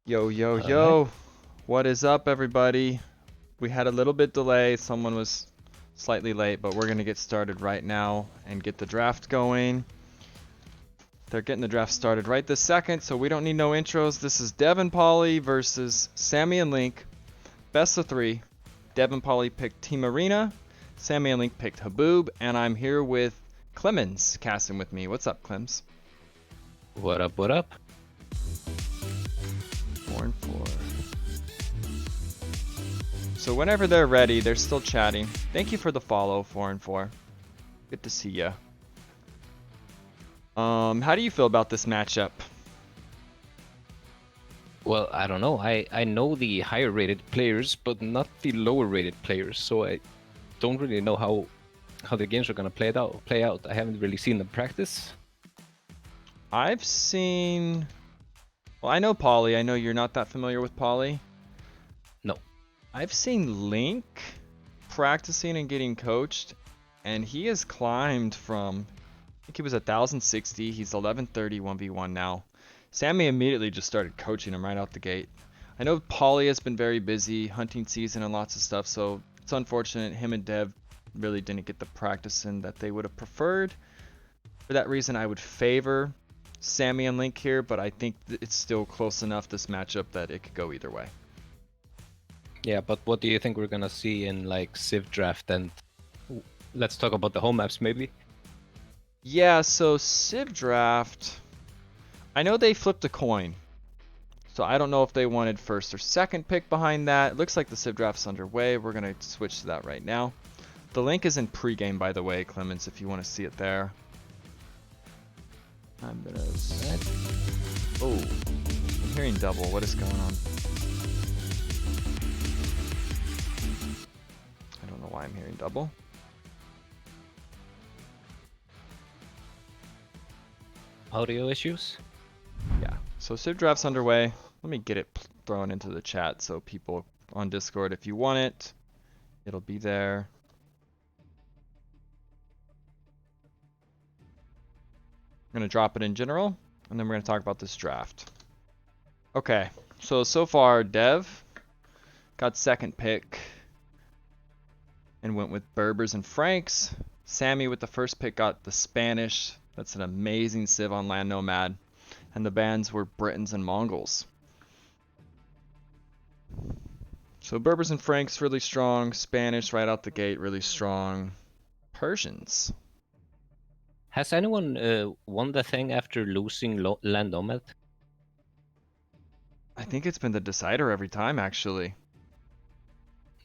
Yo, yo, All right. yo. What is up, everybody? We had a little bit delay. Someone was slightly late, but we're going to get started right now and get the draft going. They're getting the draft started right this second, so we don't need no intros. This is Dev and Po1y versus Sammy and Link. Best of three. Dev and Po1y picked Team Arena. Sammy and Link picked Haboob, and I'm here with Clemens casting with me. What's up, Clems? What up? What up? 4-4. So whenever they're ready, they're still chatting. Thank you for the follow, 4-4. Good to see ya. How do you feel about this matchup? Well, I don't know. I know the higher rated players, but not the lower rated players. So I don't really know how the games are gonna play out. I haven't really seen them practice. I've seen. Well, I know Po1y. I know you're not that familiar with Po1y. No. I've seen Link practicing and getting coached, and he has climbed from. I think he was 1060. He's 1130 1v1 now. Sammy immediately just started coaching him right out the gate. I know Po1y has been very busy, hunting season and lots of stuff, so it's unfortunate him and Dev really didn't get the practice in that they would have preferred. For that reason, I would favor Sammy and Link here, but I think it's still close enough, this matchup, that it could go either way. Yeah, but what do you think we're gonna see in like Civ draft? And let's talk about the home maps maybe. Yeah, so Civ Draft, I know they flipped a coin. So I don't know if they wanted first or second pick behind that. It looks like the Civ Draft's underway. We're going to switch to that right now. The link is in pregame, by the way, Clemens, if you want to see it there. I'm going to set. Oh, I'm hearing double. What is going on? I don't know why I'm hearing double. Audio issues? Yeah, so Civ Draft's underway. Let me get it thrown into the chat so people on Discord, if you want it, it'll be there. I'm going to drop it in general, and then we're going to talk about this draft. Okay, so far, Dev got second pick and went with Berbers and Franks. Sammy with the first pick got the Spanish. That's an amazing Civ on Land Nomad. And the bands were Britons and Mongols. So Berbers and Franks really strong. Spanish right out the gate really strong. Persians. Has anyone won the thing after losing Land Nomad? I think it's been the decider every time, actually.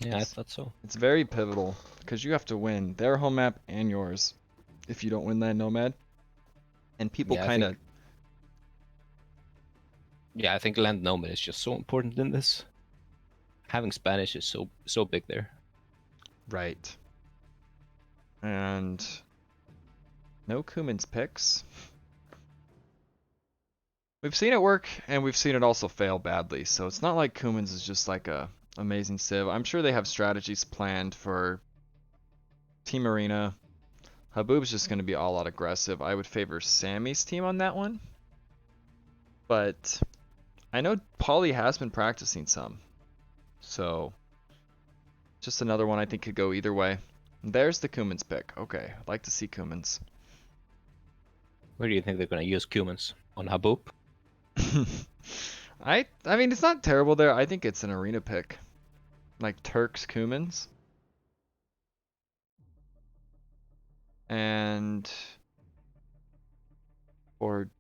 Yeah, I thought so. It's very pivotal because you have to win their home map and yours if you don't win Land Nomad. And people Yeah, kind of. I think Land Nomad is just so important in this. Having Spanish is so big there. Right. And no Cumin's picks. We've seen it work, and we've seen it also fail badly. So it's not like Cumin's is just like a amazing Civ. I'm sure they have strategies planned for Team Arena. Haboob's just going to be all out aggressive. I would favor Sammy's team on that one. But I know Po1y has been practicing some. So just another one I think could go either way. There's the Cumin's pick. Okay, I'd like to see Cumin's. Where do you think they're gonna use Cumans? On Haboob? I mean it's not terrible there. I think it's an arena pick. Like Turks Cumin's. And for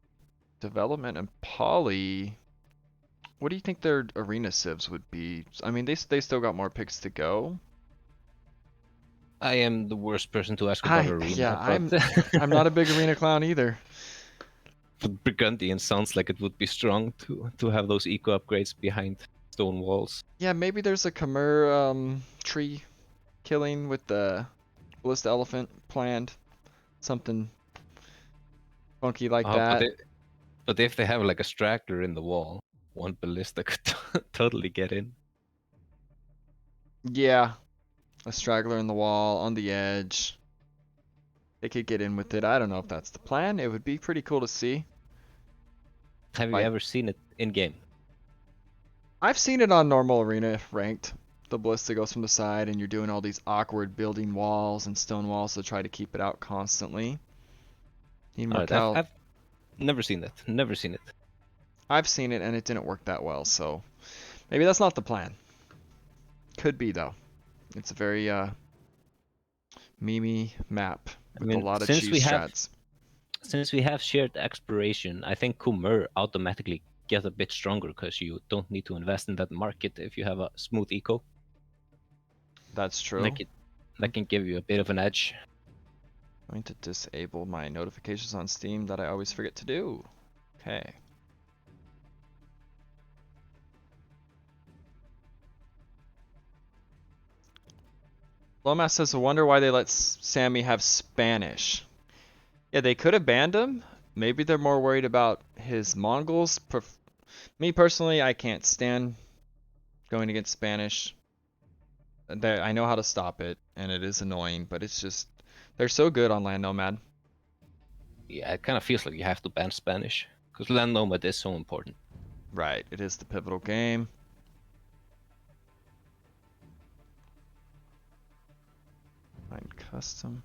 development and Po1y, what do you think their arena civs would be? I mean, they still got more picks to go. I am the worst person to ask about Arena, but I'm not a big arena clown either. but Burgundian sounds like it would be strong to have those eco upgrades behind stone walls. Yeah, maybe there's a Khmer tree killing with the ballista elephant planned. Something funky like Oh, that. but if they have like a straggler in the wall, one ballista could totally get in. Yeah, a straggler in the wall on the edge. They could get in with it. I don't know if that's the plan. It would be pretty cool to see. Have you Like, ever seen it in game? I've seen it on normal arena ranked. The ballista goes from the side and you're doing all these awkward building walls and stone walls to try to keep it out constantly. Need more Alright, cal. I've never seen that. Never seen it. I've seen it and it didn't work that well, so maybe that's not the plan. Could be though. It's a very memey map I with a mean, lot of cheese strats. since we have shared exploration, I think Kumur automatically get a bit stronger because you don't need to invest in that market if you have a smooth eco. That's true. Like that can give you a bit of an edge. I'm going to disable my notifications on Steam that I always forget to do. Okay. Lomas says, I wonder why they let Sammy have Spanish. Yeah, they could have banned him. Maybe they're more worried about his Mongols. Me personally, I can't stand going against Spanish. I know how to stop it, and it is annoying, but it's just they're so good on Land Nomad. Yeah, it kind of feels like you have to ban Spanish because Land Nomad is so important. Right, it is the pivotal game. Find custom.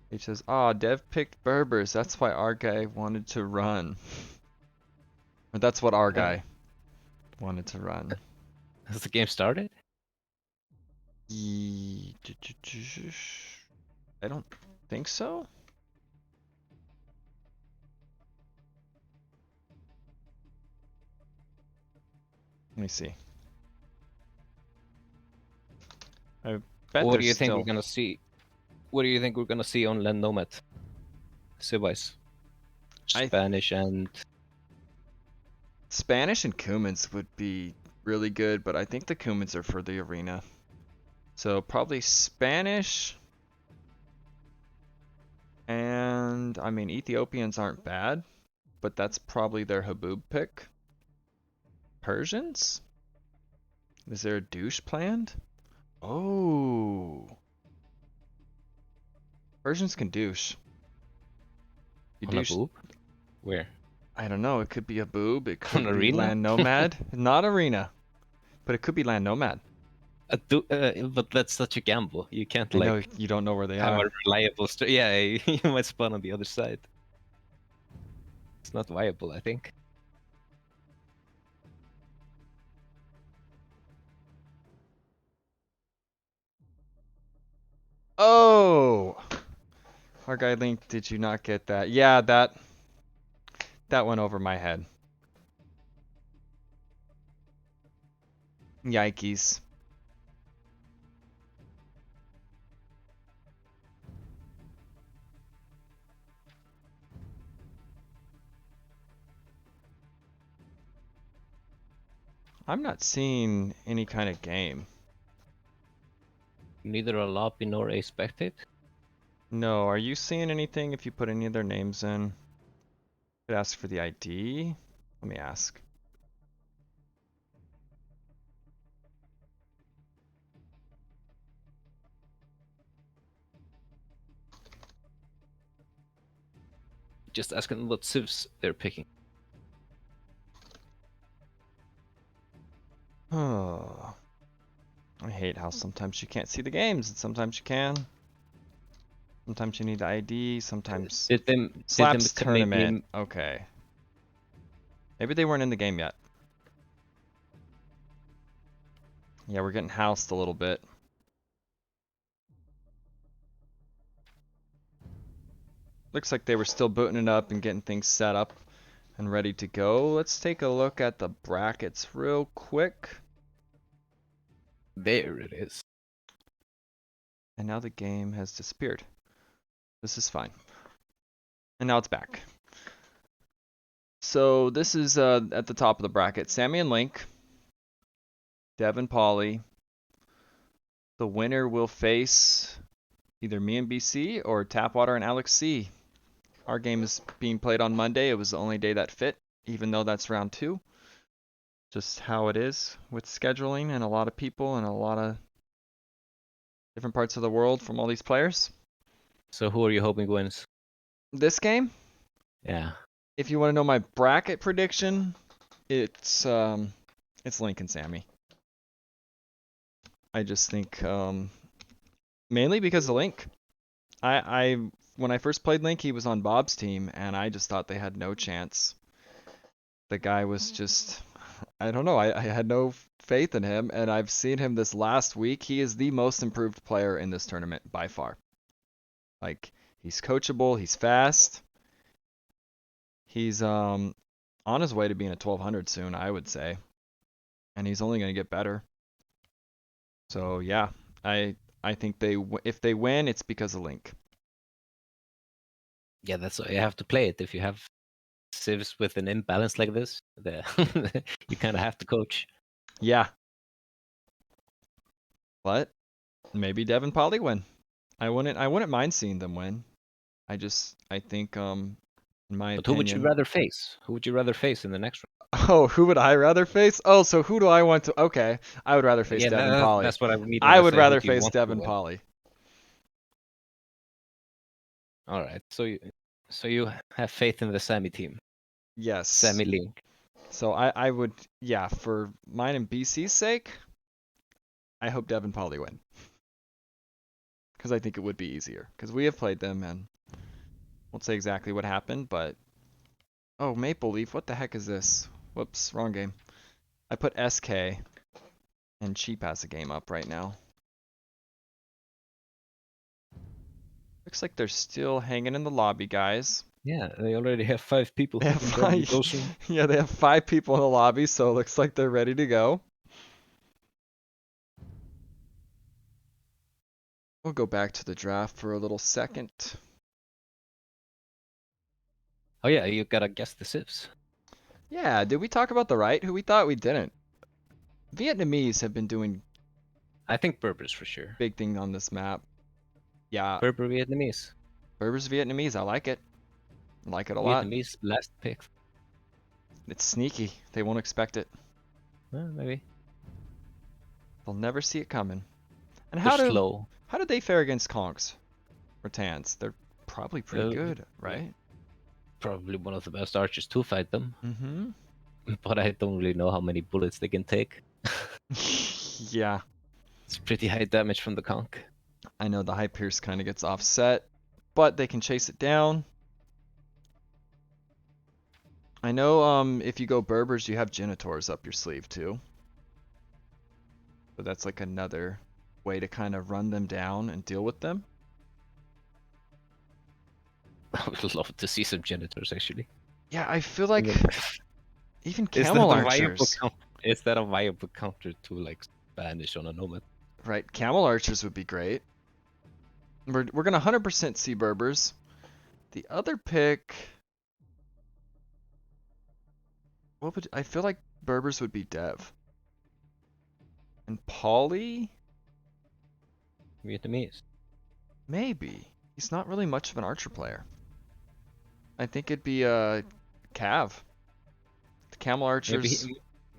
He says, "Ah, Dev picked Berbers. That's why our guy wanted to run." Or that's what our guy wanted to run. Has the game started? I don't think so. Let me see. I bet What do there's you think we're still gonna see? What do you think we're gonna see on Land Nomad? Civize, I Spanish, and Spanish and Cumans would be really good, but I think the Cumans are for the arena. So probably Spanish. And I mean Ethiopians aren't bad, but that's probably their Haboob pick. Persians? Is there a douche planned? Oh. Persians can douche. You on a douche. boob. Where? I don't know. It could be a boob. It On could be arena? land nomad. Not arena, but it could be land nomad. But that's such a gamble. You can't I like know you don't know where they have are. a reliable. Yeah, you might spawn on the other side. It's not viable, I think. Oh, our guy Link, did you not get that? Yeah, that went over my head. Yikes. I'm not seeing any kind of game. Neither a lobby nor a spectate. No, are you seeing anything if you put any of their names in? Could ask for the ID. Let me ask. Just asking what civs they're picking. Oh, I hate how sometimes you can't see the games and sometimes you can. Sometimes you need the ID, sometimes Did Slaps them maybe tournament. Okay. Maybe they weren't in the game yet. Yeah, we're getting housed a little bit. Looks like they were still booting it up and getting things set up and ready to go. Let's take a look at the brackets real quick. there it is. And now the game has disappeared. This is fine. And now it's back. So this is at the top of the bracket. Sammy and Link. Dev and Po1y. The winner will face either me and BC or Tapwater and Alex C. Our game is being played on Monday. It was the only day that fit, even though that's round 2. Just how it is with scheduling and a lot of people and a lot of different parts of the world from all these players. So who are you hoping wins? This game? Yeah. if you want to know my bracket prediction, it's Link and Sammy. I just think mainly because of Link. I when I first played Link, he was on Bob's team, and I just thought they had no chance. The guy was just, I don't know, I had no faith in him, and I've seen him this last week. He is the most improved player in this tournament by far. Like, he's coachable, he's fast. He's on his way to being a 1200 soon, I would say. And he's only going to get better. So, yeah, I think if they win, it's because of Link. Yeah, that's why you have to play it. If you have civs with an imbalance like this, you kind of have to coach. Yeah. But maybe Dev and Po1y win. I wouldn't mind seeing them win. I think in my But who would you opinion. rather face? Who would you rather face in the next round? Oh, who would I rather face? Oh, so who do I want to? Okay, I would rather face Yeah, Dev and Po1y. that's what I mean when I I would say who rather do you face want Dev to and win. Po1y. All right, so you have faith in the Sammy team, Yes. Sammy Link. So I would, yeah, for mine and BC's sake, I hope Dev and Po1y win. Because I think it would be easier. Because we have played them and won't say exactly what happened, but oh, Maple Leaf, what the heck is this? Whoops, wrong game. I put SK and Cheap has a game up right now. Looks like they're still hanging in the lobby, guys. Yeah, they already have 5 people. They have in the 5. close room. Yeah, they have 5 people in the lobby, so it looks like they're ready to go. We'll go back to the draft for a little second. Oh yeah, you gotta guess the civs. Yeah, did we talk about the right? Who we thought we didn't? Vietnamese have been doing I think Berbers for sure. big thing on this map. Yeah, Berber Vietnamese. Berbers Vietnamese, I like it. I like it a lot. Vietnamese last pick. It's sneaky. They won't expect it. Maybe. They'll never see it coming. And They're slow. how did they fare against Conks or Tans? They're probably pretty Uh, good, right? Probably one of the best archers to fight them. Mm-hmm. But I don't really know how many bullets they can take. Yeah. It's pretty high damage from the conch. I know the high pierce kind of gets offset, but they can chase it down. I know if you go Berbers, you have Genitors up your sleeve too. So that's like another way to kind of run them down and deal with them. I would love to see some Genitors actually. Yeah, I feel like even Is Camel that a viable Archers. Is that a viable counter to like Spanish on a Nomad? Right, Camel Archers would be great. We're gonna 100% see Berbers. The other pick, I feel like Berbers would be Dev. And Po1y, Vietnamese. maybe. He's not really much of an archer player. I think it'd be Cav. The Camel Archers.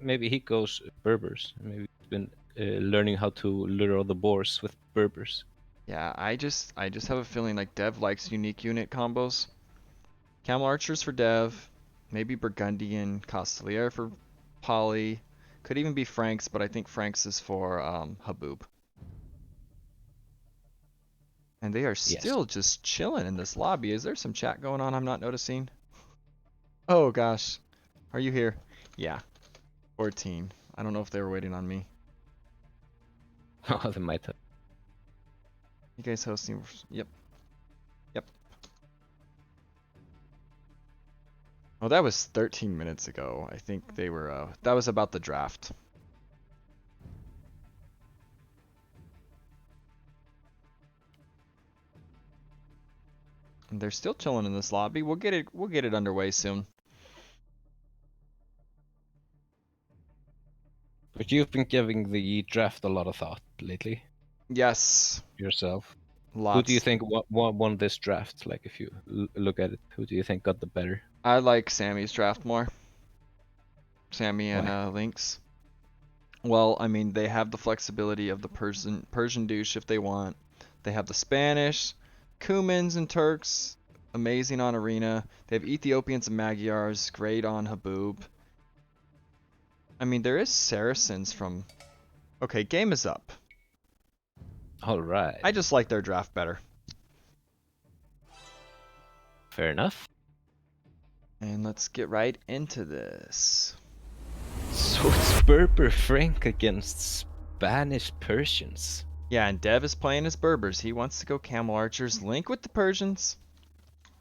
Maybe he goes Berbers. Maybe he's been learning how to lure all the boars with Berbers. Yeah, I just have a feeling like Dev likes unique unit combos. Camel Archers for Dev, maybe Burgundian Costelier for Po1y. Could even be Franks, but I think Franks is for Haboob. And they are still just chilling in this lobby. Is there some chat going on I'm not noticing? Oh gosh. Are you here? Yeah. 14. I don't know if they were waiting on me. Oh, they might have. You guys hosting? Yep. Yep. Oh, that was 13 minutes ago. I think they were, that was about the draft. And they're still chilling in this lobby. We'll get it underway soon. But you've been giving the draft a lot of thought lately. Yes. Yourself. Lots. Who do you think won this draft? Like, if you look at it, who do you think got the better? I like Sammy's draft more. Sammy and Lynx. Well, I mean, they have the flexibility of the Persian douche if they want. They have the Spanish, Cumans and Turks. amazing on Arena. They have Ethiopians and Magyars, great on Haboob. I mean, there is Saracens from... Okay, game is up. Alright. I just like their draft better. Fair enough. And let's get right into this. So it's Berber Frank against Spanish Persians. Yeah, and Dev is playing as Berbers. He wants to go Camel Archers. Link with the Persians.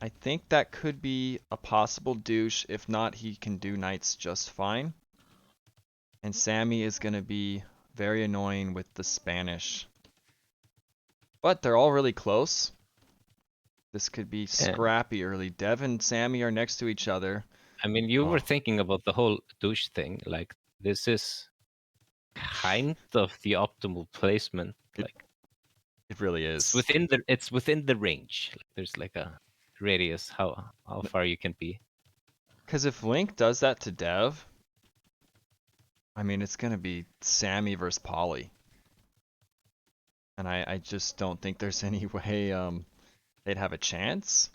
I think that could be a possible douche. If not, he can do Knights just fine. And Sammy is going to be very annoying with the Spanish. But they're all really close. This could be scrappy early. Dev and Sammy are next to each other. I mean, you were thinking about the whole douche thing. Like, this is kind of the optimal placement. Like, it really is. It's within the range. Like, there's like a radius how far you can be. Because if Link does that to Dev, I mean, it's going to be Sammy versus Po1y. And I just don't think there's any way they'd have a chance.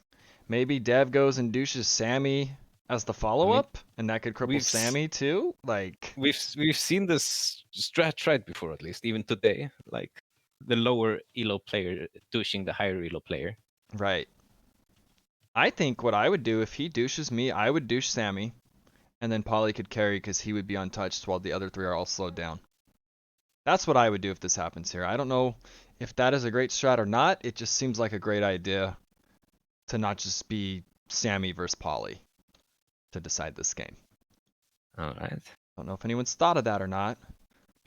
Maybe Dev goes and douches Sammy as the follow-up, and that could cripple Sammy too. Like we've seen this strat tried before, at least even today. Like the lower elo player douching the higher elo player. Right. I think what I would do if he douches me, I would douche Sammy, and then Po1y could carry because he would be untouched while the other three are all slowed down. That's what I would do if this happens here. I don't know if that is a great strat or not. It just seems like a great idea to not just be Sammy versus Po1y to decide this game. Alright. Don't know if anyone's thought of that or not,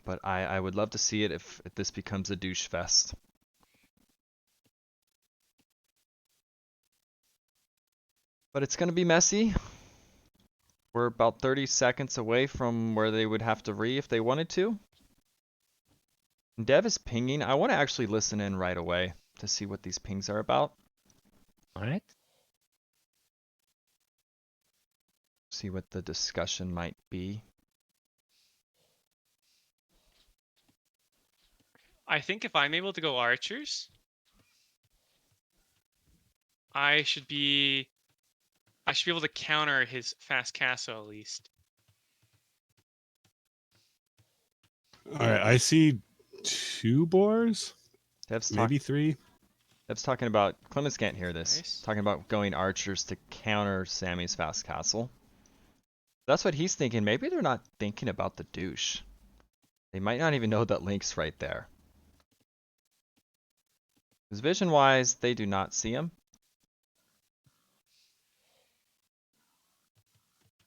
but I would love to see it if this becomes a douche fest. But it's going to be messy. We're about 30 seconds away from where they would have to re if they wanted to. Dev is pinging. I want to actually listen in right away to see what these pings are about. Alright. See what the discussion might be. I think if I'm able to go archers, I should be able to counter his fast castle at least. Alright, I see 2 boars? Maybe 3? Dev's talking about, Clemens can't hear this. Nice. Talking about going archers to counter Sammy's fast castle. That's what he's thinking. Maybe they're not thinking about the douche. They might not even know that Link's right there. Because vision-wise, they do not see him.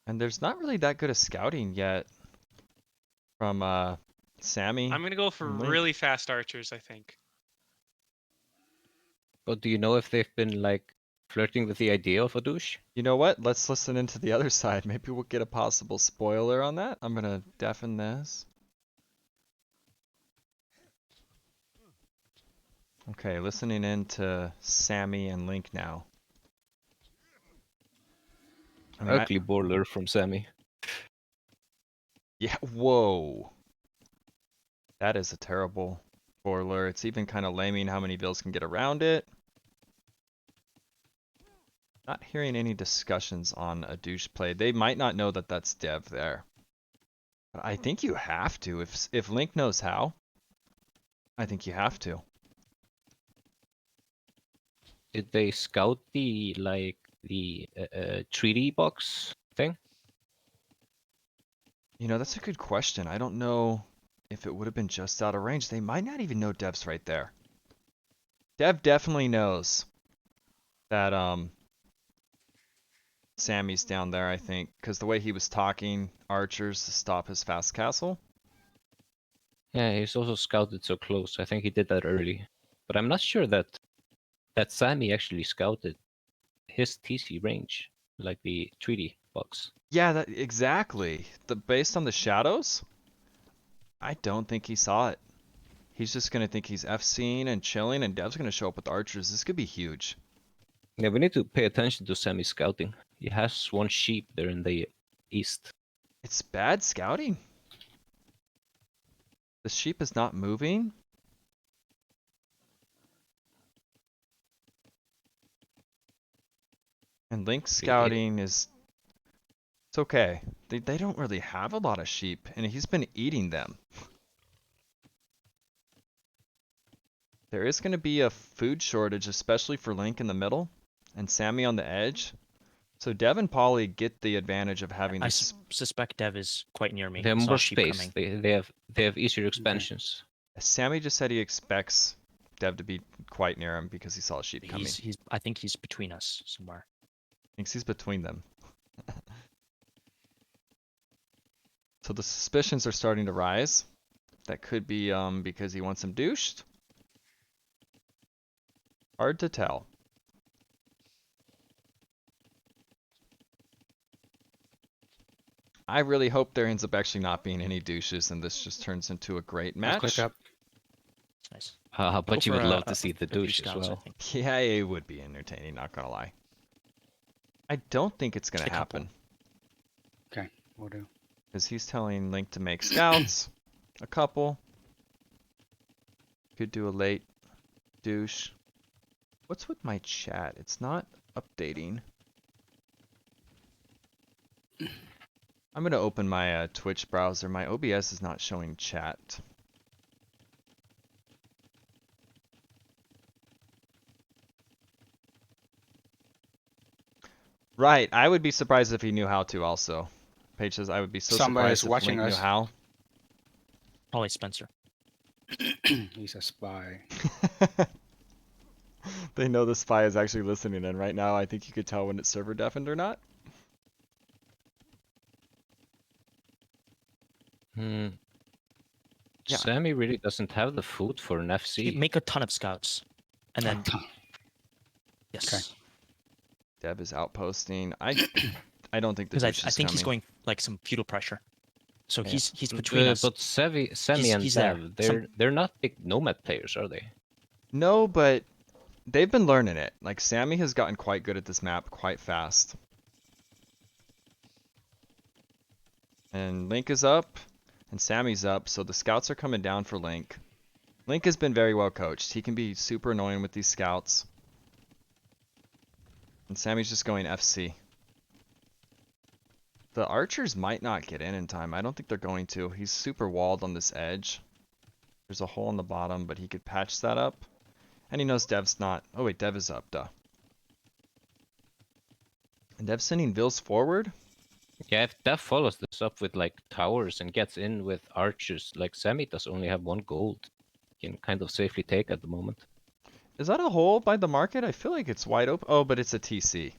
And there's not really that good of scouting yet from Sammy. I'm gonna go for really fast archers, I think. But do you know if they've been like flirting with the idea of a douche? You know what? Let's listen into the other side. Maybe we'll get a possible spoiler on that. I'm gonna deafen this. Okay, listening in to Sammy and Link now. I mean, Ugly border from Sammy. Yeah, whoa. That is a terrible border. It's even kind of laming how many vills can get around it. Not hearing any discussions on a douche play. They might not know that that's Dev there. But I think you have to. If Link knows how, I think you have to. Did they scout the treaty box thing? You know, that's a good question. I don't know if it would have been just out of range. They might not even know Dev's right there. Dev definitely knows that Sammy's down there, I think, because the way he was talking archers to stop his fast castle. Yeah, he's also scouted so close. I think he did that early. But I'm not sure that Sammy actually scouted his TC range, like the treaty box. Yeah, that exactly. Based on the shadows, I don't think he saw it. He's just gonna think he's FCing and chilling, and Dev's gonna show up with archers. This could be huge. Yeah, we need to pay attention to Sammy's scouting. He has one sheep there in the east. It's bad scouting. The sheep is not moving. And Link scouting is... It's okay. They don't really have a lot of sheep, and he's been eating them. There is going to be a food shortage, especially for Link in the middle, and Sammy on the edge. So Dev and Po1y get the advantage of having I this. suspect Dev is quite near me. They have Saw more sheep space. coming. They have easier expansions. Sammy just said he expects Dev to be quite near him because he saw a sheep coming. I think he's between us somewhere. Thinks he's between them. So the suspicions are starting to rise. That could be because he wants him douched. Hard to tell. I really hope there ends up actually not being any douches and this just turns into a great match. Click up. Nice. But you Go would for love to see the a few douche as scouts, I well. think. Yeah, it would be entertaining, not gonna lie. I don't think it's gonna Just a couple. happen. Okay, we'll do. Because he's telling Link to make scouts. A couple. Could do a late douche. What's with my chat? It's not updating. I'm gonna open my Twitch browser. My OBS is not showing chat. Right, I would be surprised if he knew how to also. Paige says I would be so Somebody's surprised if watching Link knew us. how. Probably Spencer. He's a spy. They know the spy is actually listening in right now. I think you could tell when it's server deafened or not. Hmm. Yeah. Sammy really doesn't have the food for an FC. Make a ton of scouts, and then yes, Okay. Deb is outposting. I don't think the because I douche is think he's coming. going like some feudal pressure. So Yeah. he's between us. But Sammy and he's there. Dev, they're not big nomad players, are they? No, but they've been learning it. Like Sammy has gotten quite good at this map quite fast. And Link is up, and Sammy's up, so the scouts are coming down for Link. Link has been very well coached. He can be super annoying with these scouts. And Sammy's just going FC. The archers might not get in time. I don't think they're going to. He's super walled on this edge. There's a hole in the bottom, but he could patch that up. And he knows Dev's not. Oh wait, Dev is up, duh. And Dev's sending Vils forward. Yeah, if Dev follows this up with like towers and gets in with archers, like Sammy does only have 1 gold. He can kind of safely take at the moment. Is that a hole by the market? I feel like it's wide open. Oh, but it's a TC.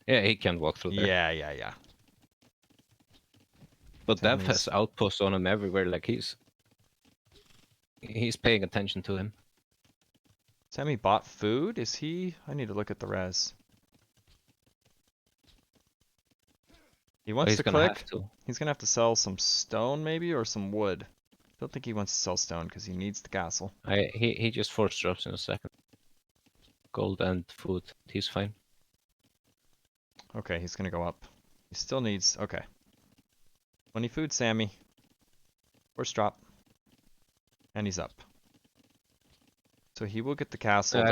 Yeah, he can walk through there. Yeah. But Dev Sammy's- has outposts on him everywhere, like he's paying attention to him. Sammy bought food? Is he? I need to look at the res. He wants He's to gonna click. have to. He's gonna have to sell some stone maybe or some wood. Don't think he wants to sell stone because he needs the castle. He just force drops in a second. Gold and food. He's fine. Okay, he's gonna go up. He still needs. Okay. 20 food, Sammy. Force drop. And he's up. So he will get the castle.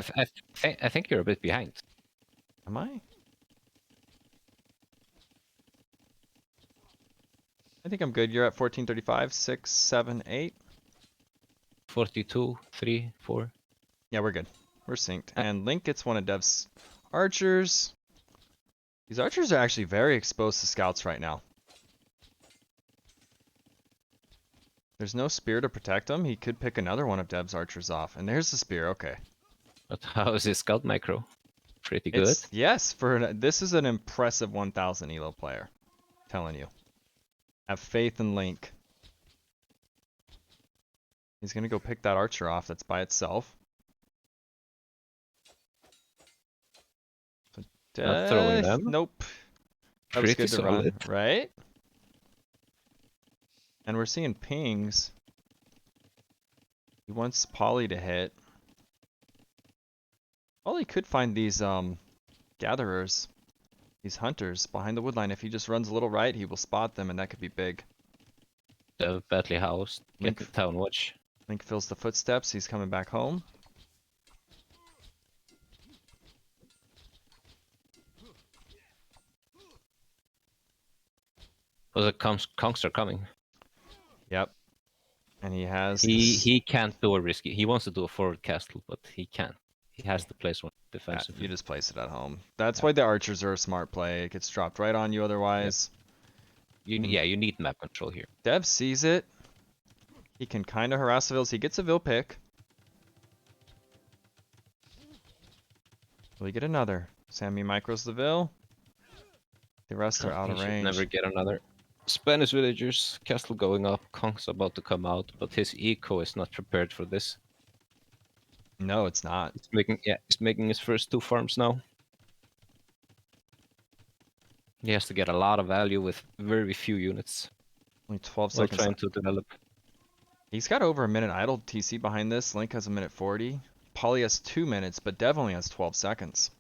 I think you're a bit behind. Am I? I think I'm good. You're at 1435, 6, 7, 8. 42, 3, 4. Yeah, we're good. We're synced. And Link gets one of Dev's archers. These archers are actually very exposed to scouts right now. There's no spear to protect him. He could pick another one of Dev's archers off. And there's the spear. Okay. But how is his scout micro? Pretty good. Yes, this is an impressive 1000 elo player. Telling you. Have faith in Link. He's gonna go pick that archer off that's by itself. So Not throwing them. Nope. That was Pretty good to run, solid. right? And we're seeing pings. He wants Po1y to hit. Po1y could find these gatherers. These hunters behind the woodline. If he just runs a little right, he will spot them, and that could be big. Dev badly housed. Get Link- the town watch. Link feels the footsteps. He's coming back home. Oh, the conks are coming. Yep. And he has. He can't do a risky. He wants to do a forward castle, but he can't. He has to place one Yeah, defensively. you just place it at home. That's why the archers are a smart play. It gets dropped right on you otherwise. Yeah, you need map control here. Dev sees it. He can kind of harass the vills. He gets a vill pick. Will he get another? Sammy micros the vill. The rest are out of He should range. never get another. Spanish villagers, castle going up, Kong's about to come out, but his eco is not prepared for this. No, it's not. He's making his first 2 farms now. He has to get a lot of value with very few units. Only 12 While seconds. trying to develop. He's got over a minute idle TC behind this. Link has a minute 40. Po1y has 2 minutes, but Dev only has 12 seconds.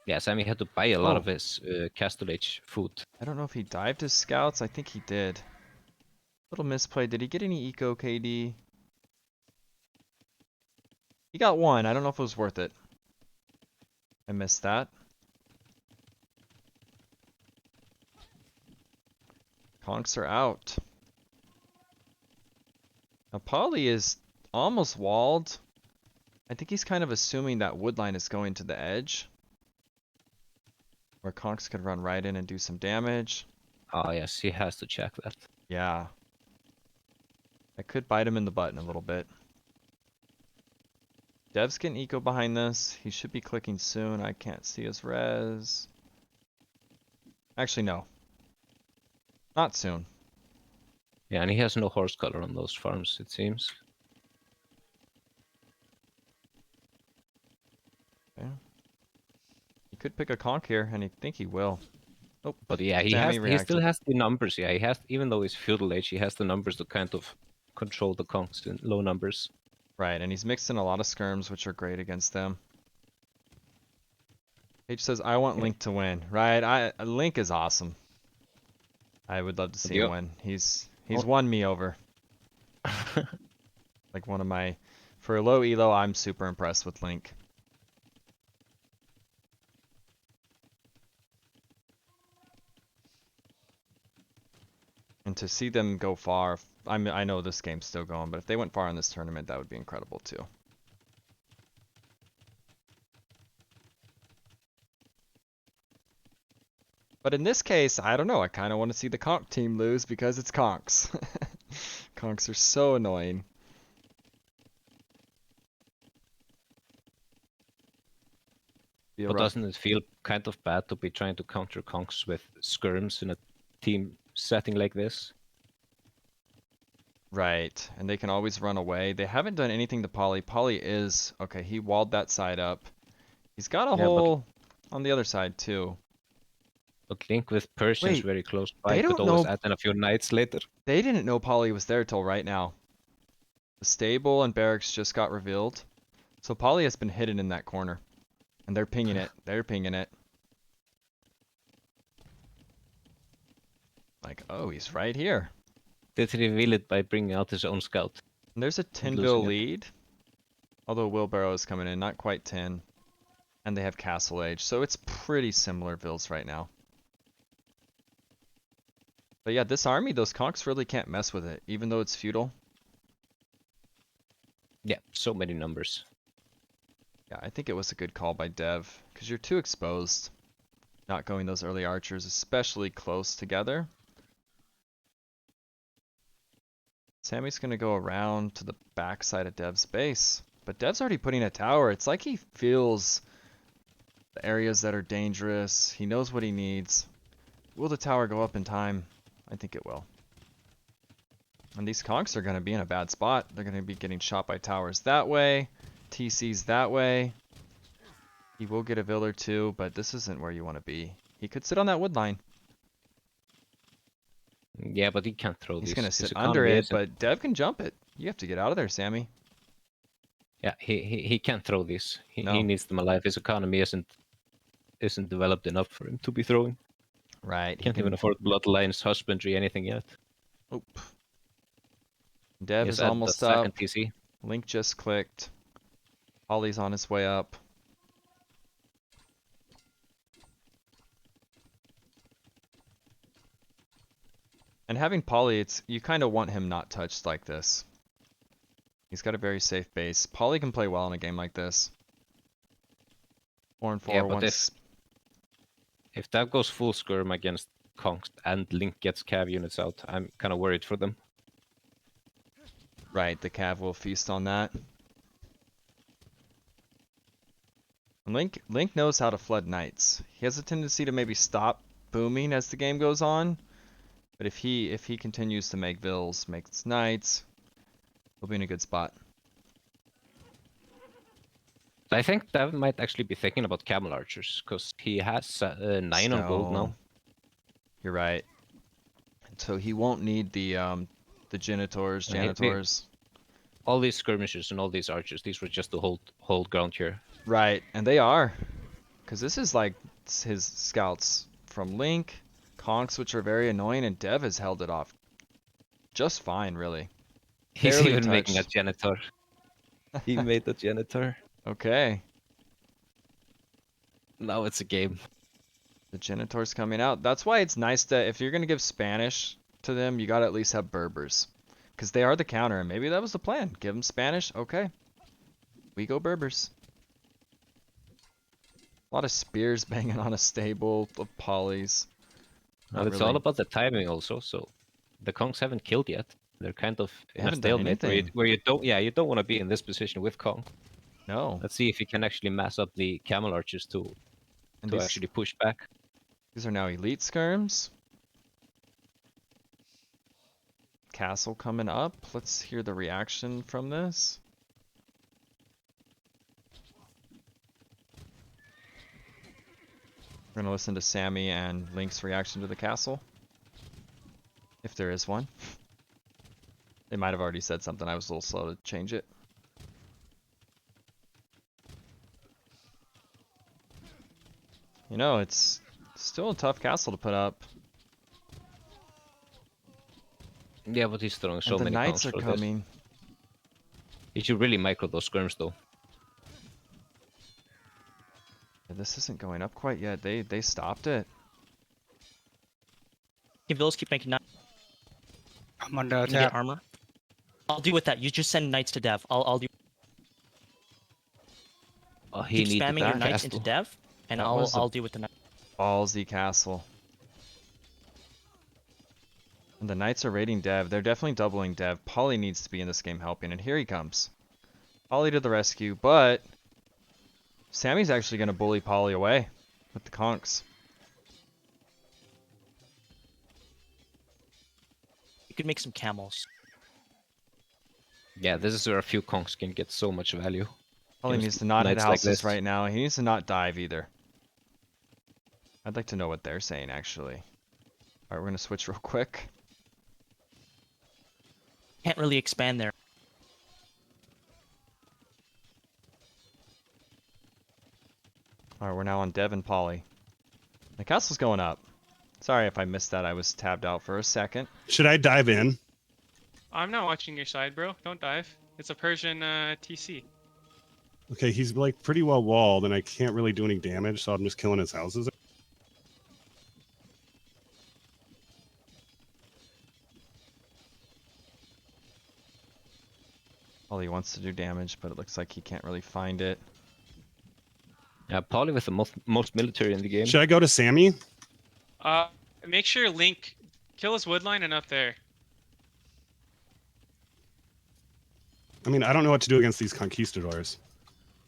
Yeah, Sammy had to buy a lot of his Castle Age food. I don't know if he dived his scouts. I think he did. Little misplay. Did he get any eco KD? He got 1. I don't know if it was worth it. I missed that. Conks are out. Now Po1y is almost walled. I think he's kind of assuming that wood line is going to the edge, where Conks could run right in and do some damage. Oh yes, he has to check that. Yeah. I could bite him in the butt in a little bit. Dev's getting eco behind this. He should be clicking soon. I can't see his res. Actually, no. Not soon. Yeah, and he has no horse color on those farms, it seems. Yeah. He could pick a conk here, and I think he will. Oh, But yeah, he still has the numbers. Yeah, he has, even though he's feudal age, he has the numbers to kind of control the conks in low numbers. Right, and he's mixed in a lot of skirms, which are great against them. H says, I want Link to win. Right, Link is awesome. I would love to see him win. He's won me over. Like one of my... For a low elo, I'm super impressed with Link. And to see them go far... I know this game's still going, but if they went far in this tournament, that would be incredible too. But in this case, I don't know. I kind of want to see the conk team lose because it's conks. Conks are so annoying. But doesn't it feel kind of bad to be trying to counter conks with skirms in a team setting like this? Right, and they can always run away. They haven't done anything to Po1y. Po1y is... Okay, he walled that side up. He's got a hole on the other side too. But Link with Persians very close by could always add in a few knights later. They didn't know Po1y was there till right now. The stable and barracks just got revealed. So Po1y has been hidden in that corner. And they're pinging it. They're pinging it. Like, oh, he's right here. Did reveal it by bringing out his own scout. And there's a 10-ville lead. Although wheelbarrow is coming in, not quite 10. And they have castle age, so it's pretty similar vills right now. But yeah, this army, those conks really can't mess with it, even though it's feudal. Yeah, so many numbers. Yeah, I think it was a good call by Dev, because you're too exposed not going those early archers, especially close together. Sammy's going to go around to the backside of Dev's base. But Dev's already putting a tower. It's like he feels the areas that are dangerous. He knows what he needs. Will the tower go up in time? I think it will. And these conks are going to be in a bad spot. They're going to be getting shot by towers that way. TC's that way. He will get a vill or two, but this isn't where you want to be. He could sit on that wood line. Yeah, but he can't throw these. He's going to sit under it, but Dev can jump it. You have to get out of there, Sammy. Yeah, he can't throw these. He needs them alive. His economy isn't developed enough for him to be throwing. Right. He can't even afford bloodlines, husbandry, anything yet. Oop. Dev is almost up. Second TC. Link just clicked. Po1y's on his way up. And having Po1y, you kind of want him not touched like this. He's got a very safe base. Po1y can play well in a game like this. 4 and 4 Yeah, but once. if that goes full skirm against Kongs and Link gets cav units out, I'm kind of worried for them. Right, the cav will feast on that. And Link knows how to flood knights. He has a tendency to maybe stop booming as the game goes on. But if he continues to make vills, makes knights, he'll be in a good spot. I think Dev might actually be thinking about camel archers, because he has 9 on gold now. You're right. So he won't need the janitors. All these skirmishers and all these archers, these were just to hold ground here. Right, and they are. Because this is like his scouts from Link, Conks, which are very annoying, and Dev has held it off just fine, really. He's Barely even making a touched. janitor. He made the janitor. Okay. Now it's a game. The janitor's coming out. That's why it's nice that if you're going to give Spanish to them, you got to at least have Berbers. Because they are the counter, and maybe that was the plan. Give them Spanish, okay. We go Berbers. A lot of spears banging on a stable of Po1ys. Well, it's all about the timing also, so the Kongs haven't killed yet. They're kind of in a Haven't done stalemate anything. where you don't want to be in this position with Kong. No. Let's see if he can actually mass up the camel archers to actually push back. These are now elite skirms. Castle coming up. Let's hear the reaction from this. We're gonna listen to Sammy and Link's reaction to the castle. If there is one. They might have already said something. I was a little slow to change it. You know, it's still a tough castle to put up. Yeah, but he's throwing so And the many knights Kongs are for coming. this. He should really micro those skirms though. This isn't going up quite yet. They stopped it. Villas keep making knights. I'm under Gonna get attack. armor. I'll deal with that. You just send knights to Dev. I'll do. Oh, he Keep needed spamming that your knights castle. into Dev, and That was a- I'll deal with the knights. Ballsy castle. And the knights are raiding Dev. They're definitely doubling Dev. Po1y needs to be in this game helping, and here he comes. Po1y to the rescue, but Sammy's actually going to bully Po1y away with the conks. You could make some camels. Yeah, this is where a few Kongs can get so much value. Po1y Against needs to not hit knights like houses this. right now. He needs to not dive either. I'd like to know what they're saying, actually. Alright, we're going to switch real quick. Can't really expand there. Alright, we're now on Dev and Po1y. The castle's going up. Sorry if I missed that. I was tabbed out for a second. Should I dive in? I'm not watching your side, bro. Don't dive. It's a Persian TC. Okay, he's like pretty well walled, and I can't really do any damage, so I'm just killing his houses. Po1y wants to do damage, but it looks like he can't really find it. Yeah, Po1y with the most military in the game. Should I go to Sammy? Make sure Link kill his woodline and up there. I mean, I don't know what to do against these conquistadors.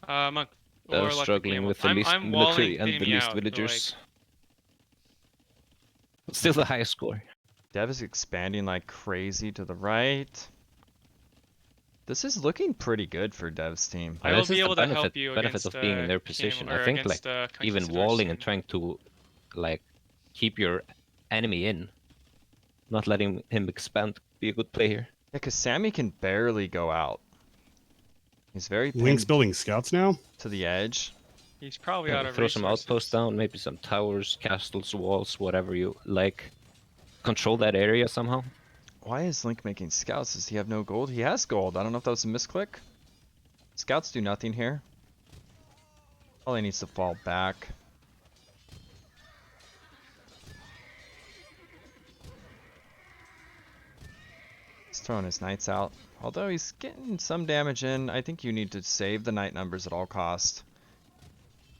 Monk. They're Or Electric struggling Camel. with the least I'm military walling and the Sammy least out, so, villagers. Still the highest score. Dev is expanding like crazy to the right. This is looking pretty good for Dev's team. I will This is be the able to help benefit- you benefit against of being in their Camel- position. or I think against, even Conquistadors walling and soon. trying to like keep your enemy in, not letting him expand, be a good play here. Yeah, because Sammy can barely go out. He's very Link's pinned building scouts now. to the edge. He's probably Yeah, out of throw some resources. outposts down, maybe some towers, castles, walls, whatever you like. Control that area somehow. Why is Link making scouts? Does he have no gold? He has gold. I don't know if that was a misclick. Scouts do nothing here. Probably needs to fall back. throwing his knights out. Although he's getting some damage in, I think you need to save the knight numbers at all cost.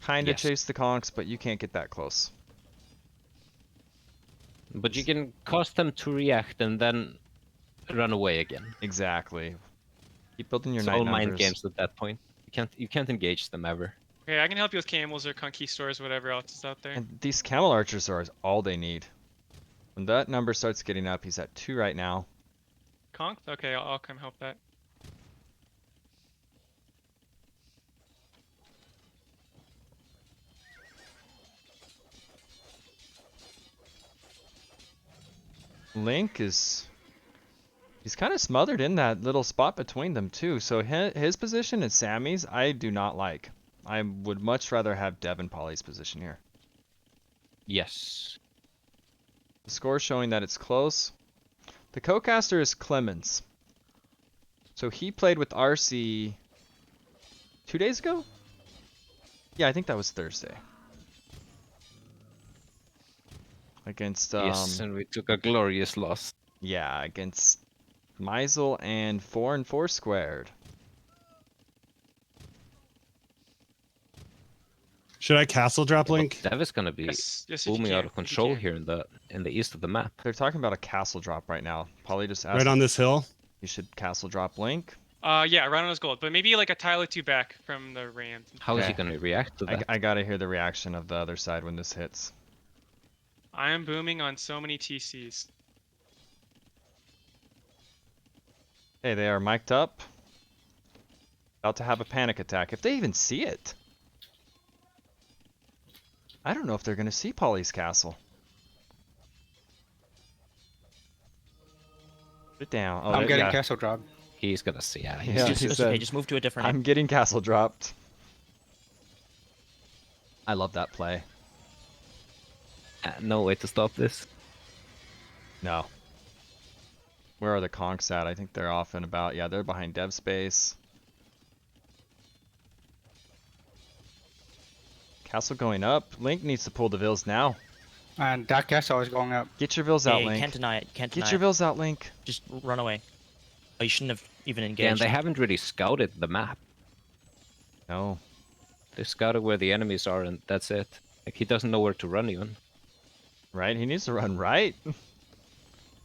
Kinda Yes. chase the conks, but you can't get that close. But you can cause them to react and then run away again. Exactly. Keep building your It's knight all numbers. mind games at that point. You can't engage them ever. Okay, I can help you with camels or conquistors, whatever else is out there. And these camel archers are all they need. When that number starts getting up, he's at 2 right now. Conk? Okay, I'll come help that. Link is... He's kind of smothered in that little spot between them too. So his position and Sammy's, I do not like. I would much rather have Dev and Po1y's position here. Yes. The score showing that it's close. The co-caster is Clemens. So he played with RC 2 days ago? Yeah, I think that was Thursday. Against Yes, and we took a glorious loss. yeah, against Meisel and 4 and 4 squared. Should I castle drop Link? Dev is gonna be Yes, yes, if you booming out can, of if you control can. here in the east of the map. They're talking about a castle drop right now. Po1y just asked Right on this hill? you should castle drop Link. Yeah, right on his gold, but maybe like a tile or two back from the Rams. How is he Okay. gonna react to that? I gotta hear the reaction of the other side when this hits. I am booming on so many TCs. Hey, they are mic'd up. About to have a panic attack. If they even see it. I don't know if they're gonna see Po1y's castle. Put it down. Oh, I'm getting yeah. castle drop. He's gonna see. Yeah, Yeah, Just, he it's said, okay, just move to a different. I'm getting castle dropped. I love that play. no way to stop this. No. Where are the conks at? I think they're off and about. Yeah, they're behind dev space. Castle going up. Link needs to pull the vills now. And that castle is going up. Get your vills Yeah, out, you Link. can't deny it. You can't deny Get your it. vills out, Link. Just run away. Oh, you shouldn't have even engaged. Yeah, and they haven't really scouted the map. No. They scouted where the enemies are, and that's it. Like he doesn't know where to run even. Right? He needs to run right.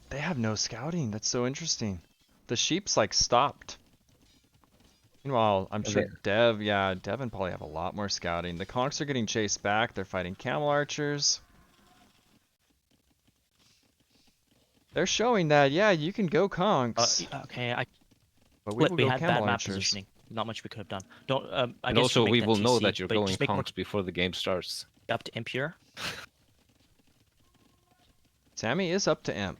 They have no scouting. That's so interesting. The sheep's like stopped. Meanwhile, I'm sure Dev and Po1y have a lot more scouting. The conks are getting chased back. They're fighting camel archers. They're showing that, yeah, you can go conks, Okay, but we will we go had bad camel map archers. positioning. Not much we could have done. Don't. I And guess also, you we make will know TC, that you're but going just make more conks before the game starts. up to impure. Sammy is up to imp.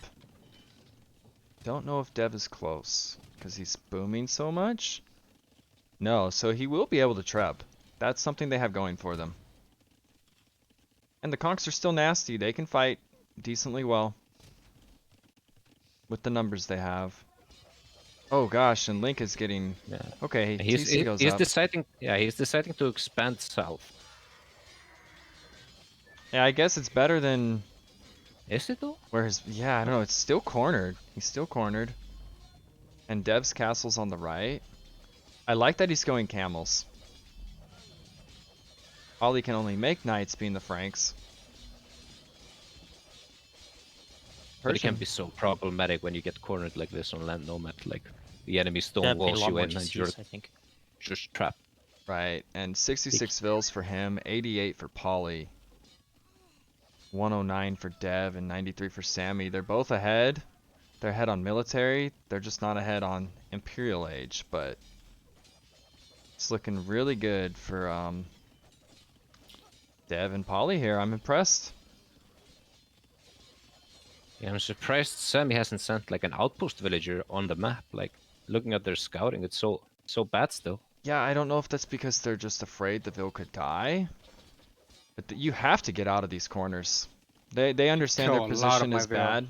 Don't know if Dev is close, because he's booming so much. No, so he will be able to treb. That's something they have going for them. And the conks are still nasty. They can fight decently well. With the numbers they have. Oh gosh, and Link is getting... Yeah. Okay, He's TC goes up. deciding. Yeah, he's deciding to expand south. Yeah, I guess it's better than... Is it though? Where his... Yeah, I don't know. It's still cornered. He's still cornered. And Dev's castle's on the right. I like that he's going camels. Po1y can only make knights being the Franks. But it can Persian. be so problematic when you get cornered like this on land nomad. Like the enemy They have stonewalls a lot you more in, and you're TCs, I think. just trapped. Right, and 66 vills for him, 88 for Po1y. 109 for Dev and 93 for Sammy. They're both ahead. They're ahead on military. They're just not ahead on Imperial Age, but it's looking really good for Dev and Po1y here. I'm impressed. Yeah, I'm surprised Sammy hasn't sent like an outpost villager on the map. Like looking at their scouting, it's so bad still. Yeah, I don't know if that's because they're just afraid the Vil could die. But you have to get out of these corners. They understand Kill their a lot of position my is Vil. bad.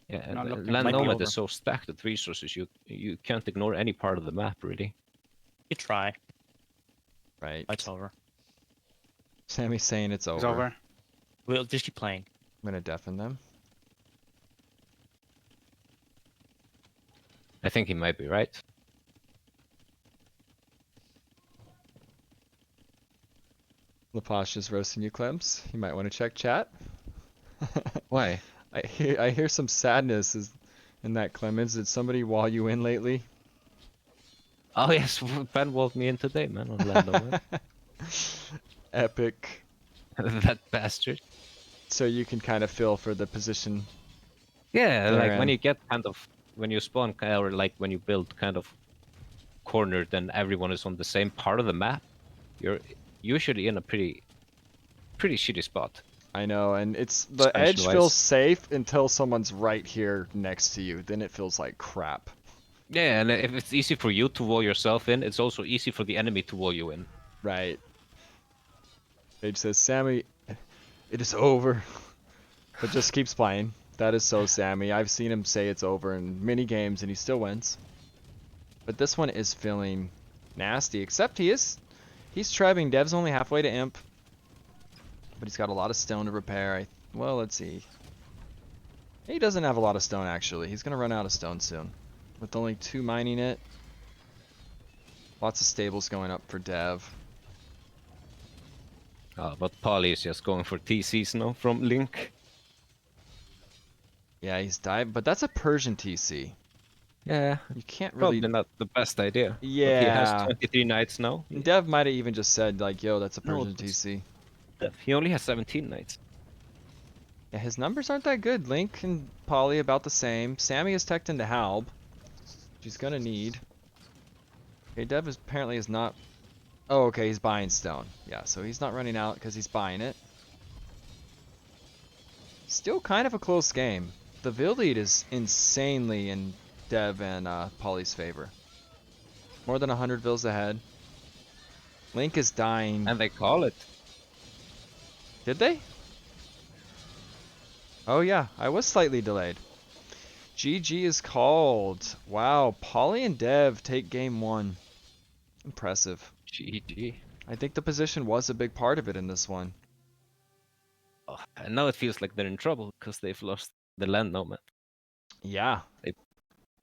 Yeah, Not and looking land might be nomad over. is so stacked with resources. You can't ignore any part of the map really. You try. Right. It's over. Sammy's saying it's over. It's over. We'll just keep playing. I'm gonna deafen them. I think he might be right. Laposh is roasting you, Clems. You might want to check chat. Why? I hear some sadness in that, Clemens. Did somebody wall you in lately? Oh yes, Ben walled me in today, man, on Lando. Epic. That bastard. So you can kind of feel for the position. Yeah, They're like when in. you get kind of when you spawn or like when you build kind of cornered and everyone is on the same part of the map, you're usually in a pretty shitty spot. I know, and it's the edge Expansion-wise. feels safe until someone's right here next to you. Then it feels like crap. Yeah, and if it's easy for you to wall yourself in, it's also easy for the enemy to wall you in. Right. Paige says, Sammy, it is over. But just keeps playing. That is so Sammy. I've seen him say it's over in many games and he still wins. But this one is feeling nasty, except he's trapping. Dev's only halfway to imp. But he's got a lot of stone to repair. Well, let's see. He doesn't have a lot of stone, actually. He's going to run out of stone soon. With only 2 mining it. Lots of stables going up for Dev. But Po1y is just going for TCs now from Link. Yeah, he's died, but that's a Persian TC. Yeah, You can't really... probably not the best idea. Yeah. But he has 23 knights now. Dev might have even just said, like, yo, that's a No, Persian it's- TC. He only has 17 knights. Yeah, his numbers aren't that good. Link and Po1y about the same. Sammy is teched into Halb. She's gonna need. Okay, Dev apparently is not... Oh, okay, he's buying stone. Yeah, so he's not running out because he's buying it. Still kind of a close game. The Vil lead is insanely in Dev and Po1y's favor. More than 100 Vils ahead. Link is dying. And they call it. Did they? Oh yeah, I was slightly delayed. GG is called. Wow, Po1y and Dev take game 1. Impressive. GG. I think the position was a big part of it in this one. Oh, and now it feels like they're in trouble because they've lost the land nomad. Yeah.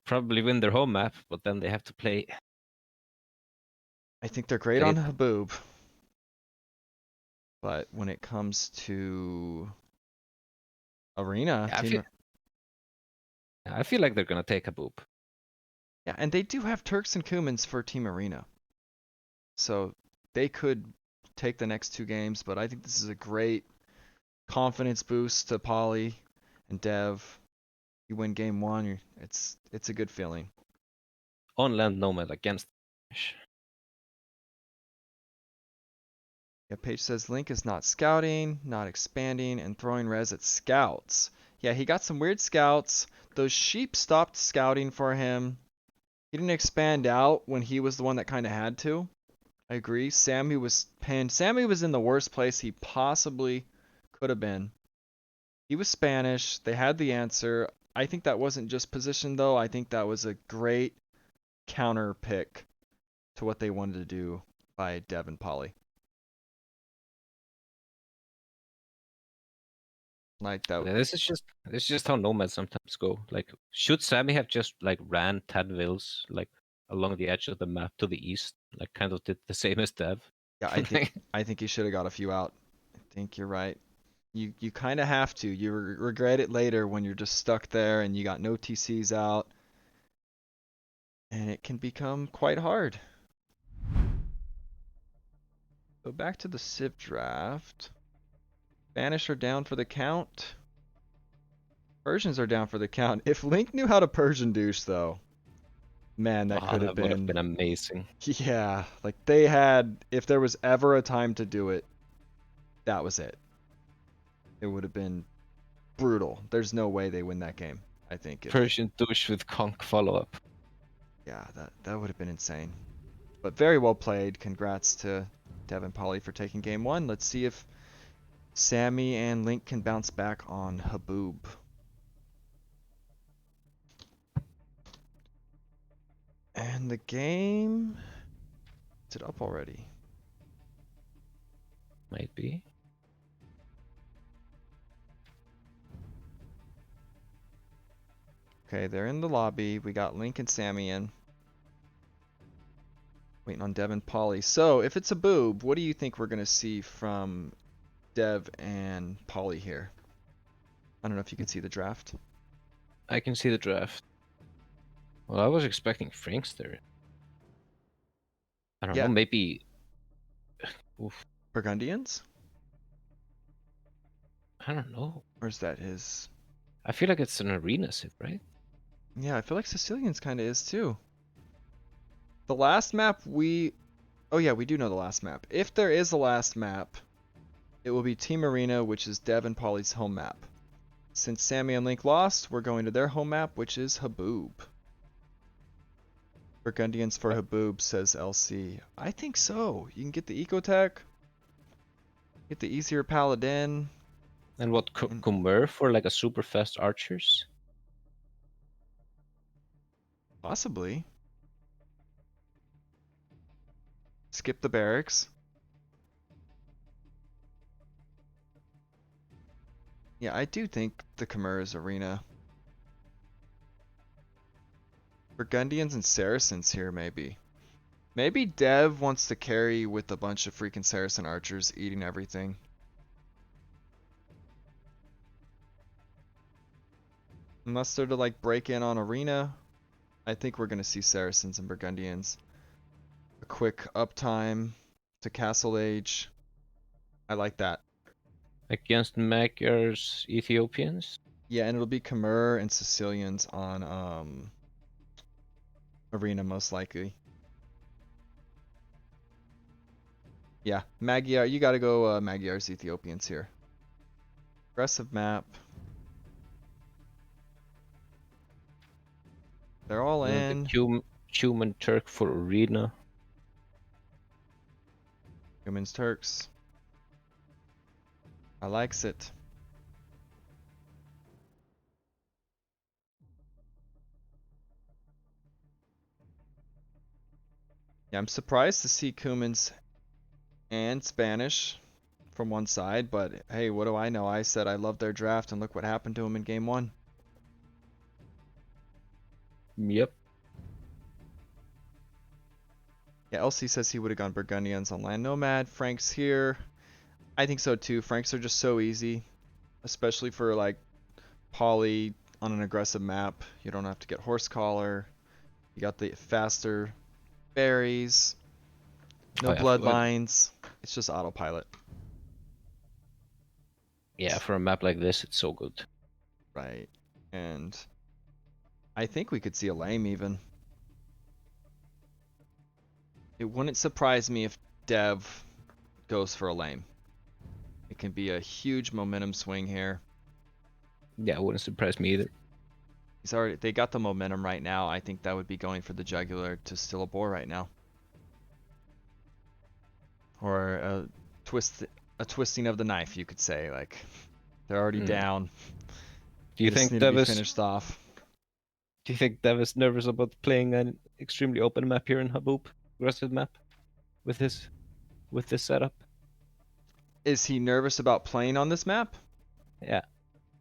Probably win their home map, but then they have to play. I think they're great on Haboob. But when it comes to Arena, Yeah, I feel like they're gonna take a boop. yeah, and they do have Turks and Kumans for Team Arena. So they could take the next 2 games, but I think this is a great confidence boost to Po1y and Dev. You win game 1, it's a good feeling. On land nomad against. Yeah, Paige says Link is not scouting, not expanding, and throwing res at scouts. Yeah, he got some weird scouts. Those sheep stopped scouting for him. He didn't expand out when he was the one that kind of had to. I agree. Sammy was pinned. Sammy was in the worst place he possibly could have been. He was Spanish. They had the answer. I think that wasn't just position, though. I think that was a great counter pick to what they wanted to do by Dev and Po1y. Like that. Yeah, this is just how nomads sometimes go. Like, should Sammy have just like ran 10 vills like along the edge of the map to the east, like kind of did the same as Dev? Yeah, I think he should have got a few out. I think you're right. You kind of have to. You regret it later when you're just stuck there and you got no TCs out. And it can become quite hard. Go back to the Civ draft. Spanish are down for the count. Persians are down for the count. If Link knew how to Persian douche, though, man, that could have would have been... been amazing. Yeah, like they had... If there was ever a time to do it, that was it. It would have been brutal. There's no way they win that game, I think. Persian douche with conk follow-up. Yeah, that would have been insane. But very well played. Congrats to Dev and Po1y for taking game 1. Let's see if Sammy and Link can bounce back on Haboob. And the game... Is it up already? Might be. Okay, they're in the lobby. We got Link and Sammy in. Waiting on Dev and Po1y. So, if it's a boob, what do you think we're going to see from Dev and Po1y here? I don't know if you can see the draft. I can see the draft. Well, I was expecting Frankster. I don't know, maybe. Oof, Burgundians? I don't know. Or is that his? I feel like it's an arena sit, right? Yeah, I feel like Sicilians kind of is too. The last map Oh yeah, we do know the last map. If there is a last map, it will be Team Arena, which is Dev and Po1y's home map. Since Sammy and Link lost, we're going to their home map, which is Haboob. Burgundians for Haboob, says LC. I think so. You can get the Ecotech, get the easier Paladin. And what, Kumer for like a super fast archers? Possibly. Skip the barracks. Yeah, I do think the Khmer is Arena. Burgundians and Saracens here, maybe. Maybe Dev wants to carry with a bunch of freaking Saracen archers eating everything. Unless they're to like break in on Arena, I think we're going to see Saracens and Burgundians. A quick uptime to Castle Age. I like that. Against Magyars, Ethiopians? Yeah, and it'll be Khmer and Sicilians on Arena most likely. Yeah, Magyar, you gotta go Magyars, Ethiopians here. Aggressive map. They're all in. The Cuman Turk for Arena. Humans, Turks. I likes it. Yeah, I'm surprised to see Cumans and Spanish from one side, but hey, what do I know? I said I love their draft, and look what happened to them in game 1. Yep. Yeah, LC says he would have gone Burgundians on Land Nomad. Frank's here. I think so too. Franks are just so easy, especially for like Po1y on an aggressive map. You don't have to get horse collar. You got the faster berries. No Oh, yeah, bloodlines. It's just autopilot. Yeah, for a map like this, it's so good. Right. And I think we could see a lame even. It wouldn't surprise me if Dev goes for a lame. It can be a huge momentum swing here. Yeah, it wouldn't surprise me either. They got the momentum right now. I think that would be going for the jugular to steal a boar right now. Or a twisting of the knife, you could say. Like, they're already down. Do you They just think need to Dev be is finished off? Do you think Dev is nervous about playing an extremely open map here in Haboob? Aggressive map? With this setup? Is he nervous about playing on this map? Yeah.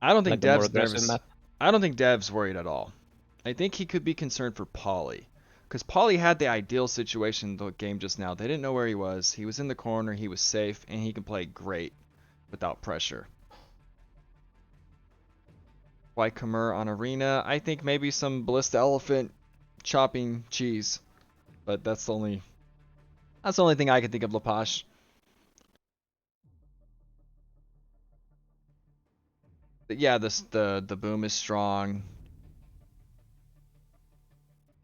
I don't think Like a more Dev's aggressive nervous. map? I don't think Dev's worried at all. I think he could be concerned for Po1y. Because Po1y had the ideal situation in the game just now. They didn't know where he was. He was in the corner. He was safe. And he can play great without pressure. Why Khmer on Arena? I think maybe some Ballista Elephant chopping cheese. But that's the only thing I can think of, Lapash. But yeah, the boom is strong.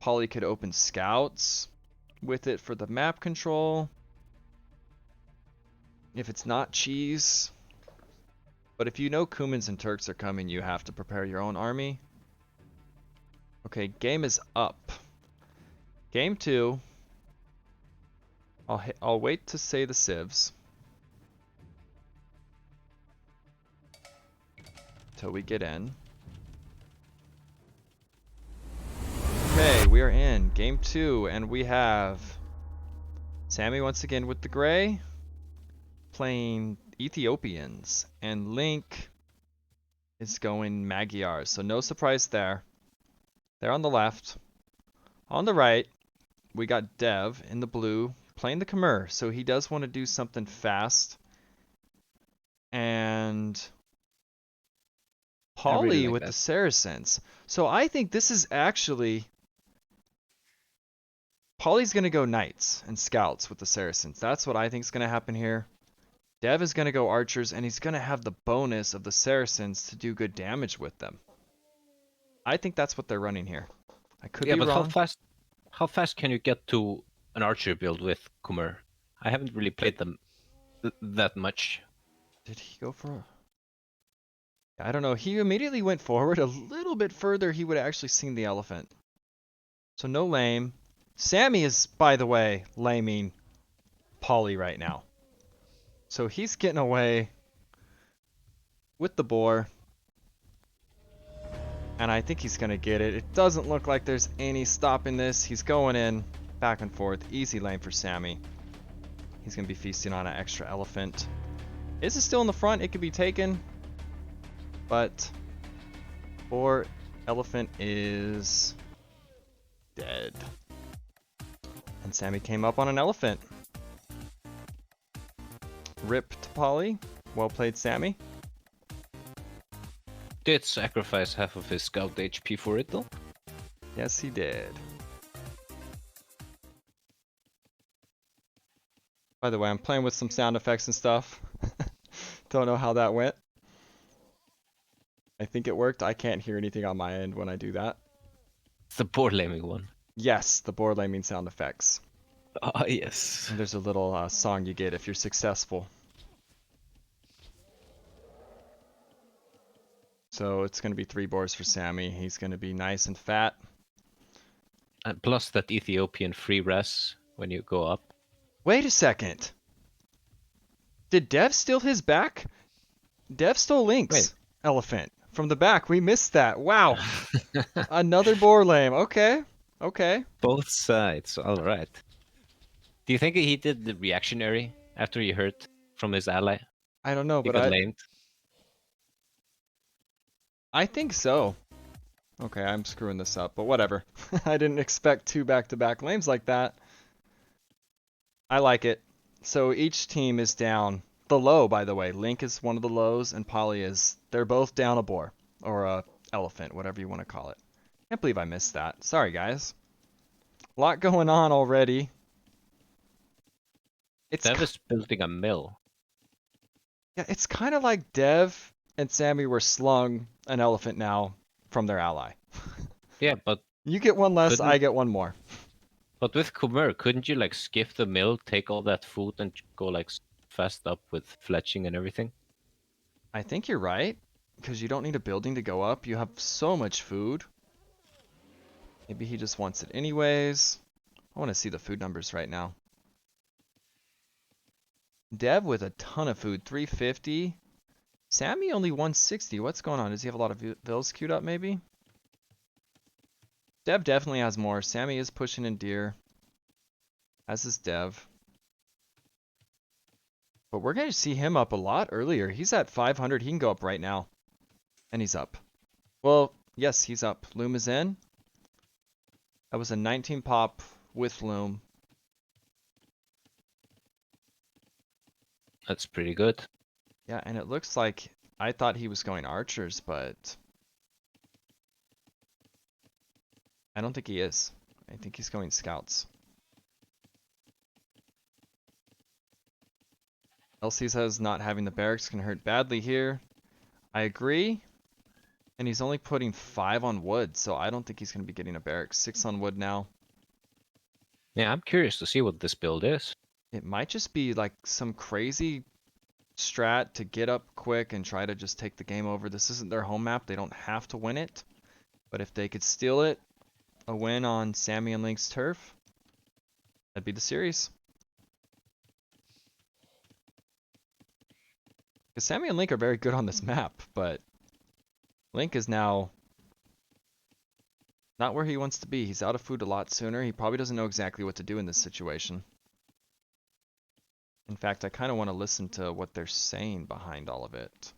Po1y could open scouts with it for the map control. If it's not cheese. But if you know Cumans and Turks are coming, you have to prepare your own army. Okay, game is up. Game 2. I'll wait to say the civs. Till we get in. Okay, we are in game 2, and we have Sammy once again with the gray, playing Ethiopians, and Link is going Magyars, so no surprise there. They're on the left. On the right, we got Dev in the blue playing the Khmer, so he does want to do something fast. And I really Po1y like with that. the Saracens. So I think this is actually Po1y's going to go Knights and Scouts with the Saracens. That's what I think is going to happen here. Dev is going to go Archers, and he's going to have the bonus of the Saracens to do good damage with them. I think that's what they're running here. I could Yeah, be but wrong. how fast can you get to an archer build with Khmer? I haven't really played them that much. Did he go for? I don't know. He immediately went forward a little bit further. He would have actually seen the elephant. So no lame. Sammy is, by the way, laming Po1y right now. So he's getting away with the boar. And I think he's going to get it. It doesn't look like there's any stopping this. He's going in back and forth. Easy lane for Sammy. He's going to be feasting on an extra elephant. This is still in the front. It could be taken. But poor elephant is dead. And Sammy came up on an elephant. Rip to Po1y. Well played, Sammy. Did sacrifice half of his scout HP for it though. Yes, he did. By the way, I'm playing with some sound effects and stuff. Don't know how that went. I think it worked. I can't hear anything on my end when I do that. It's the board laming one. Yes, the board laming sound effects. Ah, yes. And there's a little song you get if you're successful. So it's going to be 3 boars for Sammy. He's going to be nice and fat. And plus that Ethiopian free res when you go up. Wait a second. Did Dev steal his back? Dev stole Link's Wait. elephant from the back. We missed that. Wow. Another boar lame. Okay. Okay. Both sides. All right. Do you think he did the reactionary after he heard from his ally? I don't know, He but got lamed. I think so. Okay, I'm screwing this up, but whatever. I didn't expect 2 back-to-back lames like that. I like it. So each team is down. The low, by the way. Link is one of the lows, and Po1y is... They're both down a boar. Or a elephant, whatever you want to call it. Can't believe I missed that. Sorry, guys. A lot going on already. Dev is building a mill. Yeah, it's kind of like Dev and Sammy were slung an elephant now from their ally. Yeah, but You get one less, Couldn't- I get one more. with Khmer, couldn't you like skip the mill, take all that food, and go like fast up with fletching and everything? I think you're right, because you don't need a building to go up. You have so much food. Maybe he just wants it anyways. I want to see the food numbers right now. Dev with a ton of food, 350. Sammy only 160. What's going on? Does he have a lot of vills queued up maybe? Dev definitely has more. Sammy is pushing in deer. As is Dev. But we're going to see him up a lot earlier. He's at 500. He can go up right now. And he's up. Well, yes, he's up. Loom is in. That was a 19 pop with Loom. That's pretty good. Yeah, and it looks like I thought he was going archers, but I don't think he is. I think he's going scouts. LC says not having the barracks can hurt badly here. I agree. And he's only putting 5 on wood, so I don't think he's going to be getting a barracks. 6 on wood now. Yeah, I'm curious to see what this build is. It might just be like some crazy strat to get up quick and try to just take the game over. This isn't their home map. They don't have to win it. But if they could steal it, a win on Sammy and Link's turf, that'd be the series. Because Sammy and Link are very good on this map, but Link is now not where he wants to be. He's out of food a lot sooner. He probably doesn't know exactly what to do in this situation. In fact, I kind of want to listen to what they're saying behind all of it.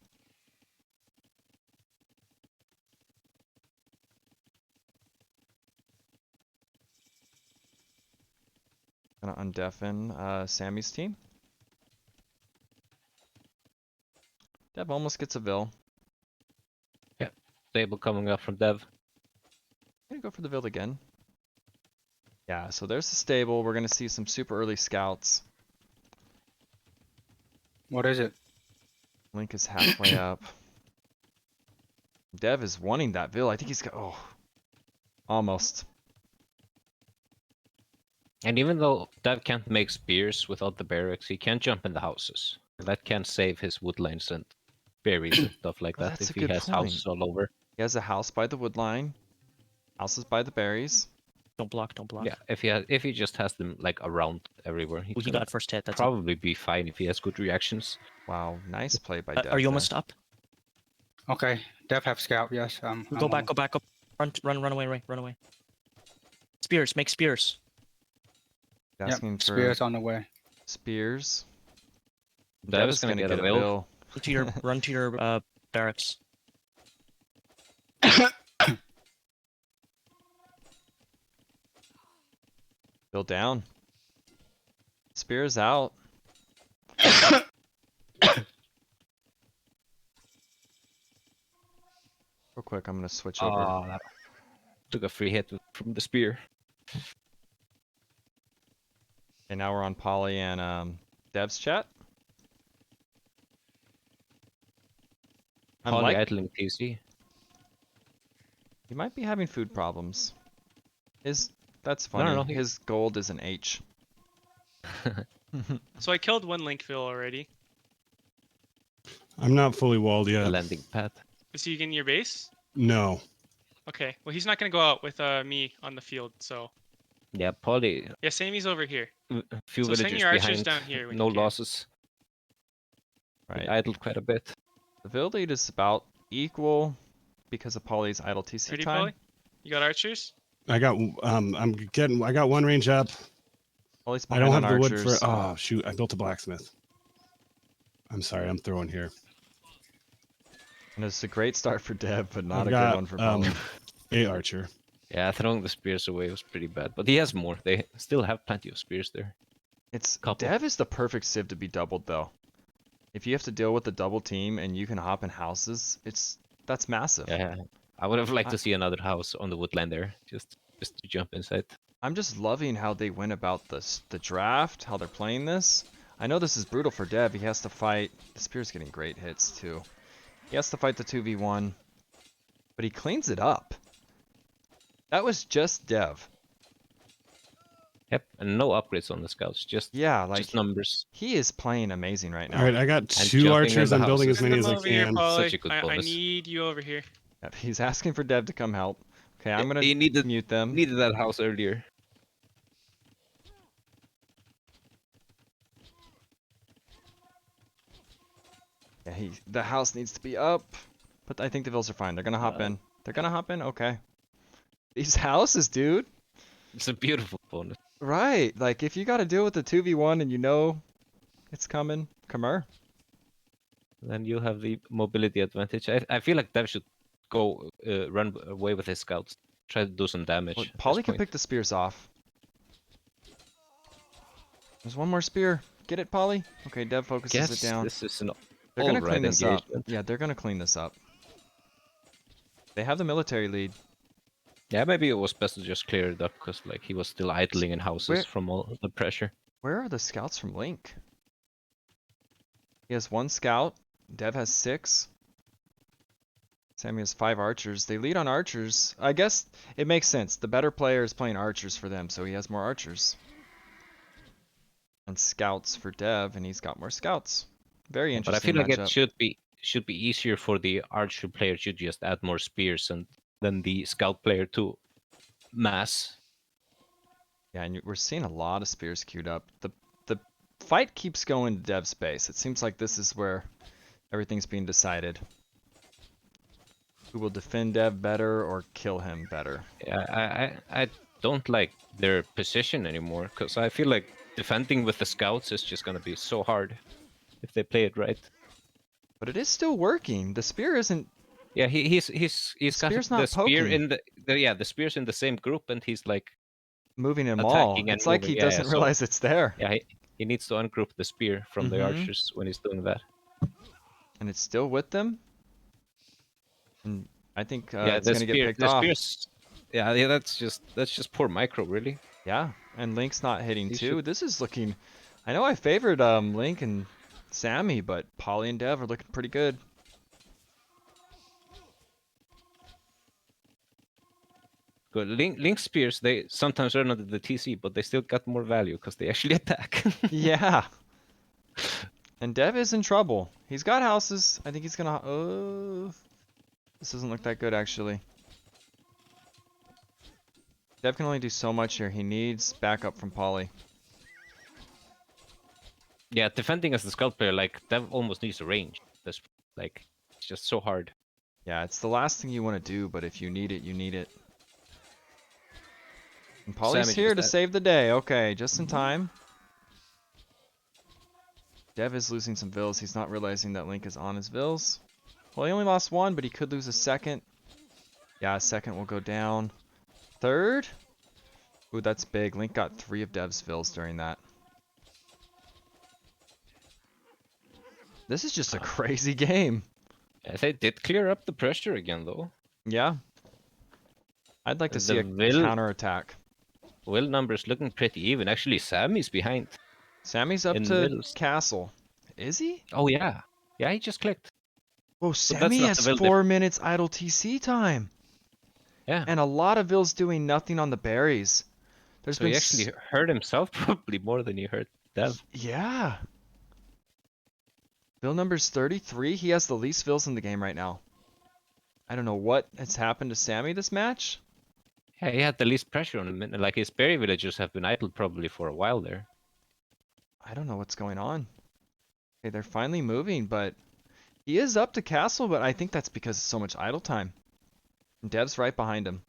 Gonna undeafen Sammy's team. Dev almost gets a Vil. Stable coming up from Dev. Gonna go for the Vil again. Yeah, so there's the stable. We're gonna see some super early scouts. What is it? Link is halfway up. Dev is wanting that Vil. I think he's got. Oh, almost. And even though Dev can't make spears without the barracks, he can jump in the houses. That can save his woodlands and berries and stuff like Oh, that that's if a he good has point. houses all over. He has a house by the wood line. Houses by the berries. Don't block. Don't block. Yeah, if he just has them like around everywhere, Ooh, he gonna got first hit. That's it. probably be fine if he has good reactions. Wow, nice play by Dev. Are you there. almost up? Okay, Dev have scout. Yes. Go back. Go back up. Run away. Run away. Spears. Make spears. Asking Yep, for spears on the way. spears. Dev is gonna get a Vil. Run to your barracks. Vil down. Spears out. Real quick, I'm gonna switch over. That took a free hit from the spear. And now we're on Po1y and Dev's chat. Po1y Unlike, idling TC. he might be having food problems. That's funny. no, His gold is an H. So I killed one Link Vil already. I'm not fully walled The yet. landing pad. Is he in your base? No. Okay. Well, he's not gonna go out with me on the field. So Yeah, Po1y. yeah, Sammy's over here. A few So send villagers your archers behind. down here when No you can. losses. Right. He idled quite a bit. The Vil lead is about equal because of Po1y's idle TC Ready, time. Po1y? You got archers? I got one range up. Po1y's I behind don't on have the wood archers. for oh shoot, I built a blacksmith. I'm sorry, I'm throwing here. And it's a great start for Dev, but not I've a got, good one for Po1y. a archer. Yeah, throwing the spears away was pretty bad. But he has more. They still have plenty of spears there. Couple. Dev is the perfect civ to be doubled though. If you have to deal with the double team and you can hop in houses, that's massive. Yeah, I would have liked to see another house on the woodland there, just to jump inside. I'm just loving how they went about the draft, how they're playing this. I know this is brutal for Dev. He has to fight. The spear's getting great hits too. He has to fight the 2v1, but he cleans it up. That was just Dev. Yep, and no upgrades on the scouts, just numbers. He is playing amazing right now. All right, I got And 2 jumping in archers. the I'm building as houses. many as I Send them over here, can. Po1y. Such a good I bonus. need you over here. Yep, he's asking for Dev to come help. Okay, I'm gonna He needed mute them. needed that house earlier. Yeah, the house needs to be up, but I think the Vils are fine. They're gonna hop in. They're gonna hop in. Okay. These houses, dude. It's a beautiful bonus. Right. Like if you got to deal with the 2v1 and you know it's coming, come here. Then you have the mobility advantage. I feel like Dev should go run away with his scouts. Try to do some damage. Well, at this Po1y can point. pick the spears off. There's one more spear. Get it, Po1y? Okay, Dev focuses Guess it down. this is an They're gonna alright clean this up. engagement. Yeah, they're gonna clean this up. They have the military lead. Yeah, maybe it was best to just clear it up because like he was still idling in houses Where- from all the pressure. Where are the scouts from Link? He has 1 scout. Dev has 6. Sammy has 5 archers. They lead on archers. I guess it makes sense. The better player is playing archers for them, so he has more archers. And scouts for Dev, and he's got more scouts. Very But I interesting feel like matchup. it should be easier for the archer player to just add more spears and then the scout player to mass. Yeah, and we're seeing a lot of spears queued up. The fight keeps going to Dev's base. It seems like this is where everything's being decided. Who will defend Dev better or kill him better? Yeah, I don't like their position anymore because I feel like defending with the scouts is just gonna be so hard if they play it right. But it is still working. The spear isn't. Yeah, he's got Spear's the not spear poking. in the spear's in the same group and he's like moving them all. attacking and It's like he moving. Yeah, doesn't so realize it's there. yeah, he needs to ungroup the spear from the Mhm. archers when he's doing that. And it's still with them. And I think Yeah, it's the gonna get spear, picked the off. spears. Yeah, that's just poor micro, really. Yeah, and Link's not hitting He too. should- This is looking. I know I favored Link and Sammy, but Po1y and Dev are looking pretty good. Good. Link spears, they sometimes run under the TC, but they still got more value because they actually attack. Yeah. And Dev is in trouble. He's got houses. I think he's gonna. Oh, this doesn't look that good actually. Dev can only do so much here. He needs backup from Po1y. Yeah, defending as the scout player, like that almost needs a range. That's like it's just so hard. Yeah, it's the last thing you want to do, but if you need it, you need it. And Po1y's Sammy here just to save the day. Okay, just in time. Dev is losing some vills. He's not realizing that Link is on his vills. Well, he only lost one, but he could lose a second. Yeah, a second will go down. Third? Ooh, that's big. Link got 3 of Dev's vills during that. This is just a crazy game. Yeah, they did clear up the pressure again, though. Yeah. I'd like to see The a will- counterattack. Will numbers looking pretty even. Actually, Sammy's behind. Sammy's up In to vills. castle. Is he? Oh yeah, yeah, he just clicked. Whoa, that's Sammy not has the vill 4 minutes idle TC time. Yeah, And a lot of vills doing nothing on the berries. There's so been he actually hurt himself probably more than he hurt Dev. Yeah. Vill number's 33. He has the least vills in the game right now. I don't know what has happened to Sammy this match. Yeah, he had the least pressure on him. Like his berry villagers have been idle probably for a while there. I don't know what's going on. Okay, they're finally moving, but he is up to castle, but I think that's because of so much idle time. And Dev's right behind him.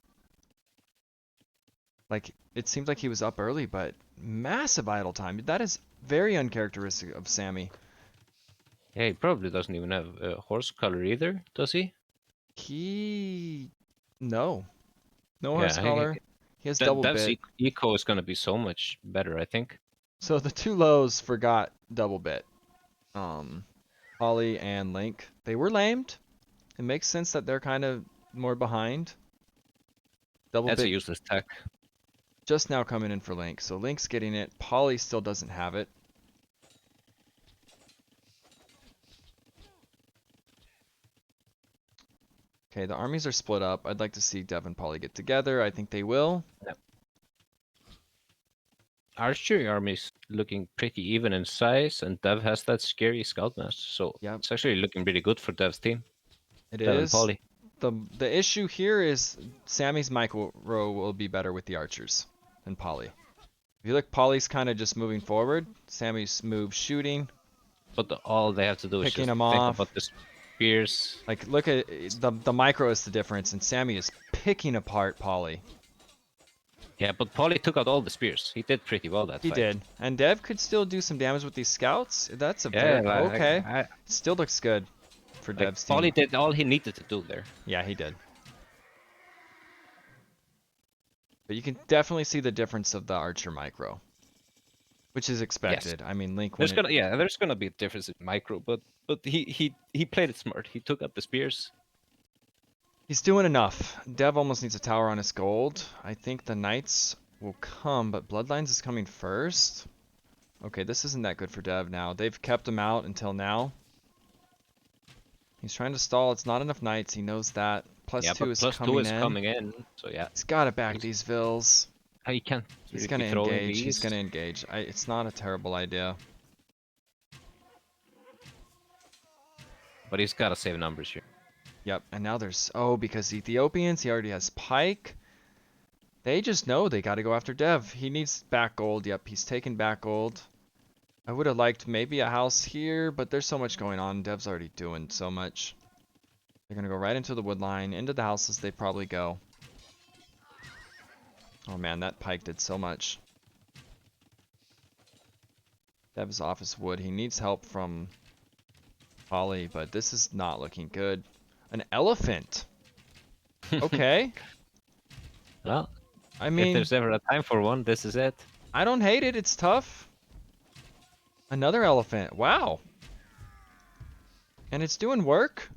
Like, it seems like he was up early, but massive idle time. That is very uncharacteristic of Sammy. Yeah, he probably doesn't even have a horse color either, does he? No. No Yeah, horse collar. He has double Dev's bit. eco is gonna be so much better, I think. So the two lows forgot double bit. Po1y and Link. They were lamed. It makes sense that they're kind of more behind. Double That's a bit useless tech. just now coming in for Link. So Link's getting it. Po1y still doesn't have it. Okay, the armies are split up. I'd like to see Dev and Po1y get together. I think they will. Archery army's looking pretty even in size, and Dev has that scary scoutmaster, so Yep. it's actually looking really good for Dev's team. It Dev and is. Po1y. The issue here is Sammy's micro will be better with the archers than Po1y. If you look, Po1y's kind of just moving forward. Sammy's move shooting. But all they have to do is Picking just them think off. about the spears. Like, look at the micro is the difference, and Sammy is picking apart Po1y. Yeah, but Po1y took out all the spears. He did pretty well that He fight. did. And Dev could still do some damage with these scouts. That's a Yeah, very, like, okay. Still looks good for Like, Dev's team. Po1y did all he needed to do there. Yeah, he did. But you can definitely see the difference of the archer micro, which is expected. I mean, Link. There's gonna be a difference in micro, but he played it smart. He took out the spears. He's doing enough. Dev almost needs a tower on his gold. I think the knights will come, but Bloodlines is coming first. Okay, this isn't that good for Dev now. They've kept him out until now. He's trying to stall. It's not enough knights. He knows that. Plus Yeah, two but is plus coming two is in. coming in. So yeah, He's got to back these vills. he can't. He's really gonna be throwing engage. He's these. gonna engage. It's not a terrible idea. But he's gotta save numbers here. Yep, and now there's... Oh, because Ethiopians, he already has Pike. They just know they got to go after Dev. He needs back gold. Yep, he's taking back gold. I would have liked maybe a house here, but there's so much going on. Dev's already doing so much. They're going to go right into the wood line. Into the houses they probably go. Oh man, that Pike did so much. Dev's office wood. He needs help from Po1y, but this is not looking good. An elephant. Okay. Well, I If mean, there's ever a time for one, this is it. I don't hate it. It's tough. Another elephant. Wow. And it's doing work.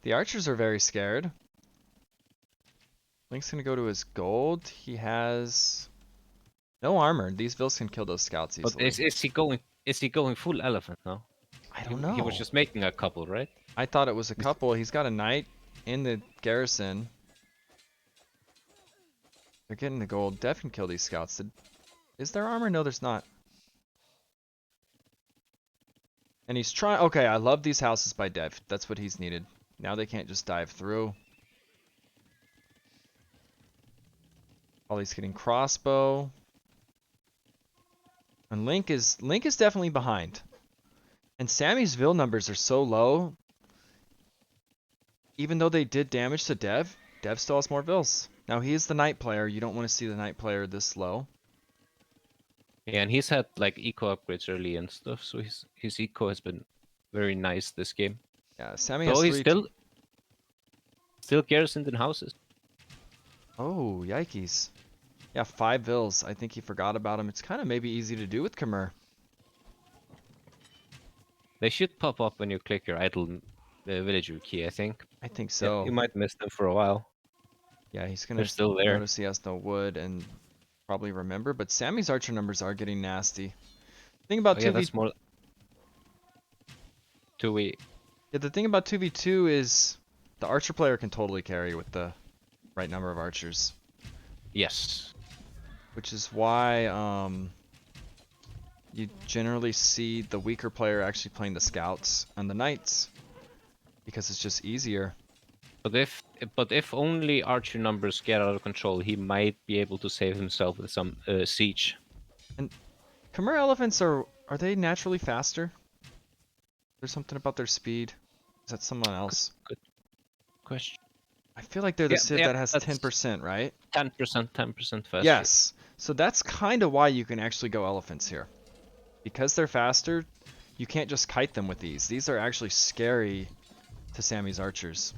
The archers are very scared. Link's gonna go to his gold. He has no armor. These vills can kill those scouts But easily. is he going? Is he going full elephant now? I He- don't know. He was just making a couple, right? I thought it was a couple. He's got a knight in the garrison. They're getting the gold. Dev can kill these scouts. Is there armor? No, there's not. And he's trying. Okay, I love these houses by Dev. That's what he's needed. Now they can't just dive through. Ollie's getting crossbow. And Link is definitely behind. And Sammy's Vil numbers are so low. Even though they did damage to Dev, Dev still has more Vils. Now he is the knight player. You don't want to see the knight player this low. Yeah, and he's had like eco upgrades early and stuff, so his eco has been very nice this game. Yeah, Sammy has So he's three. still garrisoned in houses. Oh, yikes. Yeah, 5 Vils. I think he forgot about him. It's kind of maybe easy to do with Khmer. They should pop up when you click your idle villager key, I think. I think Yeah, so. you might miss them for a while. Yeah, he's gonna They're still there. notice he has no wood and probably remember. But Sammy's archer numbers are getting nasty. Thing about Oh, yeah, 2v, that's more. 2v. yeah, the thing about 2v2 is the archer player can totally carry with the right number of archers, Yes. which is why you generally see the weaker player actually playing the scouts and the knights because it's just easier. But if only archer numbers get out of control, he might be able to save himself with some siege. Khmer elephants are they naturally faster? There's something about their speed. Is that someone else? Good question. I feel like they're the Yeah, Civ yeah, that has that's- 10%, right? 10% faster. Yes. So that's kind of why you can actually go elephants here. Because they're faster, you can't just kite them with these. These are actually scary to Sammy's archers.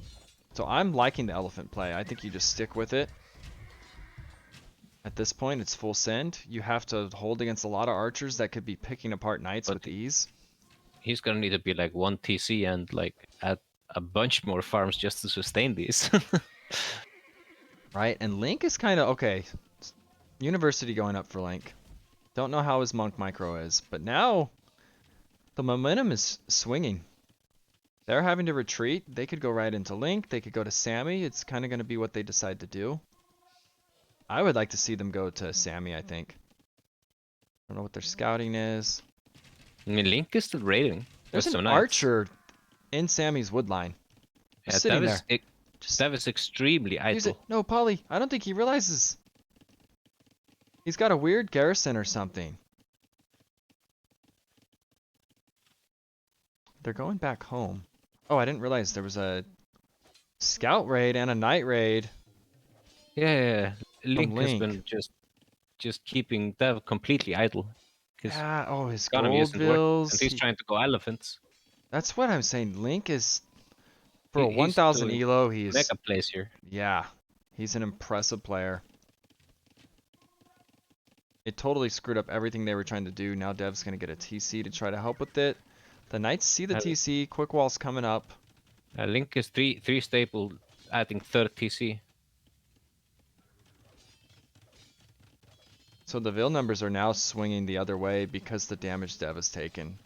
So I'm liking the elephant play. I think you just stick with it. At this point, it's full send. You have to hold against a lot of archers that could be picking apart knights But- with ease. He's gonna need to be like 1 TC and like add a bunch more farms just to sustain these. Right? And Link is kind of okay. University going up for Link. Don't know how his monk micro is, but now the momentum is swinging. They're having to retreat. They could go right into Link. They could go to Sammy. It's kind of going to be what they decide to do. I would like to see them go to Sammy, I think. I don't know what their scouting is. I mean, Link is still raiding. There's with an some knights. archer in Sammy's wood line. Yeah, Just sitting there. That is extremely Use it. idle. No, Po1y. I don't think he realizes. He's got a weird garrison or something. They're going back home. Oh, I didn't realize there was a scout raid and a night raid. Yeah, Link has Link. been just keeping Dev completely idle. 'Cause Yeah, oh, his economy gold isn't working, bills. and he's trying to go elephants. That's what I'm saying. Link is, for a He's 1,000 doing elo, he's, Mega plays here. yeah, he's an impressive player. It totally screwed up everything they were trying to do. Now Dev's going to get a TC to try to help with it. The Knights see the TC. Quick wall's coming up. Link is three staple, adding third TC. So the Vil numbers are now swinging the other way because the damage Dev has taken.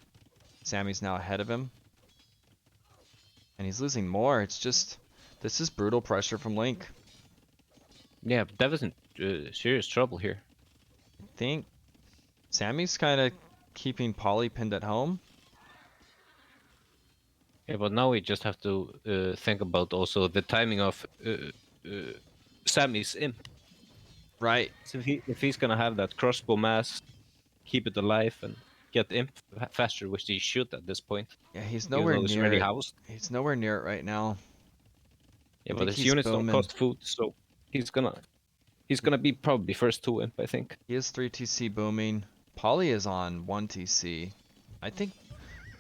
Sammy's now ahead of him. And he's losing more. It's just, this is brutal pressure from Link. Yeah, but Dev is in serious trouble here. I think Sammy's kind of keeping Po1y pinned at home. Yeah, but now we just have to think about also the timing of Sammy's imp. Right. So if he's gonna have that crossbow mass, keep it alive, and get imp faster, which he should at this point. Yeah, he's even though nowhere it's near already it. housed. He's nowhere near it right now. Yeah, I but think his he's units booming. don't cost food, so he's gonna be probably first to imp, I think. He has 3 TC booming. Po1y is on 1 TC. I think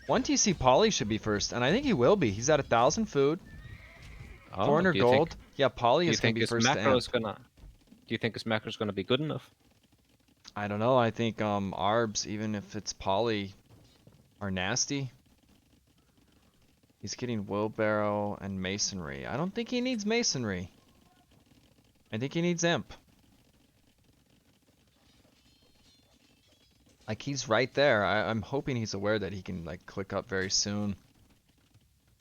1 TC Po1y should be first, and I think he will be. He's at 1,000 food, Oh, 400 do you gold. Think, Yeah, Po1y do you is going think to be his first to macro amp. is gonna? Do you think his macro's gonna be good enough? I don't know. I think Arbs, even if it's poly, are nasty. He's getting wheelbarrow and masonry. I don't think he needs masonry. I think he needs imp. Like, he's right there. I'm hoping he's aware that he can, like, click up very soon.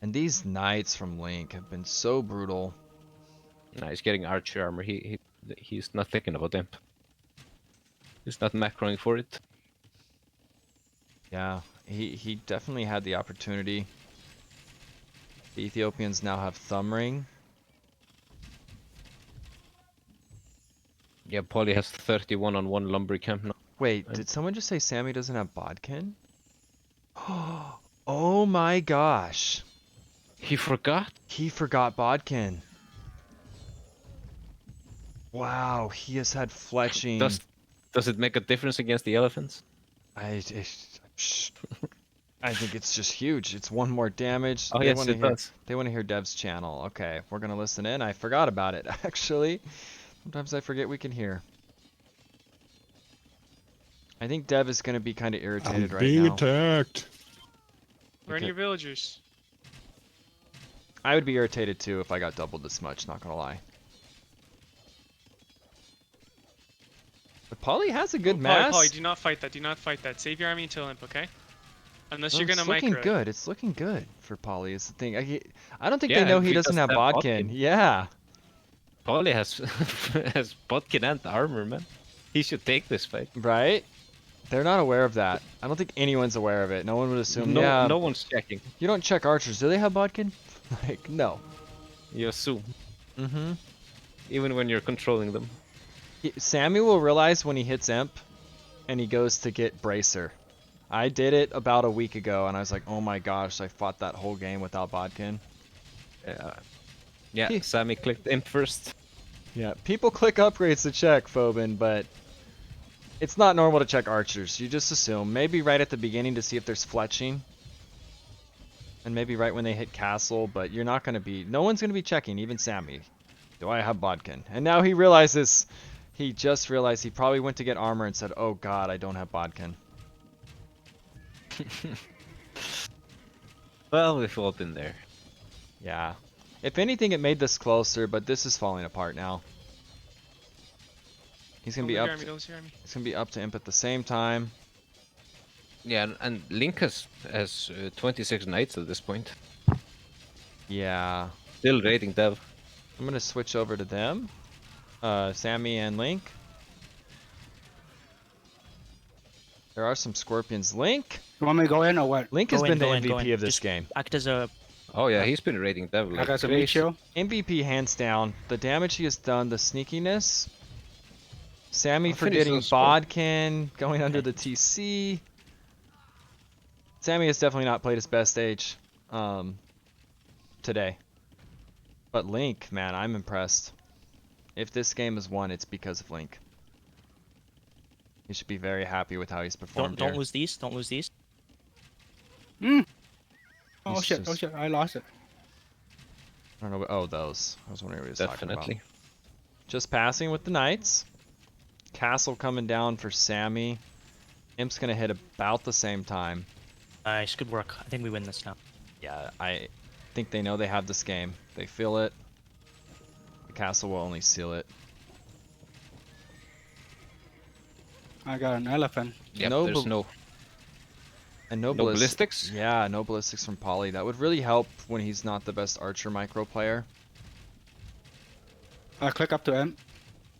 And these knights from Link have been so brutal. Nah, he's getting archer armor. He's not thinking about imp. He's not macroing for it. Yeah, he definitely had the opportunity. The Ethiopians now have thumb ring. Yeah, Po1y has 31 on one lumber camp now. Wait, did someone just say Sammy doesn't have bodkin? Oh my gosh. He forgot? He forgot bodkin. Wow, he has had fletching. Does it make a difference against the elephants? I think it's just huge. It's one more damage. Oh, yes, it does. They want to hear Dev's channel. Okay, we're gonna listen in. I forgot about it, actually. Sometimes I forget we can hear. I think Dev is gonna be kind of irritated right being now. attacked. Where are Okay. your villagers? I would be irritated too if I got doubled this much, not gonna lie. But Po1y has a good mass. Polly, do not fight that. Do not fight that. Save your army until imp, okay? Unless Well, you're gonna it's looking micro. good. It's looking good for Po1y is the thing. I don't think Yeah, they know if he he doesn't have doesn't have bodkin. bodkin. Yeah. Po1y has has bodkin and armor, man. He should take this fight. Right? They're not aware of that. I don't think anyone's aware of it. No one would assume, No, yeah, no one's checking. you don't check archers. Do they have bodkin? Like, no. You assume, Mm-hmm. even when you're controlling them. Sammy will realize when he hits imp and he goes to get bracer. I did it about a week ago and I was like, oh my gosh, I fought that whole game without bodkin. Yeah, He- Sammy clicked imp first. Yeah, people click upgrades to check Phobin, but it's not normal to check archers. You just assume. Maybe right at the beginning to see if there's fletching. And maybe right when they hit castle, but you're not going to be... No one's going to be checking, even Sammy. Do I have bodkin? And now he realizes... He just realized he probably went to get armor and said, oh god, I don't have bodkin. Well, we've all been there. Yeah. If anything, it made this closer, but this is falling apart now. He's going to be up... Don't lose your army. It's going to be up to imp at the same time. Yeah, and Link has 26 knights at this point. Yeah. Still raiding Dev. I'm gonna switch over to them. Sammy and Link. There are some scorpions. Link? You want me to go in or what? Link Go has in, been the go in, go MVP in. of this Just game. Act as a Oh yeah, he's been raiding Dev. I Like got some crazy. meat shield. MVP hands down. The damage he has done, the sneakiness. Sammy I'll for finish getting those score. bodkin, going under the TC. Sammy has definitely not played his best stage today. But Link, man, I'm impressed. If this game is won, it's because of Link. He should be very happy with how he's performed don't here. lose these. Don't lose these. Oh He's shit! Oh just- shit! I lost it. I don't know. Oh, those. I was wondering what he was talking Definitely. about. Just passing with the knights. Castle coming down for Sammy. Imp's gonna hit about the same time. Nice, good work. I think we win this now. Yeah, I think they know they have this game. They feel it. The castle will only seal it. I got an elephant. Yep, No there's bal- no And no, no ballistics. Yeah, no ballistics from Po1y. That would really help when he's not the best archer micro player. I click up to M.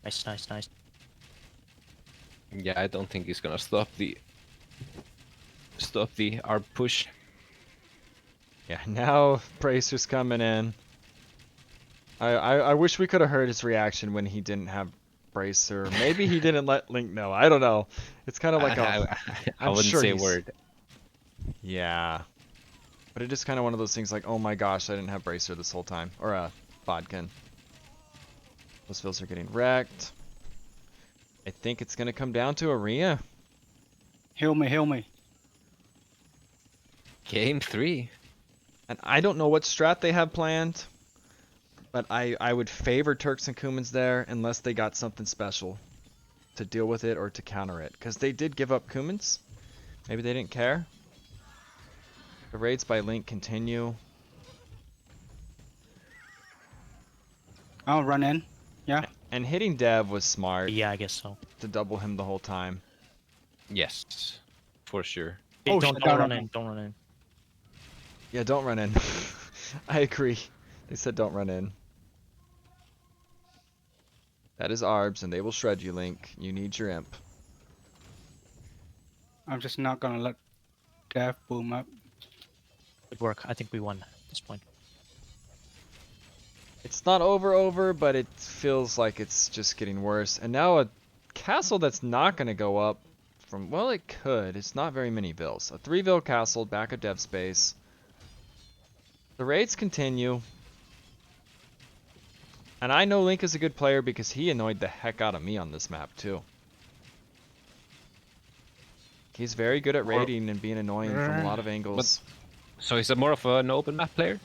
Nice, nice, nice. Yeah, I don't think he's gonna stop the ARB push. Yeah, now Bracer's coming in. I wish we could have heard his reaction when he didn't have Bracer. Maybe he didn't let Link know. I don't know. It's kind of like I I'm wouldn't sure say a he's- word. Yeah. But it is kind of one of those things like, oh my gosh, I didn't have Bracer this whole time. Or Bodkin. Those fields are getting wrecked. I think it's going to come down to Arena. Heal me, heal me. Game 3. And I don't know what strat they have planned. But I would favor Turks and Kumans there unless they got something special to deal with it or to counter it. Because they did give up Kumans. Maybe they didn't care. The raids by Link continue. I'll run in. Yeah. And hitting Dev was smart Yeah, I guess so. to double him the whole time. Yes, for sure. Hey, Oh, don't shit, don't no, run no, in. Don't run in. Yeah, don't run in. I agree. They said don't run in. That is Arbs, and they will shred you, Link. You need your imp. I'm just not gonna let Dev boom up. Good work. I think we won at this point. It's not over, but it feels like it's just getting worse. And now a castle that's not going to go up from, well, it could. It's not very many vills. A 3-vill castle back of dev space. The raids continue. And I know Link is a good player because he annoyed the heck out of me on this map too. He's very good at raiding and being annoying from a lot of angles. So he's a more of an open map player.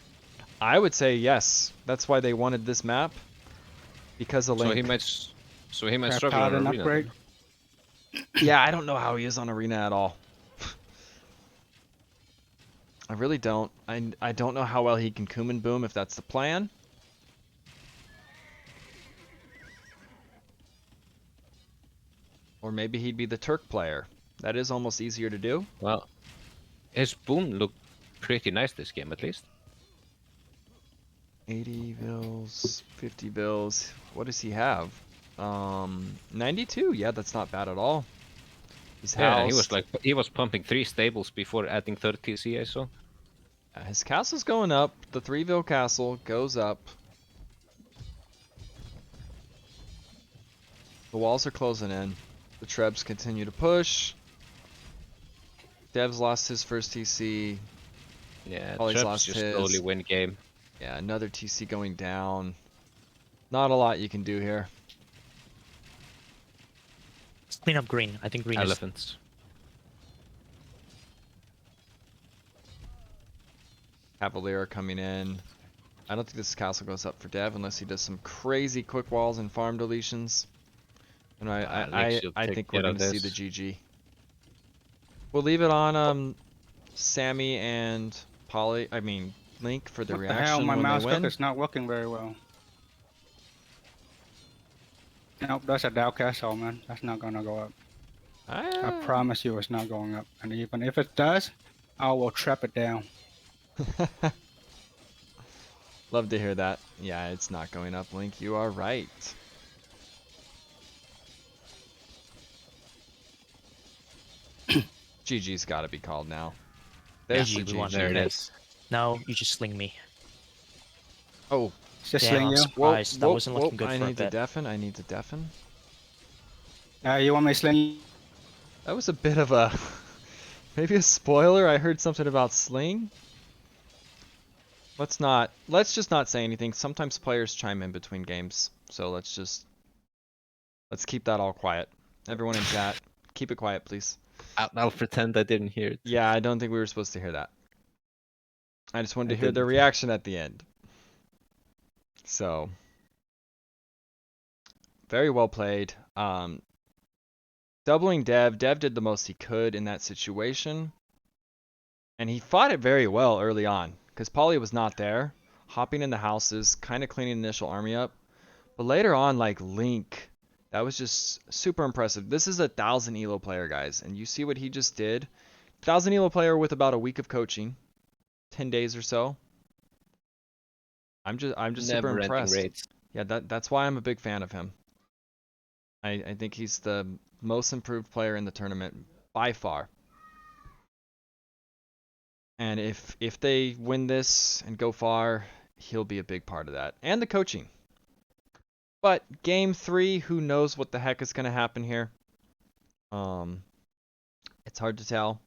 I would say yes. That's why they wanted this map. Because of Link. So he might Crap struggle out on an arena. upgrade. Yeah, I don't know how he is on arena at all. I really don't. I don't know how well he can Kuman boom if that's the plan. Or maybe he'd be the Turk player. That is almost easier to do. Well, his boom looked pretty nice this game at least. 80 bills, 50 bills. What does he have? 92. Yeah, that's not bad at all. He's Yeah, housed. he was pumping 3 stables before adding 30 TC, I saw. His castle's going up. The 3-vill castle goes up. The walls are closing in. The Trebs continue to push. Dev's lost his first TC. Yeah, Poly's Trebs lost just his. slowly win game. Yeah, another TC going down. Not a lot you can do here. Let's clean up green. I think green Elephants. Cavalier coming in. I don't think this castle goes up for Dev unless he does some crazy quick walls and farm deletions. And I think we're care of gonna see the this. GG. We'll leave it on Sammy and Link for the What the hell? reaction My when mouse they click win. is not working very well. Nope, that's a Dow castle, man. That's not gonna go up. I Ah. promise you it's not going up. And even if it does, I will trap it down. Love to hear that. Yeah, it's not going up, Link. You are right. GG's got to be called now. There's GG, the we won. GG. There it is. No, you just sling me. Oh, Just Damn, sling I'm you. surprised. That wasn't looking good I for a need to bit. deafen. I need to deafen. You want me to sling you? That was a bit of a maybe a spoiler. I heard something about sling. Let's just not say anything. Sometimes players chime in between games. So let's keep that all quiet. Everyone in chat, keep it quiet, please. I'll pretend I didn't hear it. Yeah, I don't think we were supposed to hear that. I just wanted I to hear their didn't. reaction at the end. So, very well played. Doubling Dev. Dev did the most he could in that situation. And he fought it very well early on. Because Po1y was not there. Hopping in the houses, kind of cleaning the initial army up. But later on, like Link, that was just super impressive. This is a 1,000 elo player, guys. And you see what he just did. 1,000 elo player with about a week of coaching. 10 days or so. I'm just super Never-ending impressed. raids. Yeah, that's why I'm a big fan of him. I think he's the most improved player in the tournament by far. And if they win this and go far, he'll be a big part of that. And the coaching. But game 3, who knows what the heck is going to happen here? It's hard to tell.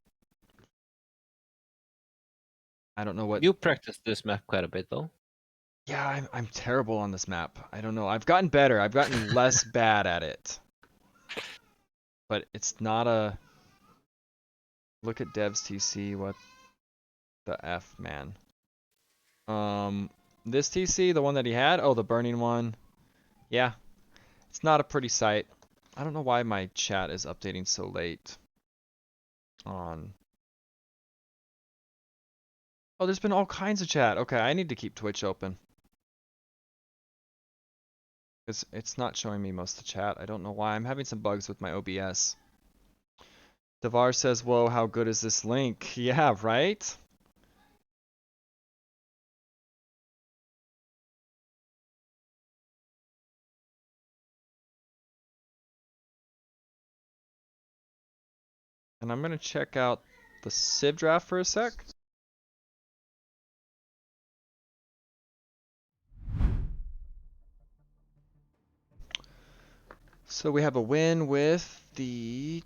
I don't know what. You practiced this map quite a bit though. Yeah, I'm terrible on this map. I don't know. I've gotten better. I've gotten less bad at it. But it's not a... Look at Dev's TC. What the F, man. This TC, the one that he had? Oh, the burning one. Yeah. It's not a pretty sight. I don't know why my chat is updating so late. On. Oh, there's been all kinds of chat. Okay, I need to keep Twitch open. Because it's not showing me most of the chat. I don't know why. I'm having some bugs with my OBS. Devar says, whoa, how good is this link? Yeah, right? And I'm going to check out the Civ draft for a sec. So we have a win with the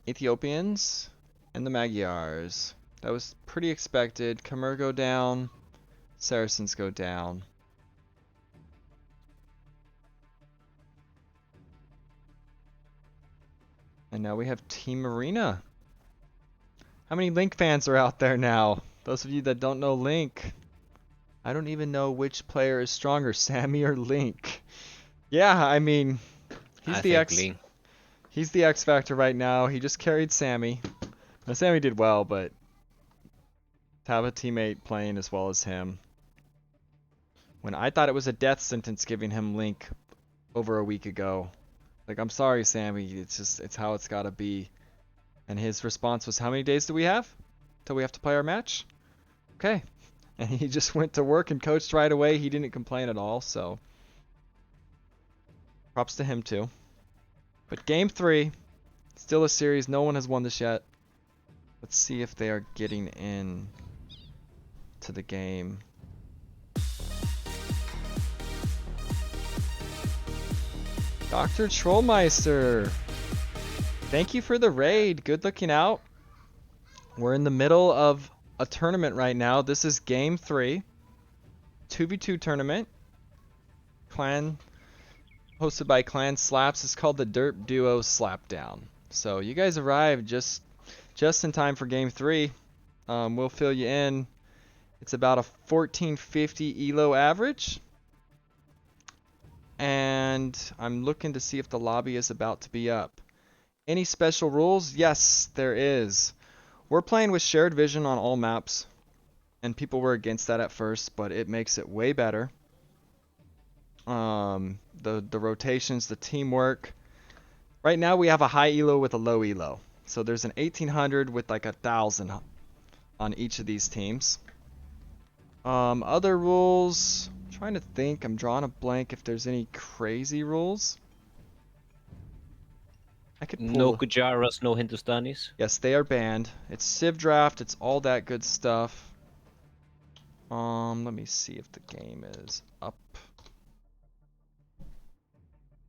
Ethiopians and the Magyars. That was pretty expected. Khmer go down. Saracens go down. And now we have Team Arena. How many Link fans are out there now? Those of you that don't know Link. I don't even know which player is stronger, Sammy or Link. Yeah, I mean, he's the X factor right now. He just carried Sammy. Now Sammy did well, but to have a teammate playing as well as him. When I thought it was a death sentence giving him Link over a week ago. Like, I'm sorry, Sammy. It's how it's gotta be. And his response was, how many days do we have till we have to play our match? Okay. And he just went to work and coached right away. He didn't complain at all, so props to him too. But game 3, still a series. No one has won this yet. Let's see if they are getting in to the game. Dr. Trollmeister, thank you for the raid. Good looking out. We're in the middle of a tournament right now. This is game 3. 2v2 tournament. Clan, hosted by Clan Slaps. It's called the Derp Duo Slapdown. So you guys arrived just in time for game 3. We'll fill you in. It's about a 1450 elo average. And I'm looking to see if the lobby is about to be up. Any special rules? Yes, there is. We're playing with shared vision on all maps. And people were against that at first, but it makes it way better. The rotations, the teamwork. Right now we have a high elo with a low elo. So there's an 1800 with like 1000 on each of these teams. Other rules, I'm trying to think. I'm drawing a blank if there's any crazy rules. I could pull. No Gujaras, no Hindustanis. Yes, they are banned. It's Civ draft. It's all that good stuff. Let me see if the game is up.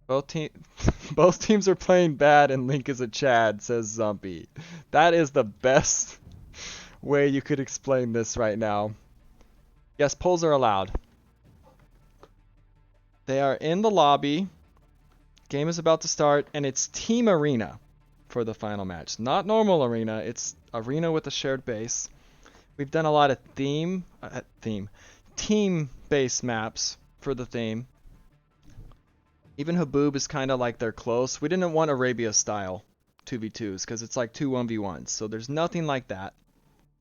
Both teams are playing bad and Link is a Chad, says Zombie. That is the best way you could explain this right now. Yes, polls are allowed. They are in the lobby. Game is about to start, and it's Team Arena for the final match. Not normal arena, it's arena with a shared base. We've done a lot of team-based maps for the theme. Even Haboob is kind of like they're close. We didn't want Arabia style 2v2s because it's like 2 1v1s. So there's nothing like that.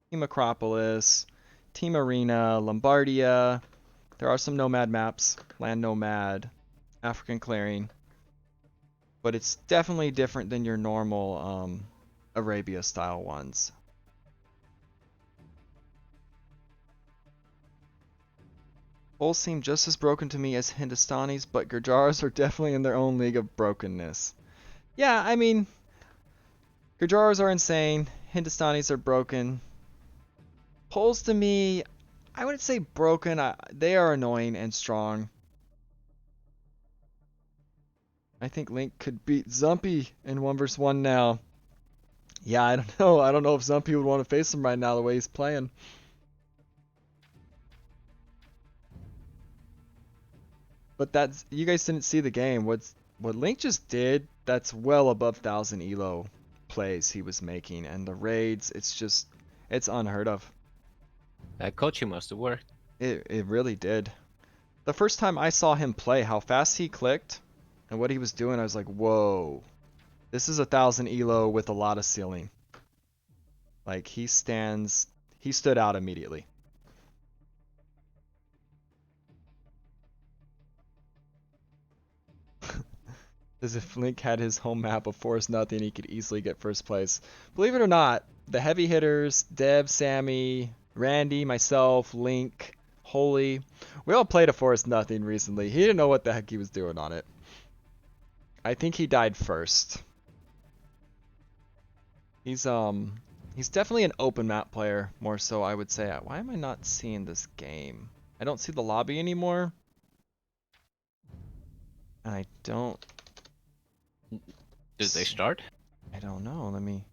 Team Acropolis, Team Arena, Lombardia. There are some Nomad maps. Land Nomad, African Clearing. But it's definitely different than your normal Arabia style ones. Both seem just as broken to me as Hindustanis, but Gurjaras are definitely in their own league of brokenness. Yeah, I mean, Gurjaras are insane. Hindustanis are broken. Poles to me, I wouldn't say broken. They are annoying and strong. I think Link could beat Zumpy in 1 vs 1 now. Yeah, I don't know. I don't know if Zumpy would want to face him right now the way he's playing. But that's, you guys didn't see the game. What Link just did, that's well above 1000 elo plays he was making, and the raids, it's unheard of. Kochi must have worked. It really did. The first time I saw him play, how fast he clicked and what he was doing, I was like, whoa. This is 1,000 elo with a lot of ceiling. Like, he stood out immediately. As if Link had his home map of Forest Nothing, he could easily get first place. Believe it or not, the heavy hitters, Deb, Sammy, Randy, myself, Link, Holy, we all played a Forest Nothing recently. He didn't know what the heck he was doing on it. I think he died first. He's definitely an open map player, more so I would say. Why am I not seeing this game? I don't see the lobby anymore. And I don't Did they start? I don't know. Let me.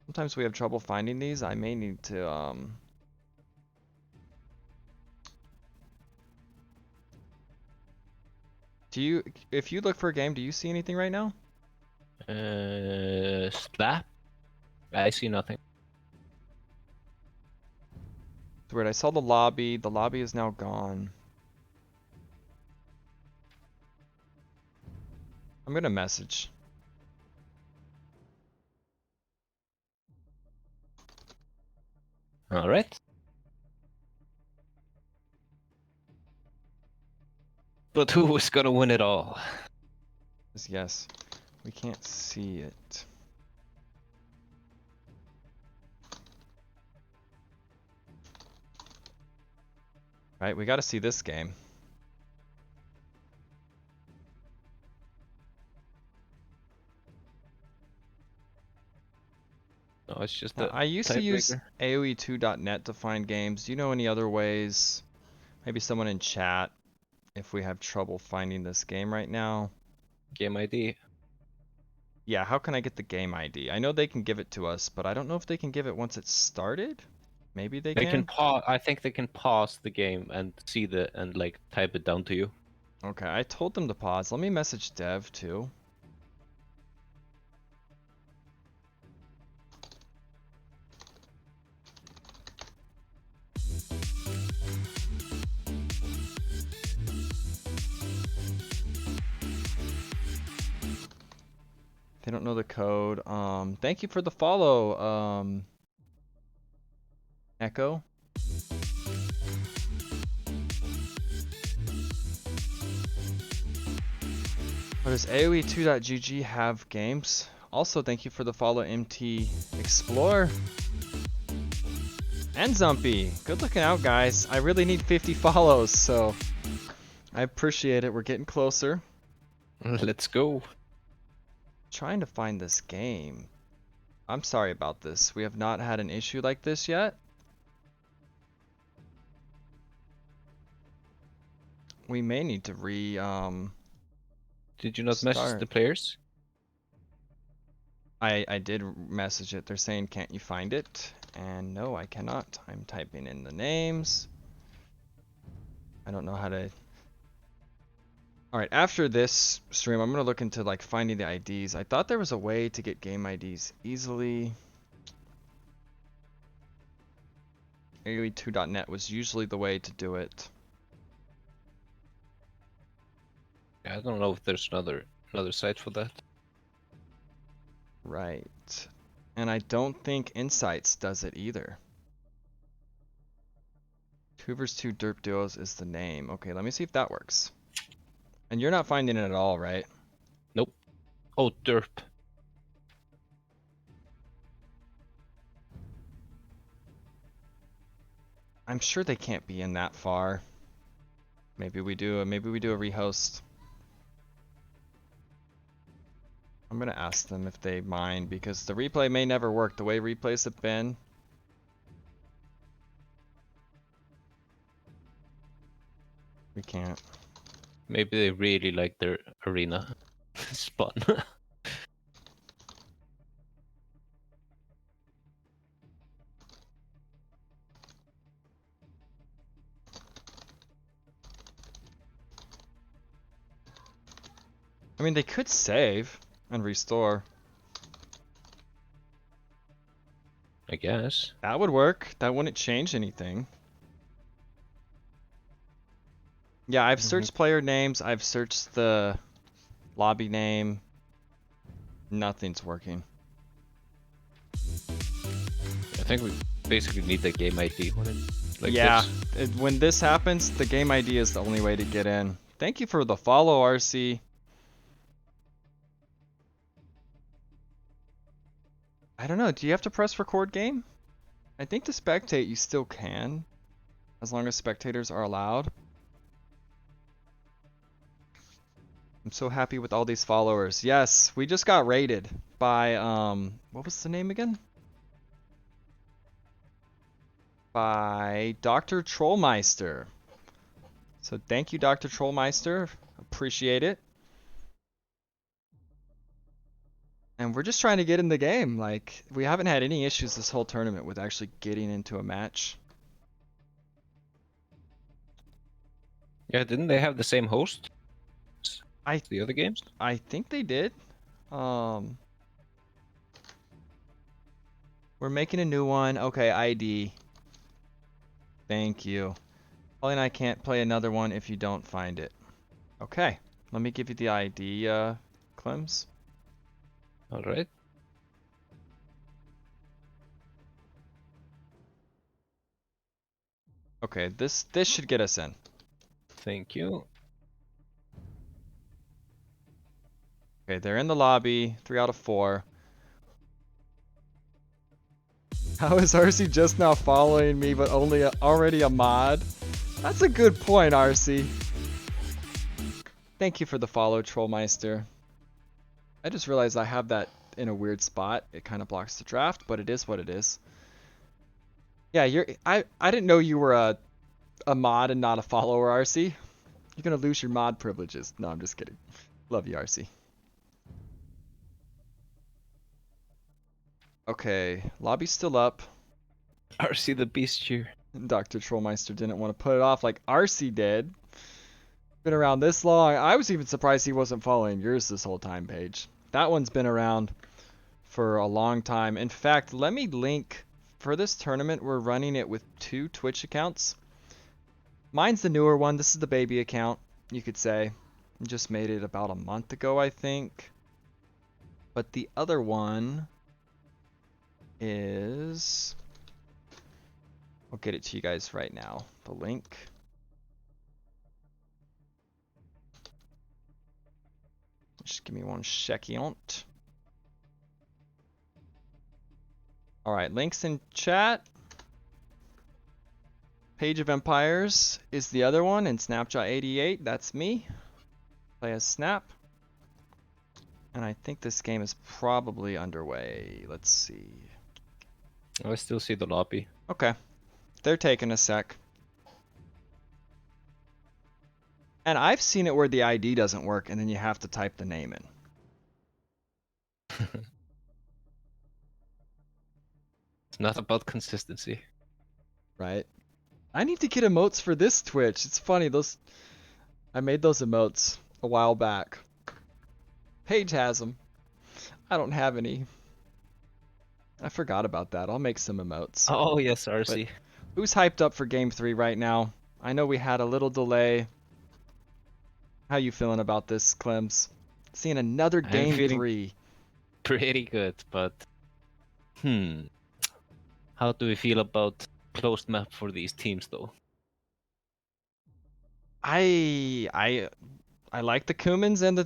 Sometimes we have trouble finding these. I may need to Do you, if you look for a game, do you see anything right now? Slap? I see nothing. It's weird. I saw the lobby. The lobby is now gone. I'm gonna message. All right. But who is gonna win it all? Yes. We can't see it. Right, we gotta see this game. No, it's just Now, a I used to use tiebreaker. AOE2.net to find games. Do you know any other ways? Maybe someone in chat if we have trouble finding this game right now. Game ID. Yeah, how can I get the game ID? I know they can give it to us, but I don't know if they can give it once it's started. Maybe they They can can. pause. I think they can pause the game and see the and like type it down to you. Okay, I told them to pause. Let me message Dev too. They don't know the code. Thank you for the follow, Echo. What does AOE2.gg have games? Also, thank you for the follow, MT Explore. And Zumpy. Good looking out, guys. I really need 50 follows, so I appreciate it. We're getting closer. Let's go. Trying to find this game. I'm sorry about this. We have not had an issue like this yet. We may need to Did you not message start. the players? I did message it. They're saying, can't you find it? And no, I cannot. I'm typing in the names. I don't know how to. Alright, after this stream, I'm going to look into like finding the IDs. I thought there was a way to get game IDs easily. AOE2.net was usually the way to do it. I don't know if there's another site for that. Right. And I don't think Insights does it either. 2 vs 2 Derp Duos is the name. Okay, let me see if that works. And you're not finding it at all, right? Nope. Oh, Derp. I'm sure they can't be in that far. Maybe we do a rehost. I'm gonna ask them if they mind because the replay may never work the way replays have been. We can't. Maybe they really like their arena spawn. I mean, they could save and restore. I guess. That would work. That wouldn't change anything. Yeah, I've searched player names. I've searched the lobby name. Nothing's working. I think we basically need the game ID when it like Yeah, this. when this happens, the game ID is the only way to get in. Thank you for the follow, RC. I don't know. Do you have to press record game? I think to spectate you still can, as long as spectators are allowed. I'm so happy with all these followers. Yes, we just got raided by what was the name again? By Dr. Trollmeister. So thank you, Dr. Trollmeister. Appreciate it. And we're just trying to get in the game. Like, we haven't had any issues this whole tournament with actually getting into a match. Yeah, didn't they have the same host? I- The other games? I think they did. We're making a new one. Okay, ID. Thank you. Ollie and I can't play another one if you don't find it. Okay, let me give you the ID, Clems. Alright. Okay, this should get us in. Thank you. Okay, they're in the lobby. 3 out of 4. How is RC just now following me, but already a mod? That's a good point, RC. Thank you for the follow, Trollmeister. I just realized I have that in a weird spot. It kind of blocks the draft, but it is what it is. Yeah, I didn't know you were a mod and not a follower, RC. You're gonna lose your mod privileges. No, I'm just kidding. Love you, RC. Okay, lobby's still up. RC the Beast here. Dr. Trollmeister didn't want to put it off like RC did. Been around this long. I was even surprised he wasn't following yours this whole time, Paige. That one's been around for a long time. In fact, let me link. For this tournament, we're running it with 2 Twitch accounts. Mine's the newer one. This is the baby account, you could say. Just made it about a month ago, I think. But the other one is... I'll get it to you guys right now. The link. Just give me one second. Alright, links in chat. Page of Empires is the other one, and Snapshot88, that's me. Play as Snap. And I think this game is probably underway. Let's see. Oh, I still see the lobby. Okay. They're taking a sec. And I've seen it where the ID doesn't work and then you have to type the name in. It's not about consistency. Right? I need to get emotes for this Twitch. It's funny, I made those emotes a while back. Paige has them. I don't have any. I forgot about that. I'll make some emotes. Oh yes, RC. Who's hyped up for Game 3 right now? I know we had a little delay. How you feeling about this, Clems? Seeing another I'm Game feeling 3. Pretty good, but how do we feel about closed map for these teams though? I like the Kumans and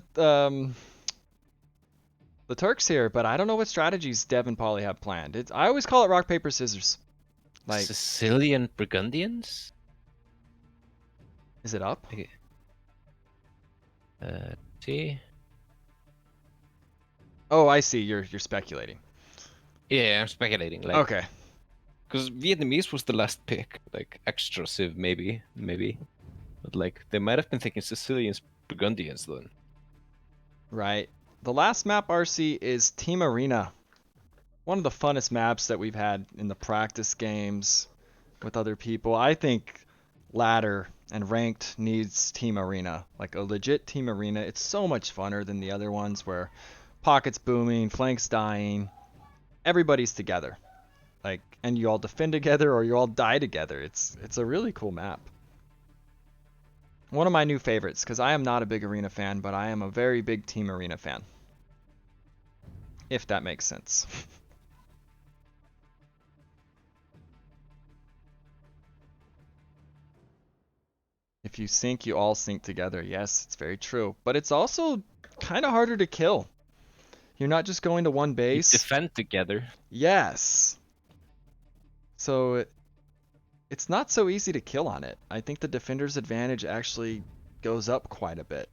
the Turks here, but I don't know what strategies Dev and Polly have planned. I always call it rock paper scissors. Like, Sicilian Burgundians? is it up? See? Oh, I see. You're speculating. Yeah, I'm speculating. Like, Okay. because Vietnamese was the last pick, like extra civ maybe, but like they might have been thinking Sicilians Burgundians then. Right. The last map, RC, is Team Arena. One of the funnest maps that we've had in the practice games with other people. I think ladder and ranked needs Team Arena. Like a legit Team Arena. It's so much funner than the other ones where pockets booming, flanks dying. Everybody's together. Like, and you all defend together or you all die together. It's a really cool map. One of my new favorites, because I am not a big arena fan, but I am a very big team arena fan. If that makes sense. If you sync, you all sync together. Yes, it's very true. But it's also kind of harder to kill. You're not just going to one You base. defend together. Yes. So it's not so easy to kill on it. I think the defender's advantage actually goes up quite a bit.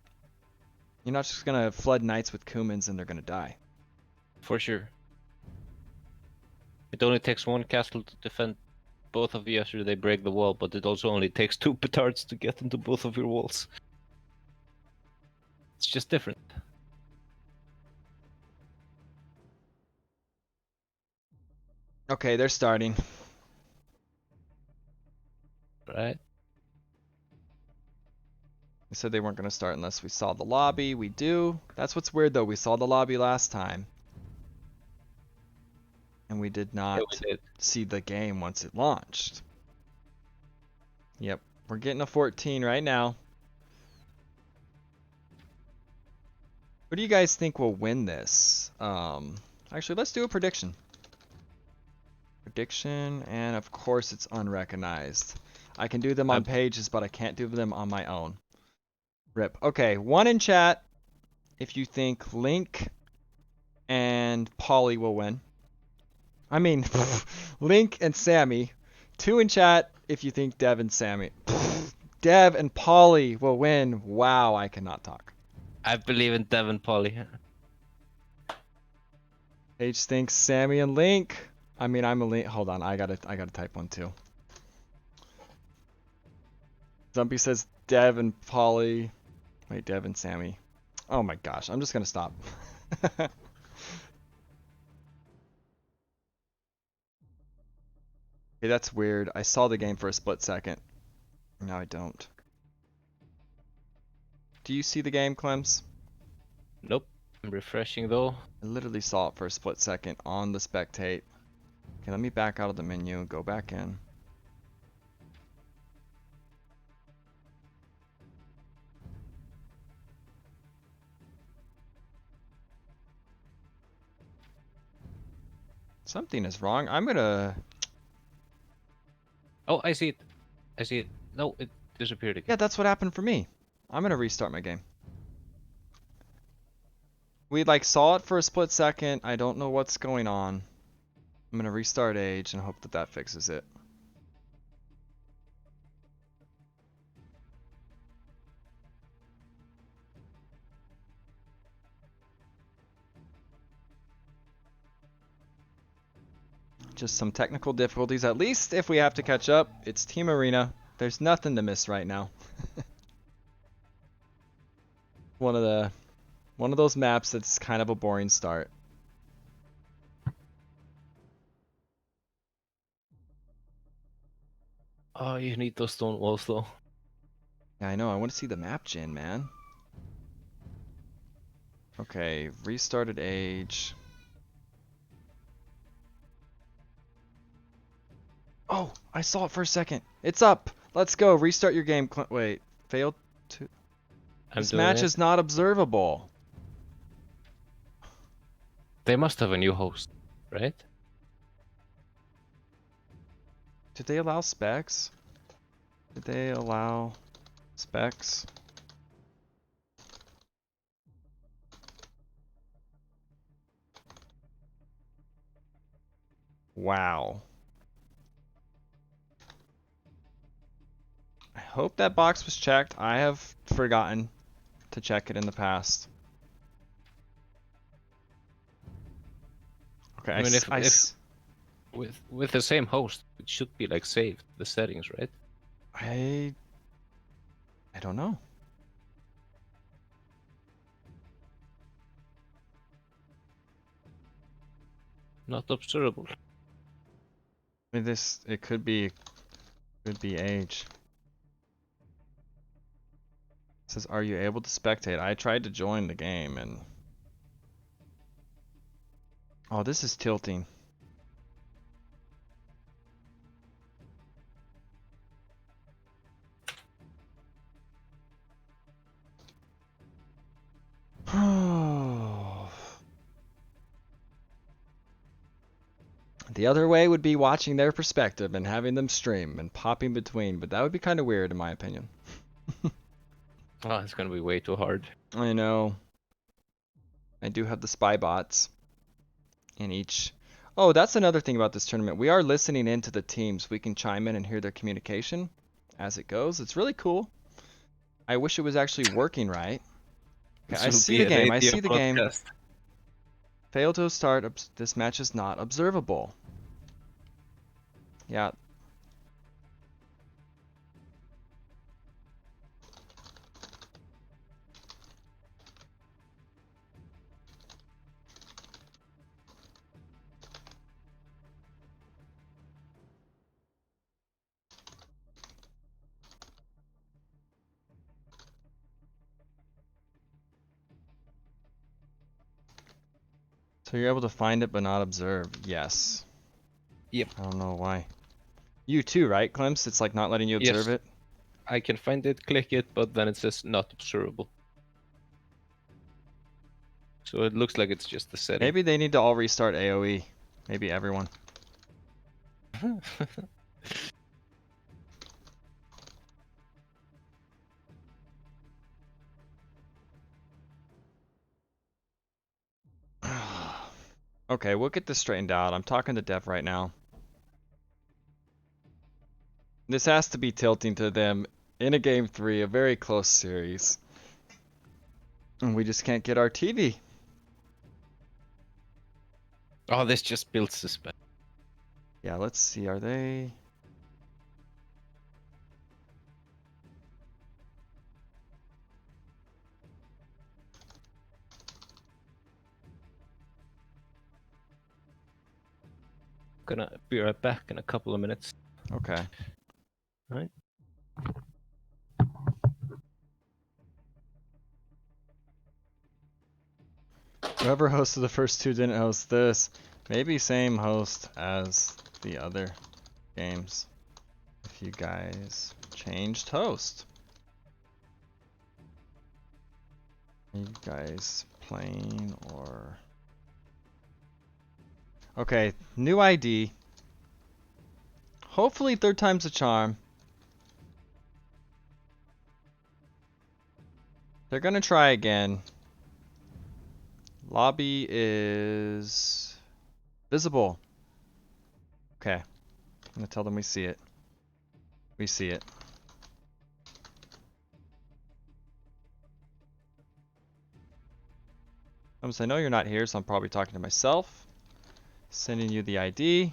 You're not just gonna flood knights with Kumans and they're gonna die. For sure. It only takes one castle to defend both of you after they break the wall, but it also only takes 2 petards to get into both of your walls. It's just different. Okay, they're starting. Right? They said they weren't gonna start unless we saw the lobby. We do. That's what's weird though. We saw the lobby last time. And we did not Yeah, we did. see the game once it launched. Yep, we're getting a 14 right now. Who do you guys think will win this? Actually, let's do a prediction. Prediction, and of course it's unrecognized. I can do them on pages, but I can't do them on my own. Rip. Okay, 1 in chat if you think Link and Po1y will win. I mean, Link and Sammy. 2 in chat if you think Dev and Sammy. Dev and Po1y will win. Wow, I cannot talk. I believe in Dev and Po1y. Paige thinks Sammy and Link. I mean, I'm a Link. Hold on, I gotta type one too. Zumpy says Dev and Po1y. Wait, Dev and Sammy. Oh my gosh, I'm just gonna stop. Okay, that's weird. I saw the game for a split second. Now I don't. Do you see the game, Clems? Nope. I'm refreshing though. I literally saw it for a split second on the spectate. Okay, let me back out of the menu and go back in. Something is wrong. I'm gonna... Oh, I see it. I see it. No, it disappeared again. Yeah, that's what happened for me. I'm gonna restart my game. We like saw it for a split second. I don't know what's going on. I'm gonna restart Age and hope that that fixes it. Just some technical difficulties. At least if we have to catch up, it's Team Arena. There's nothing to miss right now. One of those maps that's kind of a boring start. Oh, you need those stone walls though. Yeah, I know. I want to see the map gen, man. Okay, restarted Age. Oh, I saw it for a second. It's up. Let's go. Restart your game. Wait, failed to... This match is not observable. They must have a new host, right? Did they allow specs? Did they allow specs? Wow. I hope that box was checked. I have forgotten to check it in the past. Okay, I mean, if with the same host, it should be like saved the settings, right? I don't know. Not observable. I mean, it could be Age. It says, are you able to spectate? I tried to join the game and... Oh, this is tilting. The other way would be watching their perspective and having them stream and popping between, but that would be kind of weird in my opinion. Oh, it's gonna be way too hard. I know. I do have the spy bots in each. Oh, that's another thing about this tournament. We are listening into the teams. We can chime in and hear their communication as it goes. It's really cool. I wish it was actually working right. Okay, I This will see be the a game. I radio see the game. podcast. Fail to start. This match is not observable. Yeah. So you're able to find it but not observe. Yes. Yep. I don't know why. You too, right, Clems? It's like not letting you observe Yes. it. I can find it, click it, but then it says not observable. So it looks like it's just the setting. Maybe they need to all restart AoE. Maybe everyone. Okay, we'll get this straightened out. I'm talking to Dev right now. This has to be tilting to them in a game 3, a very close series. And we just can't get our TV. Oh, this just builds suspense. Yeah, let's see. Are they... Gonna be right back in a couple of minutes. Okay. Right. Whoever hosted the first two didn't host this. Maybe same host as the other games. If you guys changed host. Are you guys playing or... Okay, new ID. Hopefully third time's a charm. They're gonna try again. Lobby is visible. Okay. I'm gonna tell them we see it. We see it. I know you're not here, so I'm probably talking to myself. Sending you the ID.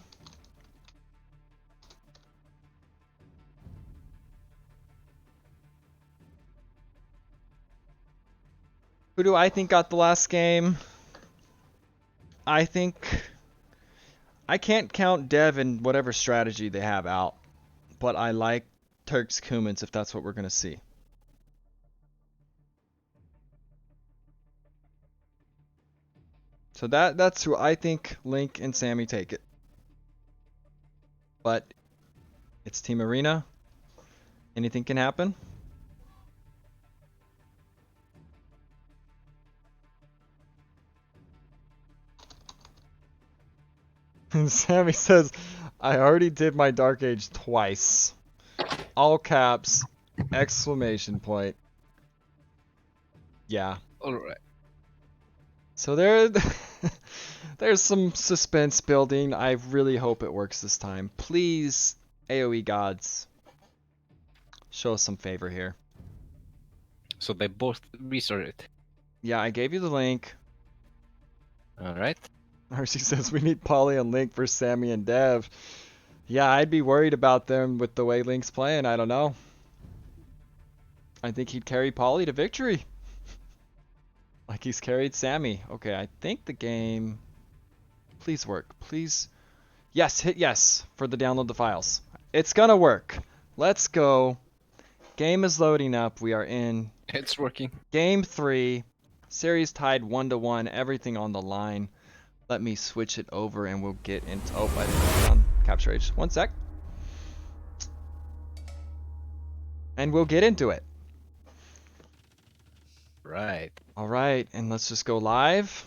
Who do I think got the last game? I think I can't count Dev and whatever strategy they have out, but I like Turks Kumans if that's what we're gonna see. So that's who I think Link and Sammy take it. But it's Team Arena. Anything can happen. And Sammy says, I already did my Dark Age twice. All caps, exclamation point. Yeah. Alright. So there's some suspense building. I really hope it works this time. Please, AoE gods, show us some favor here. So they both restarted. Yeah, I gave you the link. Alright. Hershey says we need Po1y and Link for Sammy and Dev. Yeah, I'd be worried about them with the way Link's playing. I don't know. I think he'd carry Po1y to victory. Like he's carried Sammy. Okay, I think the game... Please work. Please. Yes, hit yes for the download the files. It's gonna work. Let's go. Game is loading up. We are in It's working. Game 3. Series tied 1-1. Everything on the line. Let me switch it over and we'll get into... Oh, I didn't put it on capture age. One sec. And we'll get into it. Right. Alright, and let's just go live.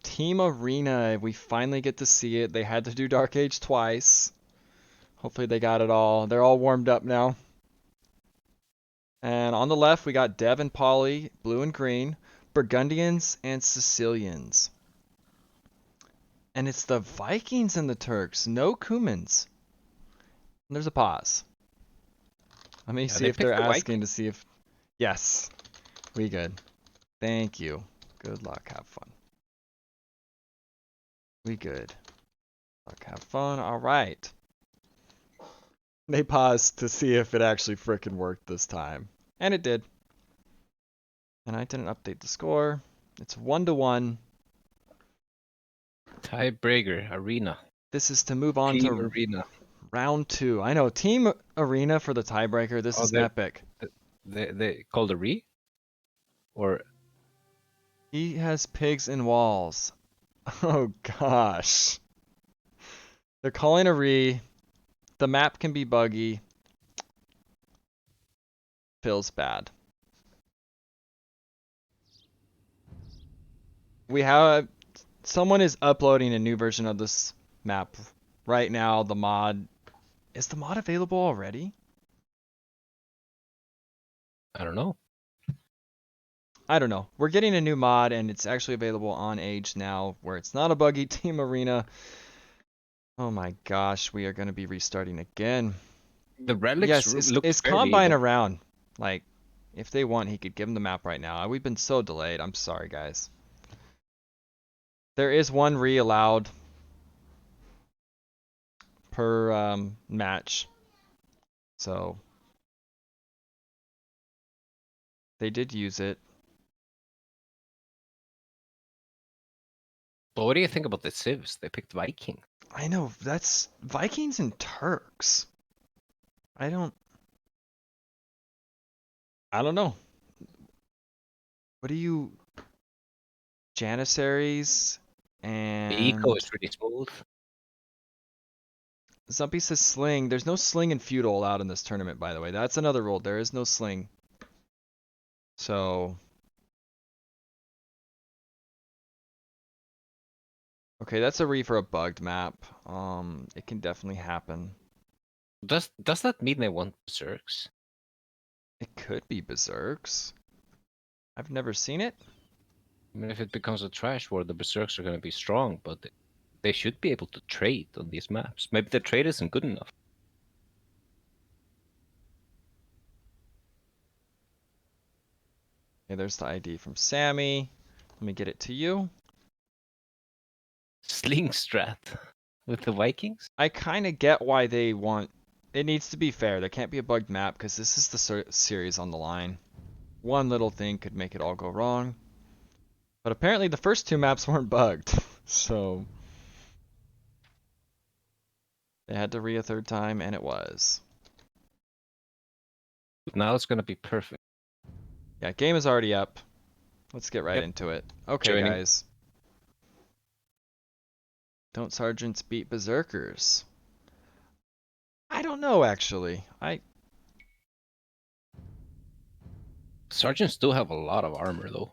Team Arena, we finally get to see it. They had to do Dark Age twice. Hopefully they got it all. They're all warmed up now. And on the left, we got Dev and Po1y, blue and green, Burgundians and Sicilians. And it's the Vikings and the Turks, no Cumans. And there's a pause. Let me see they if they're picked the asking to see if... Yes, we good. Thank you. Good luck, have fun. We good. Luck, have fun, alright. They paused to see if it actually frickin' worked this time. And it did. And I didn't update the score. It's 1-1. Tiebreaker arena. This is to move on Team to arena. round 2. I know, Team Arena for the tiebreaker. This Oh, is epic. They called a re? Or He has pigs and walls. Oh gosh. They're calling a re. The map can be buggy. Feels bad. We have... Someone is uploading a new version of this map right now. The mod... Is the mod available already? I don't know. I don't know. We're getting a new mod and it's actually available on Age now where it's not a buggy Team Arena. Oh my gosh, we are going to be restarting again. The relics Yes, look is fairly Combine even. around? Like, if they want, he could give them the map right now. We've been so delayed. I'm sorry, guys. There is one re allowed per match. So they did use it. But what do you think about the civs? They picked Viking. I know, that's Vikings and Turks. I don't know. What do you... Janissaries and... The eco is pretty smooth. Zumpy says sling. There's no sling and feudal allowed in this tournament, by the way. That's another rule. There is no sling. So... Okay, that's a re for a bugged map. It can definitely happen. Does that mean they want berserks? It could be berserks. I've never seen it. I mean, if it becomes a trash war, the berserks are going to be strong, but they should be able to trade on these maps. Maybe the trade isn't good enough. Okay, there's the ID from Sammy. Let me get it to you. Sling strat with the Vikings? I kind of get why they want... It needs to be fair. There can't be a bugged map because this is the series on the line. One little thing could make it all go wrong. But apparently the first 2 maps weren't bugged. So... They had to re a 3rd time and it was. Now it's going to be perfect. Yeah, game is already up. Let's get right Yep. into it. Okay, Joining. guys. Don't sergeants beat berserkers? I don't know, actually. Sergeants do have a lot of armor, though.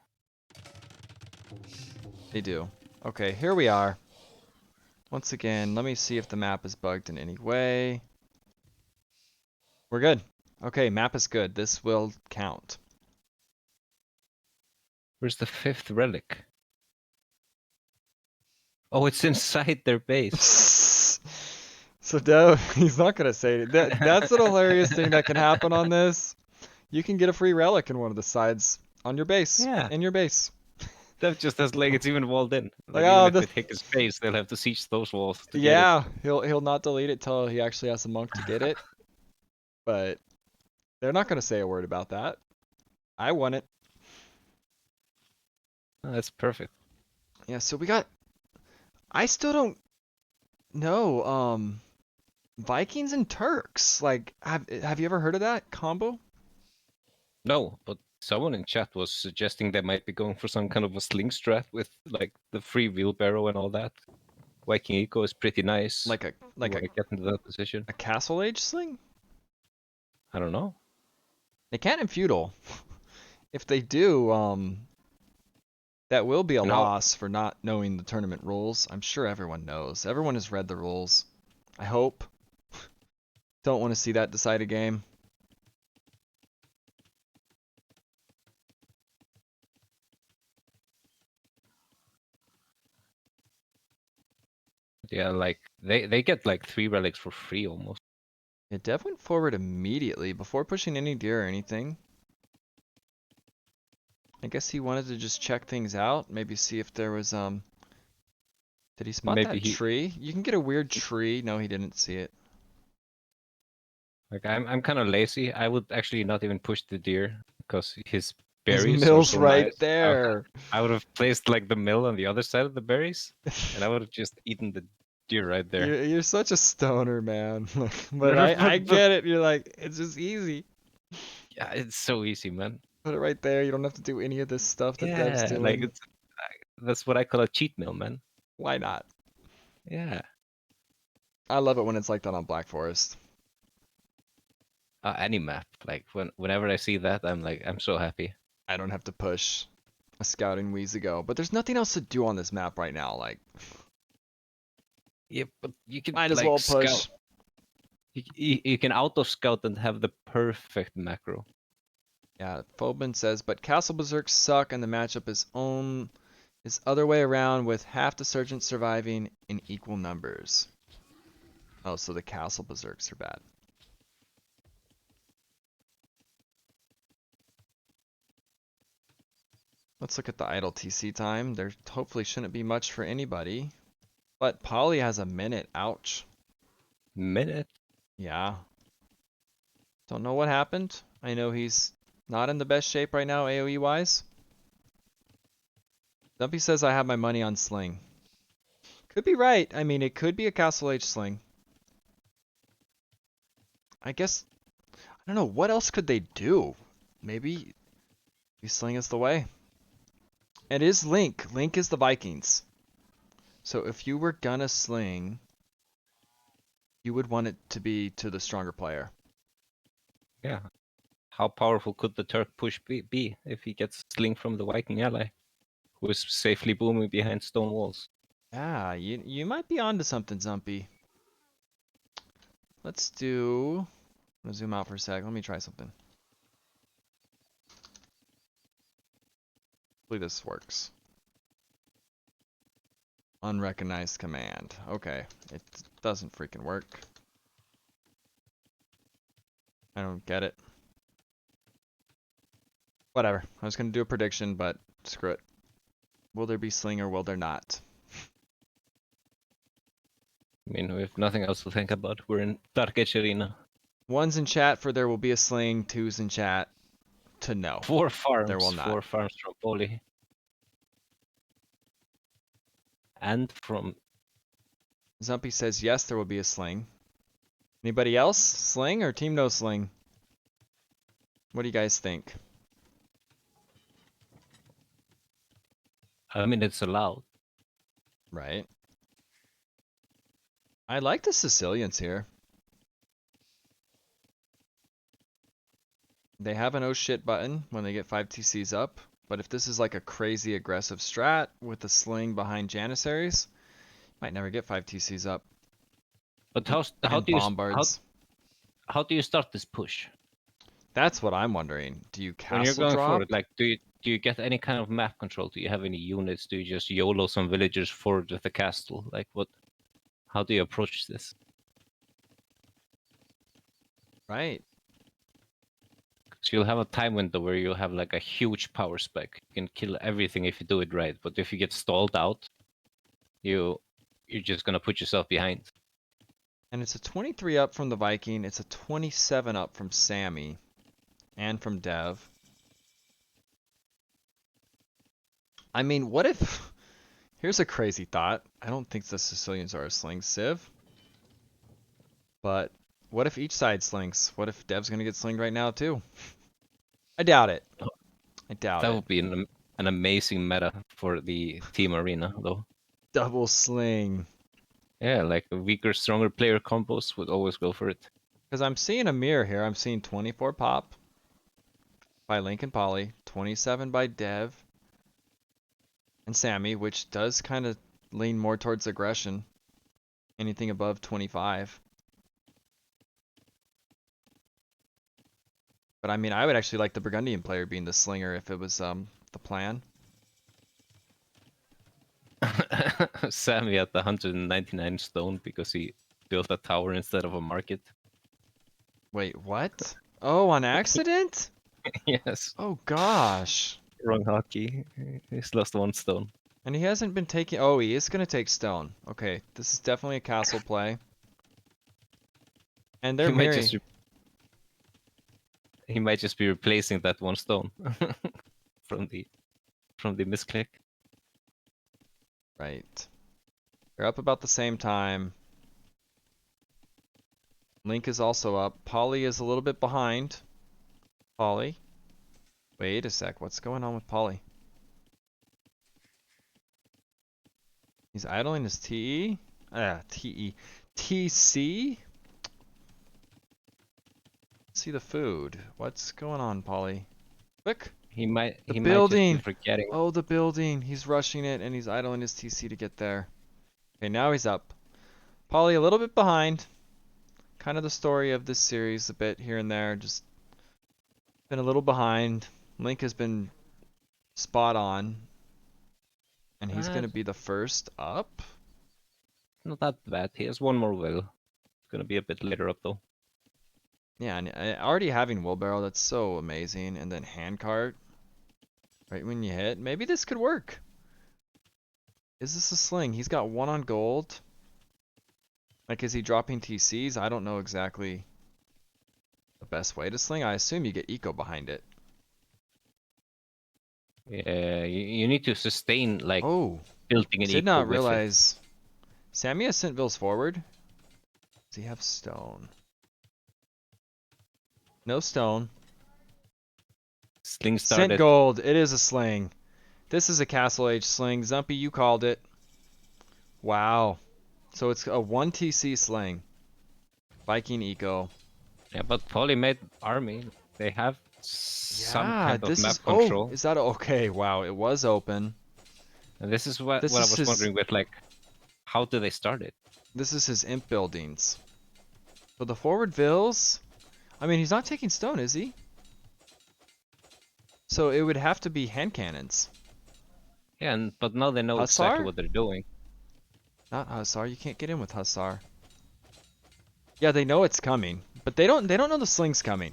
They do. Okay, here we are. Once again, let me see if the map is bugged in any way. We're good. Okay, map is good. This will count. Where's the 5th relic? Oh, it's inside their base. So Dev, he's not gonna say it. That's an hilarious thing that can happen on this. You can get a free relic in one of the sides on your base. Yeah. In your base. That just has like it's even walled in. Like, Like, oh, even the- if it hit his base, they'll have to siege those walls to get it. Yeah, he'll not delete it till he actually has a monk to get it. But they're not gonna say a word about that. I won it. Oh, that's perfect. Yeah, so we got... I still don't know, Vikings and Turks. Like, have you ever heard of that combo? No, but someone in chat was suggesting they might be going for some kind of a sling strat with like the free wheelbarrow and all that. Viking eco is pretty nice. Like a when I get into that position. castle age sling? I don't know. They can't in feudal. If they do, That will be a Now- loss for not knowing the tournament rules. I'm sure everyone knows. Everyone has read the rules. I hope. Don't want to see that decide a game. Yeah, like they get like 3 relics for free almost. Yeah, Dev went forward immediately before pushing any deer or anything. I guess he wanted to just check things out. Maybe see if there was Did he spot Maybe that he- tree? You can get a weird tree. No, he didn't see it. Like I'm kind of lazy. I would actually not even push the deer because his His berries are mill's so right nice. there. I would have placed like the mill on the other side of the berries, and I would have just eaten the deer right there. You're such a stoner, man. Like, but No, I but- get it. You're like, it's just easy. Yeah, it's so easy, man. Put it right there. You don't have to do any of this stuff that Dev's Yeah, doing. like that's what I call a cheat mill, man. Why not? Yeah. I love it when it's like that on Black Forest. Any map, like whenever I see that, I'm so happy. I don't have to push a scouting Wheeze ago. But there's nothing else to do on this map right now. Like, Yeah, but you can might as like well push. scout. You can auto scout and have the perfect macro. Yeah, Phobin says, but Castle Berserks suck and the matchup is other way around with half the Sergeants surviving in equal numbers. Oh, so the Castle Berserks are bad. Let's look at the idle TC time. There hopefully shouldn't be much for anybody. But Po1y has a minute. Ouch. Minute. Yeah. Don't know what happened. I know he's not in the best shape right now AoE wise. Dumpy says I have my money on Sling. Could be right. I mean, it could be a Castle Age Sling. I guess, I don't know, what else could they do? Maybe Sling is the way. It is Link. Link is the Vikings. So if you were gonna Sling, you would want it to be to the stronger player. Yeah. How powerful could the Turk push be if he gets sling from the Viking ally, who is safely booming behind stone walls? Yeah, you might be onto something, Zumpy. Let's do. I'm gonna zoom out for a sec. Let me try something. Hopefully this works. Unrecognized command. Okay, it doesn't freaking work. I don't get it. Whatever. I was gonna do a prediction, but screw it. Will there be Sling or will there not? I mean, we have nothing else to think about. We're in Dark Age Arena. One's in chat for there will be a Sling. Two's in chat to no. 4 farms. There will not. 4 farms from Po1y. And from Zumpy says yes, there will be a Sling. Anybody else? Sling or team no Sling? What do you guys think? I mean, it's allowed. Right. I like the Sicilians here. They have an oh shit button when they get 5 TCs up, but if this is like a crazy aggressive strat with a Sling behind Janissaries, might never get 5 TCs up. But how And do you Bombards. how do you start this push? That's what I'm wondering. Do you When you're castle going drop? forward, like do you get any kind of map control? Do you have any units? Do you just YOLO some villagers forward with the castle? Like what? How do you approach this? Right. So you'll have a time window where you have like a huge power spike. You can kill everything if you do it right. But if you get stalled out, you're just gonna put yourself behind. And it's a 23 up from the Viking. It's a 27 up from Sammy. And from Dev. I mean, what if... Here's a crazy thought. I don't think the Sicilians are a Sling Civ. But what if each side slings? What if Dev's gonna get slinged right now too? I doubt it. I doubt That it. would be an amazing meta for the team arena, though. Double sling. Yeah, like a weaker, stronger player combos would always go for it. Because I'm seeing a mirror here. I'm seeing 24 pop by Link and Po1y, 27 by Dev. And Sammy, which does kind of lean more towards aggression. Anything above 25. But I mean, I would actually like the Burgundian player being the slinger if it was the plan. Sammy at the 199 stone because he built a tower instead of a market. Wait, what? Oh, on accident? Yes, Oh gosh. wrong hockey. He's lost 1 stone. And he hasn't been taking. Oh, he is gonna take stone. Okay, this is definitely a castle play. And they're He might married. just he might just be replacing that 1 stone from the misclick. Right. They're up about the same time. Link is also up. Po1y is a little bit behind. Po1y. Wait a sec. What's going on with Po1y? He's idling his TE? TE. TC? See the food. What's going on, Po1y? Quick. He might The he building. might just be forgetting. Oh, the building. He's rushing it and he's idling his TC to get there. Okay, now he's up. Po1y a little bit behind. Kind of the story of this series a bit here and there. Just been a little behind. Link has been spot on. And he's going to be the first up. Not that bad. He has 1 more will. It's gonna be a bit later up though. Yeah, and already having wheelbarrow, that's so amazing. And then handcart. Right when you hit. Maybe this could work. Is this a sling? He's got 1 on gold. Like, is he dropping TCs? I don't know exactly the best way to sling. I assume you get eco behind it. Yeah, you need to sustain like Oh, building an did eco not with it. realize. Sammy has sent Vills forward. Does he have stone? No stone. Sling Sent started. gold. It is a sling. This is a castle age sling. Zumpy, you called it. Wow. So it's a 1 TC sling. Viking eco. Yeah, but Po1y made army. They have some Yeah, kind of this map is. control. Oh, is that okay? Wow, it was open. And this is what This I is was his- wondering with like, how do they start it? This is his imp buildings. So the forward Vills. I mean, he's not taking stone, is he? So it would have to be hand cannons. Yeah, but now they know Hussar? exactly what they're doing. Not Hussar. You can't get in with Hussar. Yeah, they know it's coming, but they don't know the sling's coming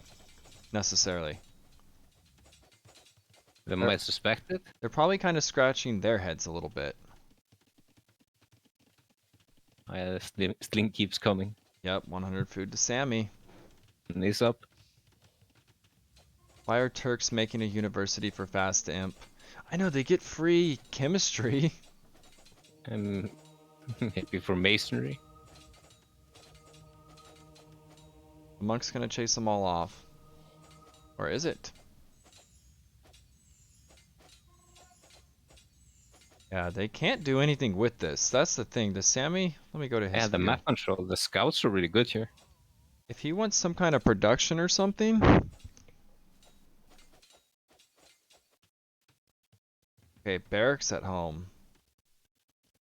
necessarily. They might suspect it. They're probably kind of scratching their heads a little bit. Sling keeps coming. Yep, 100 food to Sammy. And he's up. Why are Turks making a university for fast imp? I know they get free chemistry. And maybe for masonry. The monk's gonna chase them all off. Or is it? Yeah, they can't do anything with this. That's the thing. The Sammy, let me go to his Yeah, the view. map control. The scouts are really good here. If he wants some kind of production or something. Okay, barracks at home.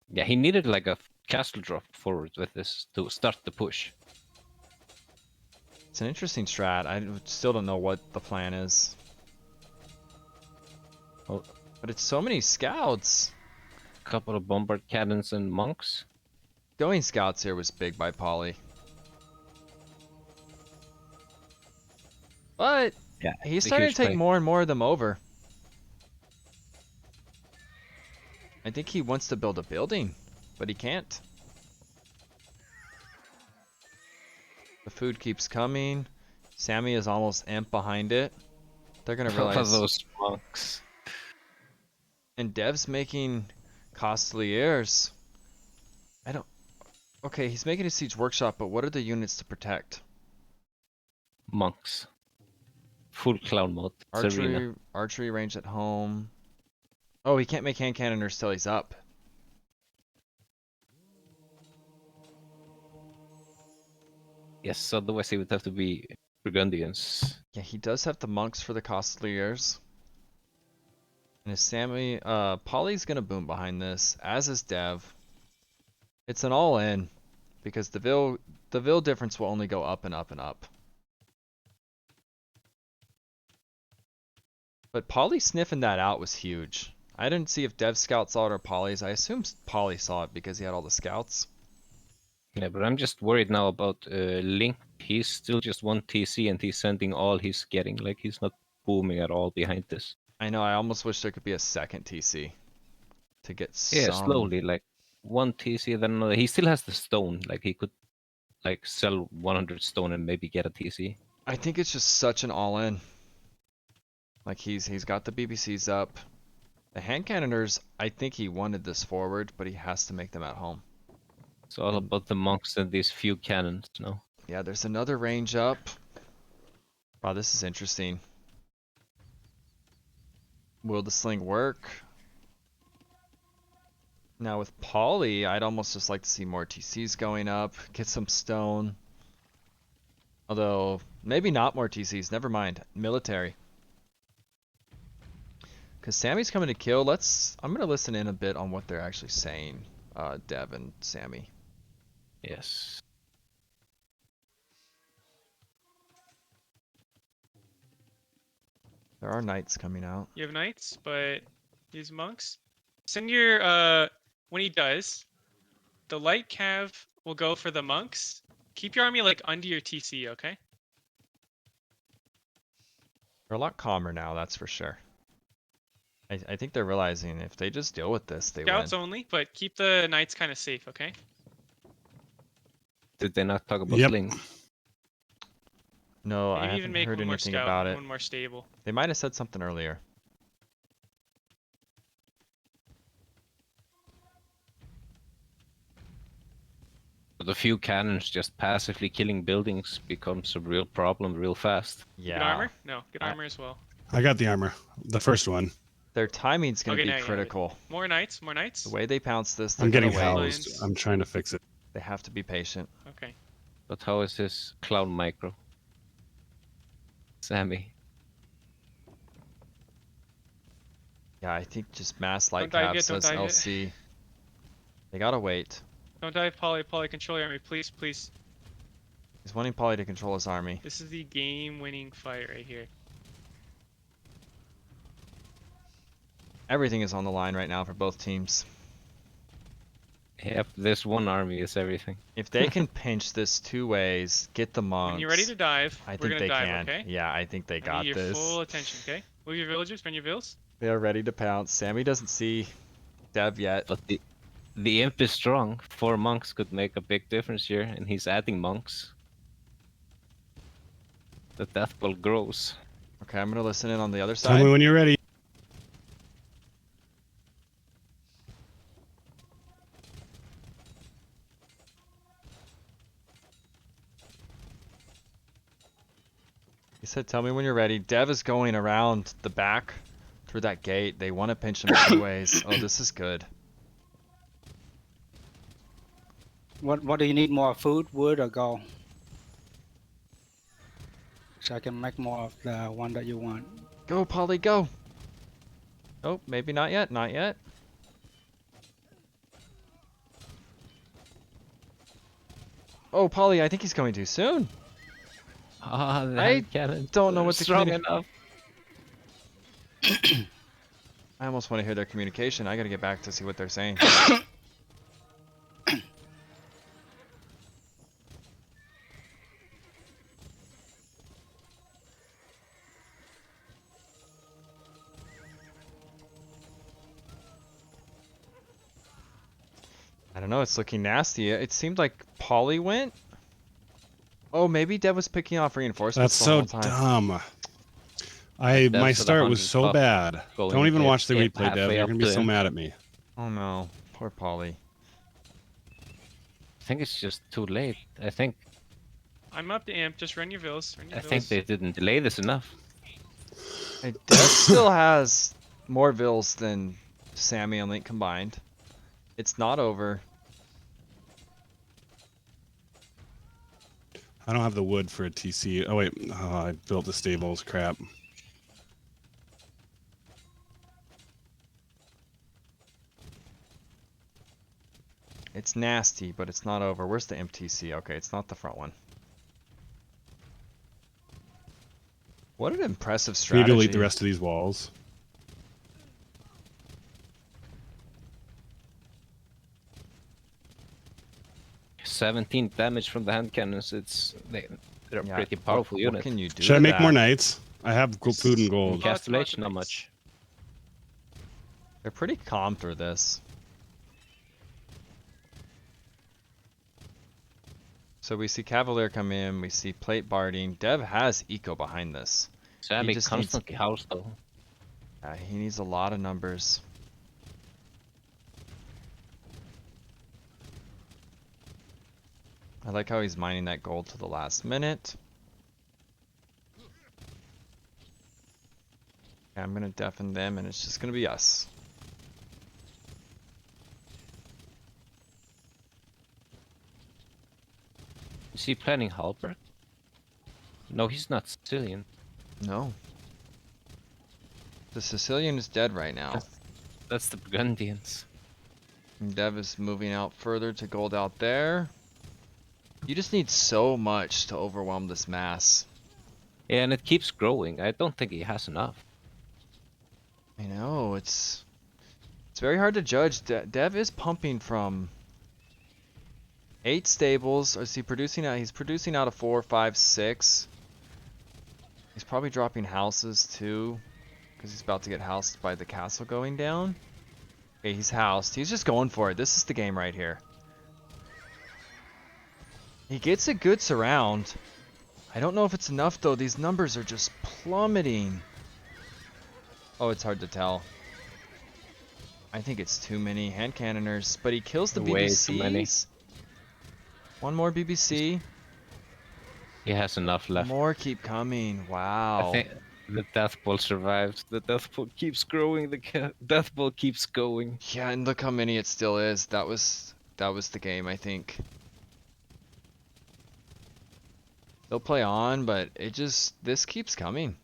Yeah, he needed like a castle drop forward with this to start the push. It's an interesting strat. I still don't know what the plan is. Oh. But it's so many scouts. Couple of bombard cannons and monks. Going scouts here was big by Po1y. But Yeah, he's it's a starting to huge take play. more and more of them over. I think he wants to build a building, but he can't. The food keeps coming. Sammy is almost imp behind it. They're gonna All of realize. those monks. And Dev's making costly heirs. I don't. Okay, he's making a siege workshop, but what are the units to protect? Monks. Full clown mode. It's arena. Archery range at home. Oh, he can't make hand cannoners till he's up. Yes, otherwise he would have to be Burgundians. Yeah, he does have the monks for the costly heirs. And is Sammy, Po1y's gonna boom behind this, as is Dev. It's an all-in, because the Vil difference will only go up and up and up. But Po1y sniffing that out was huge. I didn't see if Dev Scout saw it or Po1y's. I assume Po1y saw it because he had all the scouts. Yeah, but I'm just worried now about Link. He's still just one TC and he's sending all he's getting. Like, he's not booming at all behind this. I know, I almost wish there could be a second TC to get Yeah, some. slowly, like one TC, then another. He still has the stone. Like, he could like sell 100 stone and maybe get a TC. I think it's just such an all-in. Like he's got the BBCs up. The hand cannoners, I think he wanted this forward, but he has to make them at home. It's all And- about the monks and these few cannons, no? Yeah, there's another range up. Wow, this is interesting. Will the sling work? Now with Po1y, I'd almost just like to see more TCs going up, get some stone. Although, maybe not more TCs, never mind. Military. Because Sammy's coming to kill. I'm going to listen in a bit on what they're actually saying, Dev and Sammy. Yes. There are knights coming out. You have knights, but these monks. Send your when he does, the light cav will go for the monks. Keep your army like under your TC, okay? They're a lot calmer now, that's for sure. I think they're realizing if they just deal with this, they Scouts win. only, but keep the knights kind of safe, okay? Did they not talk about Yep. Sling? No, I Maybe even haven't make heard one more anything scout, about it. one more stable. They might have said something earlier. But a few cannons just passively killing buildings becomes a real problem real fast. Get Yeah. armor? No, get armor as well. I got the armor. The first one. Their timing's going to Okay, now be you have it. critical. More knights, more knights. The way they pounce this, they're I'm getting going to wait. housed. housed. I'm trying to fix it. They have to be patient. Okay. But how is his clown micro? Sammy. Yeah, I think just mass light Don't dive cap yet, don't says dive yet. LC. They gotta wait. Don't dive, Po1y, control your army, please, please. He's wanting Po1y to control his army. This is the game-winning fight right here. Everything is on the line right now for both teams. Yep, this one army is everything. If they can pinch this two ways, get the monks. When you're ready to dive, I we're think gonna they dive, can. okay? Yeah, I think they I got need your this. full attention, okay? Move your villagers, bend your vills. They are ready to pounce. Sammy doesn't see Dev yet. But the imp is strong. 4 monks could make a big difference here, and he's adding monks. The death ball grows. Okay, I'm gonna listen in on the other Tell me side. when you're ready. He said, "Tell me when you're ready." Dev is going around the back through that gate. They want to pinch him two ways. Oh, this is good. What do you need more? Food, wood, or gold? So I can make more of the one that you want. Go, Po1y, go. Oh, maybe not yet. Not yet. Oh, Po1y, I think he's coming too soon. Ah, that I cannon. don't know what to strong communi- enough. I almost want to hear their communication. I gotta get back to see what they're saying. I don't know, it's looking nasty. It seemed like Po1y went. Oh, maybe Dev was picking off reinforcements That's the whole so time. dumb. That's My for the start was 100 so buff bad. going Don't even in- watch the in replay, Dev. halfway You're up gonna be to so him. mad at me. Oh no, poor Po1y. I think it's just too late. I think I'm up to imp, just run your vills. Run your I vills. think they didn't delay this enough. Hey, Dev still has more vills than Sammy and Link combined. It's not over. I don't have the wood for a TC. Oh wait, I built the stables. Crap. It's nasty, but it's not over. Where's the MTC? Okay, it's not the front one. What an impressive We need strategy. to delete the rest of these walls. "17 damage from the hand cannons. They're Yeah, pretty powerful what unit. can you do Should I to make more that? knights? I have food and In gold. Lots of Castellation, not knights. much. They're pretty calm through this. So we see Cavalier come in, we see plate barding. Dev has eco behind this. Sammy just needs- constantly house though. He needs a lot of numbers. I like how he's mining that gold to the last minute. Okay, I'm gonna deafen them and it's just gonna be us. Is he planning Halberd? No, he's not Sicilian. No. The Sicilian is dead right now. That's the Burgundians. And Dev is moving out further to gold out there. You just need so much to overwhelm this mass. Yeah, and it keeps growing. I don't think he has enough. I know, it's very hard to judge. Dev is pumping from 8 stables. Is he producing out? He's producing out of 4, 5, 6. He's probably dropping houses too, because he's about to get housed by the castle going down. Okay, he's housed. He's just going for it. This is the game right here. He gets a good surround. I don't know if it's enough though. These numbers are just plummeting. Oh, it's hard to tell. I think it's too many hand cannoners, but he kills the Way too many. BBCs. One more BBC. He has enough left. More keep coming. Wow. I think the death ball survived. The death ball keeps growing. The death ball keeps going. Yeah, and look how many it still is. That was the game, I think. They'll play on, but this keeps coming.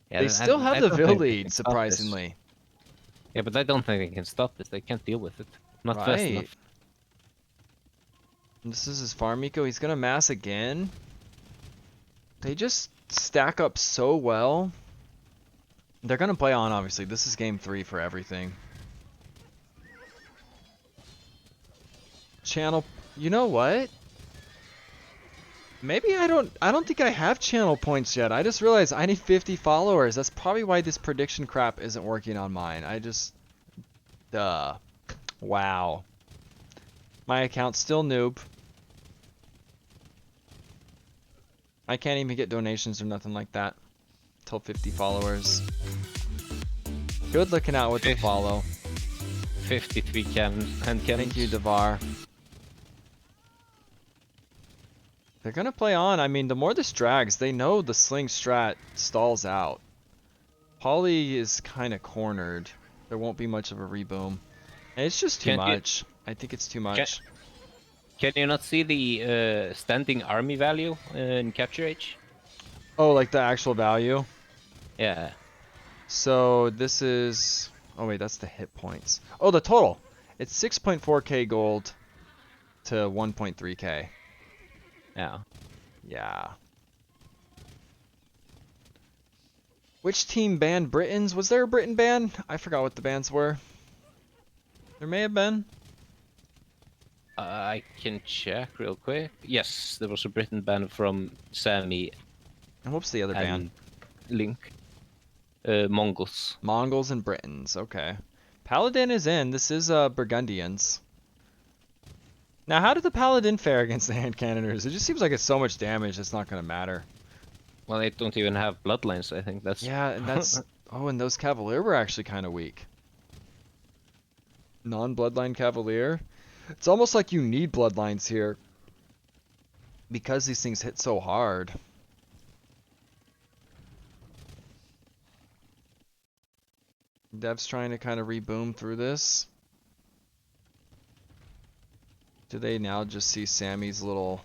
Yeah, They still have the don't Vil think they lead, can stop this. surprisingly. Yeah, but I don't think they can stop this. They can't deal with it. Not fast Right. enough. And this is his farm eco. He's gonna mass again. They just stack up so well. They're gonna play on, obviously. This is game 3 for everything. Channel, you know what? Maybe I don't think I have channel points yet. I just realized I need 50 followers. That's probably why this prediction crap isn't working on mine. Wow. My account's still noob. I can't even get donations or nothing like that. Till 50 followers. Good looking out with the follow. 53 hand cannons. Thank you, Devar. They're gonna play on. I mean, the more this drags, they know the sling strat stalls out. Po1y is kind of cornered. There won't be much of a reboom. And it's just too Can't you- much. I think it's too much. Can you not see the standing army value in Capture Age? Oh, like the actual value? Yeah. So this is... Oh wait, that's the hit points. Oh, the total. It's 6.4k gold to 1.3k. Yeah. Yeah. Which team banned Britons? Was there a Britain ban? I forgot what the bans were. There may have been. I can check real quick. Yes, there was a Britain ban from Sammy And what's the other ban? and Link. Mongols. Mongols and Britons. Okay. Paladin is in. This is Burgundians. Now, how did the Paladin fare against the hand cannoners? It just seems like it's so much damage. It's not going to matter. Well, they don't even have bloodlines. I think that's. Yeah, and that's... Oh, and those Cavalier were actually kind of weak. Non-bloodline Cavalier. It's almost like you need bloodlines here. Because these things hit so hard. Dev's trying to kind of reboom through this. Do they now just see Sammy's little...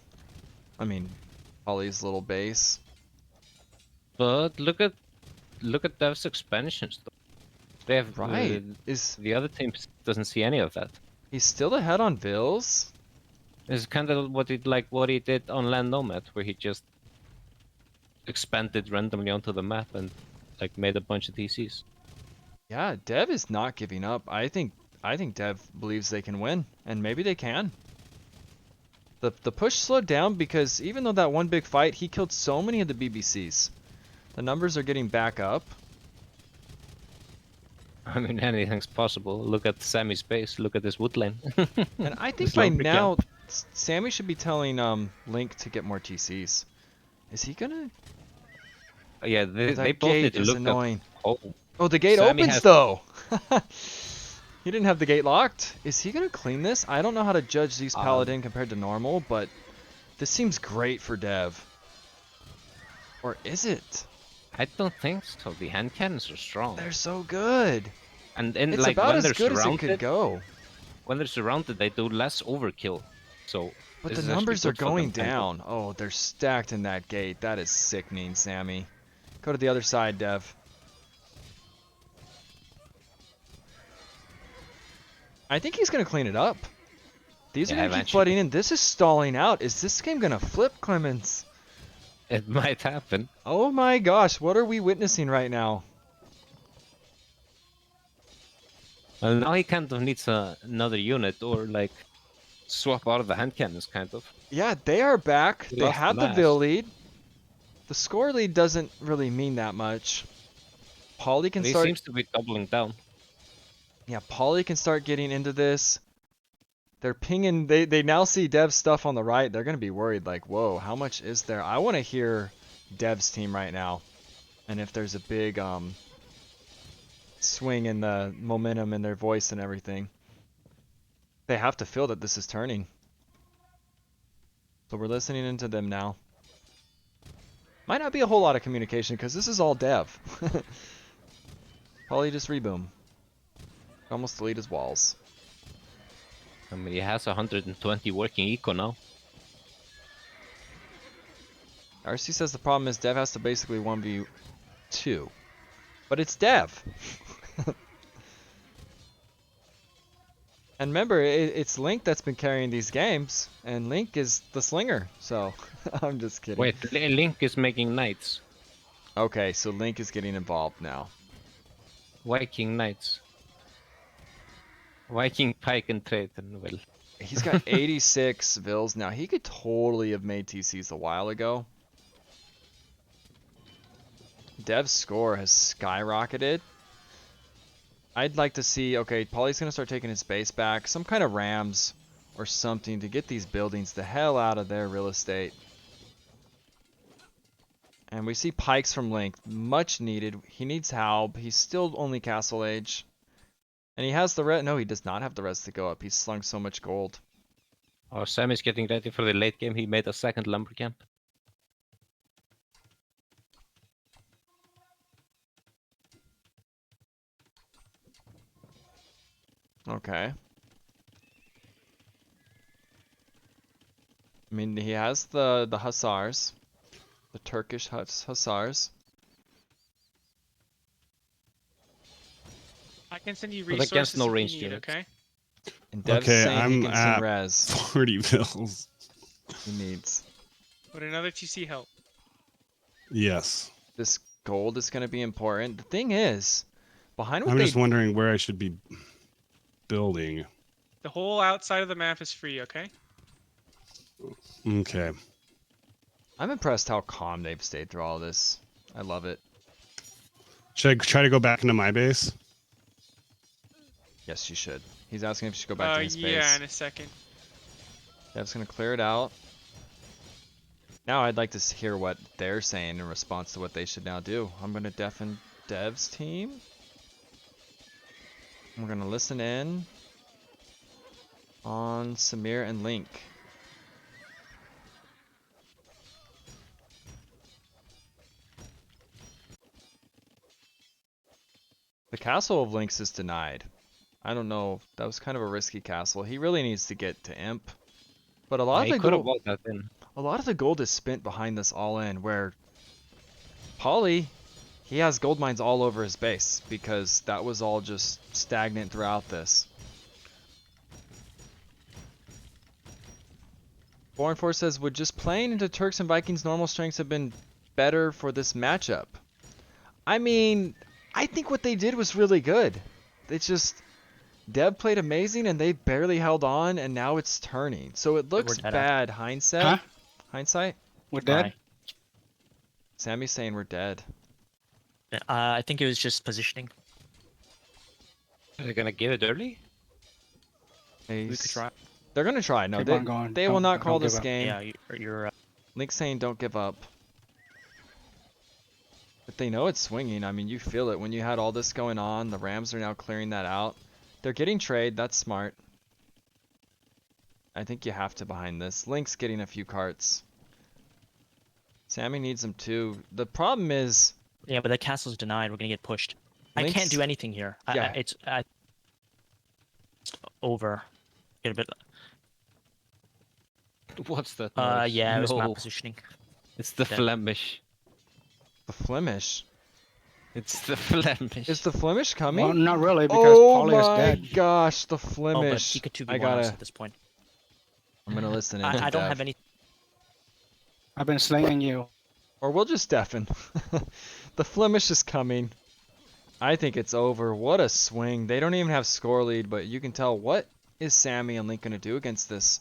I mean, Po1y's little base? But look at Dev's expansions. Though. They have Right. Is the other team doesn't see any of that. He's still ahead on Vills. It's kind of what he did on Land Nomad, where he just expanded randomly onto the map and like made a bunch of TCs. Yeah, Dev is not giving up. I think Dev believes they can win, and maybe they can. The push slowed down because even though that one big fight, he killed so many of the BBCs. The numbers are getting back up. I mean, anything's possible. Look at Sammy's base. Look at this wood lane. And I think This by lumber now, camp. Sammy should be telling Link to get more TCs. Is he gonna? Yeah, Oh, they that both need gate to is look annoying. at. Oh, the gate Sammy opens has- though. He didn't have the gate locked. Is he gonna clean this? I don't know how to judge these Paladin compared to normal, but this seems great for Dev. Or is it? I don't think so. The hand cannons are strong, They're so good. and It's like about when as they're good as it could surrounded, go. when they're surrounded, they do less overkill. So, But this the is actually numbers are good for them, going kind of. down. Oh, they're stacked in that gate. That is sickening, Sammy. Go to the other side, Dev. I think he's going to clean it up. These are Yeah, going to keep eventually. flooding in. This is stalling out. Is this game going to flip, Clemens? It might happen. Oh my gosh, what are we witnessing right now? Well, now he kind of needs another unit, or like swap out of the hand cannons, kind of. Yeah, they are back. He They lost have the the Vil last. lead. The score lead doesn't really mean that much. Pauly can But he start. seems to be doubling down. Yeah, Pauly can start getting into this. They're pinging. They now see Dev's stuff on the right. They're gonna be worried. Like, whoa, how much is there? I want to hear Dev's team right now, and if there's a big swing in the momentum in their voice and everything. They have to feel that this is turning. So we're listening into them now. Might not be a whole lot of communication because this is all Dev. Probably just reboom. Almost delete his walls. I mean, he has 120 working eco now. RC says the problem is Dev has to basically 1v2. But it's Dev. And remember, it's Link that's been carrying these games, and Link is the slinger, so I'm just kidding. Wait, Link is making knights. Okay, so Link is getting involved now. Viking knights. Viking pike and trade and well. He's got 86 Vils now. He could totally have made TCs a while ago. Dev's score has skyrocketed. I'd like to see, okay, Pauly's going to start taking his base back. Some kind of rams or something to get these buildings the hell out of their real estate. And we see pikes from Link. Much needed. He needs Halb. He's still only castle age. And he has the res. No, he does not have the res to go up. He's slung so much gold. Oh, Sam is getting ready for the late game. He made a second lumber camp. Okay. I mean, he has the hussars. The Turkish hussars. I can send you But resources against no if you ranged need, units. okay? And Dev's Okay, saying he I'm can at send res. 40 bills. He needs. Would another TC help? Yes. This gold is going to be important. The thing is, behind what I'm they just wondering where I should be building. The whole outside of the map is free, okay? Okay. I'm impressed how calm they've stayed through all this. I love it. Should I try to go back into my base? Yes, you should. He's asking if you should go back to his Yeah, base. in a second. Dev's going to clear it out. Now I'd like to hear what they're saying in response to what they should now do. I'm going to deafen Dev's team. We're going to listen in on Samir and Link. The castle of Lynx is denied. I don't know. That was kind of a risky castle. He really needs to get to Imp. But a lot Yeah, he of the could have gold, bought that in. a lot of the gold is spent behind this all in. Where Pauly, he has gold mines all over his base because that was all just stagnant throughout this. 4 says, would just playing into Turks and Vikings normal strengths have been better for this matchup? I mean, I think what they did was really good. It's just Dev played amazing and they barely held on, and now it's turning. So it looks dead bad. Huh? Hindsight. We're dead? Bye. Sammy's saying we're dead. I think it was just positioning. Are they gonna give it early? We could try. They're gonna try. No, Keep they on going. they will Don't- not call don't give this up. game. Yeah, you're Link's saying don't give up. But they know it's swinging. I mean, you feel it when you had all this going on. The Rams are now clearing that out. They're getting trade. That's smart. I think you have to behind this. Link's getting a few carts. Sammy needs them too. The problem is, yeah, but the castle's denied. We're gonna get pushed. I can't Link's- do anything here. Yeah. It's over. Get a bit. What's that noise? Yeah, it was map No, positioning. it's the Dead. Flemish. the Flemish. It's the Flemish. Is the Flemish coming? Well, not really, because Oh Polly is my dead. gosh, the Oh, but Flemish. he could 2v1 I us gotta. at this point. I'm gonna listen in. to I don't Dev. have any. I've been slinging you. Or we'll just deafen. The Flemish is coming. I think it's over. What a swing. They don't even have score lead, but you can tell what is Sammy and Link going to do against this.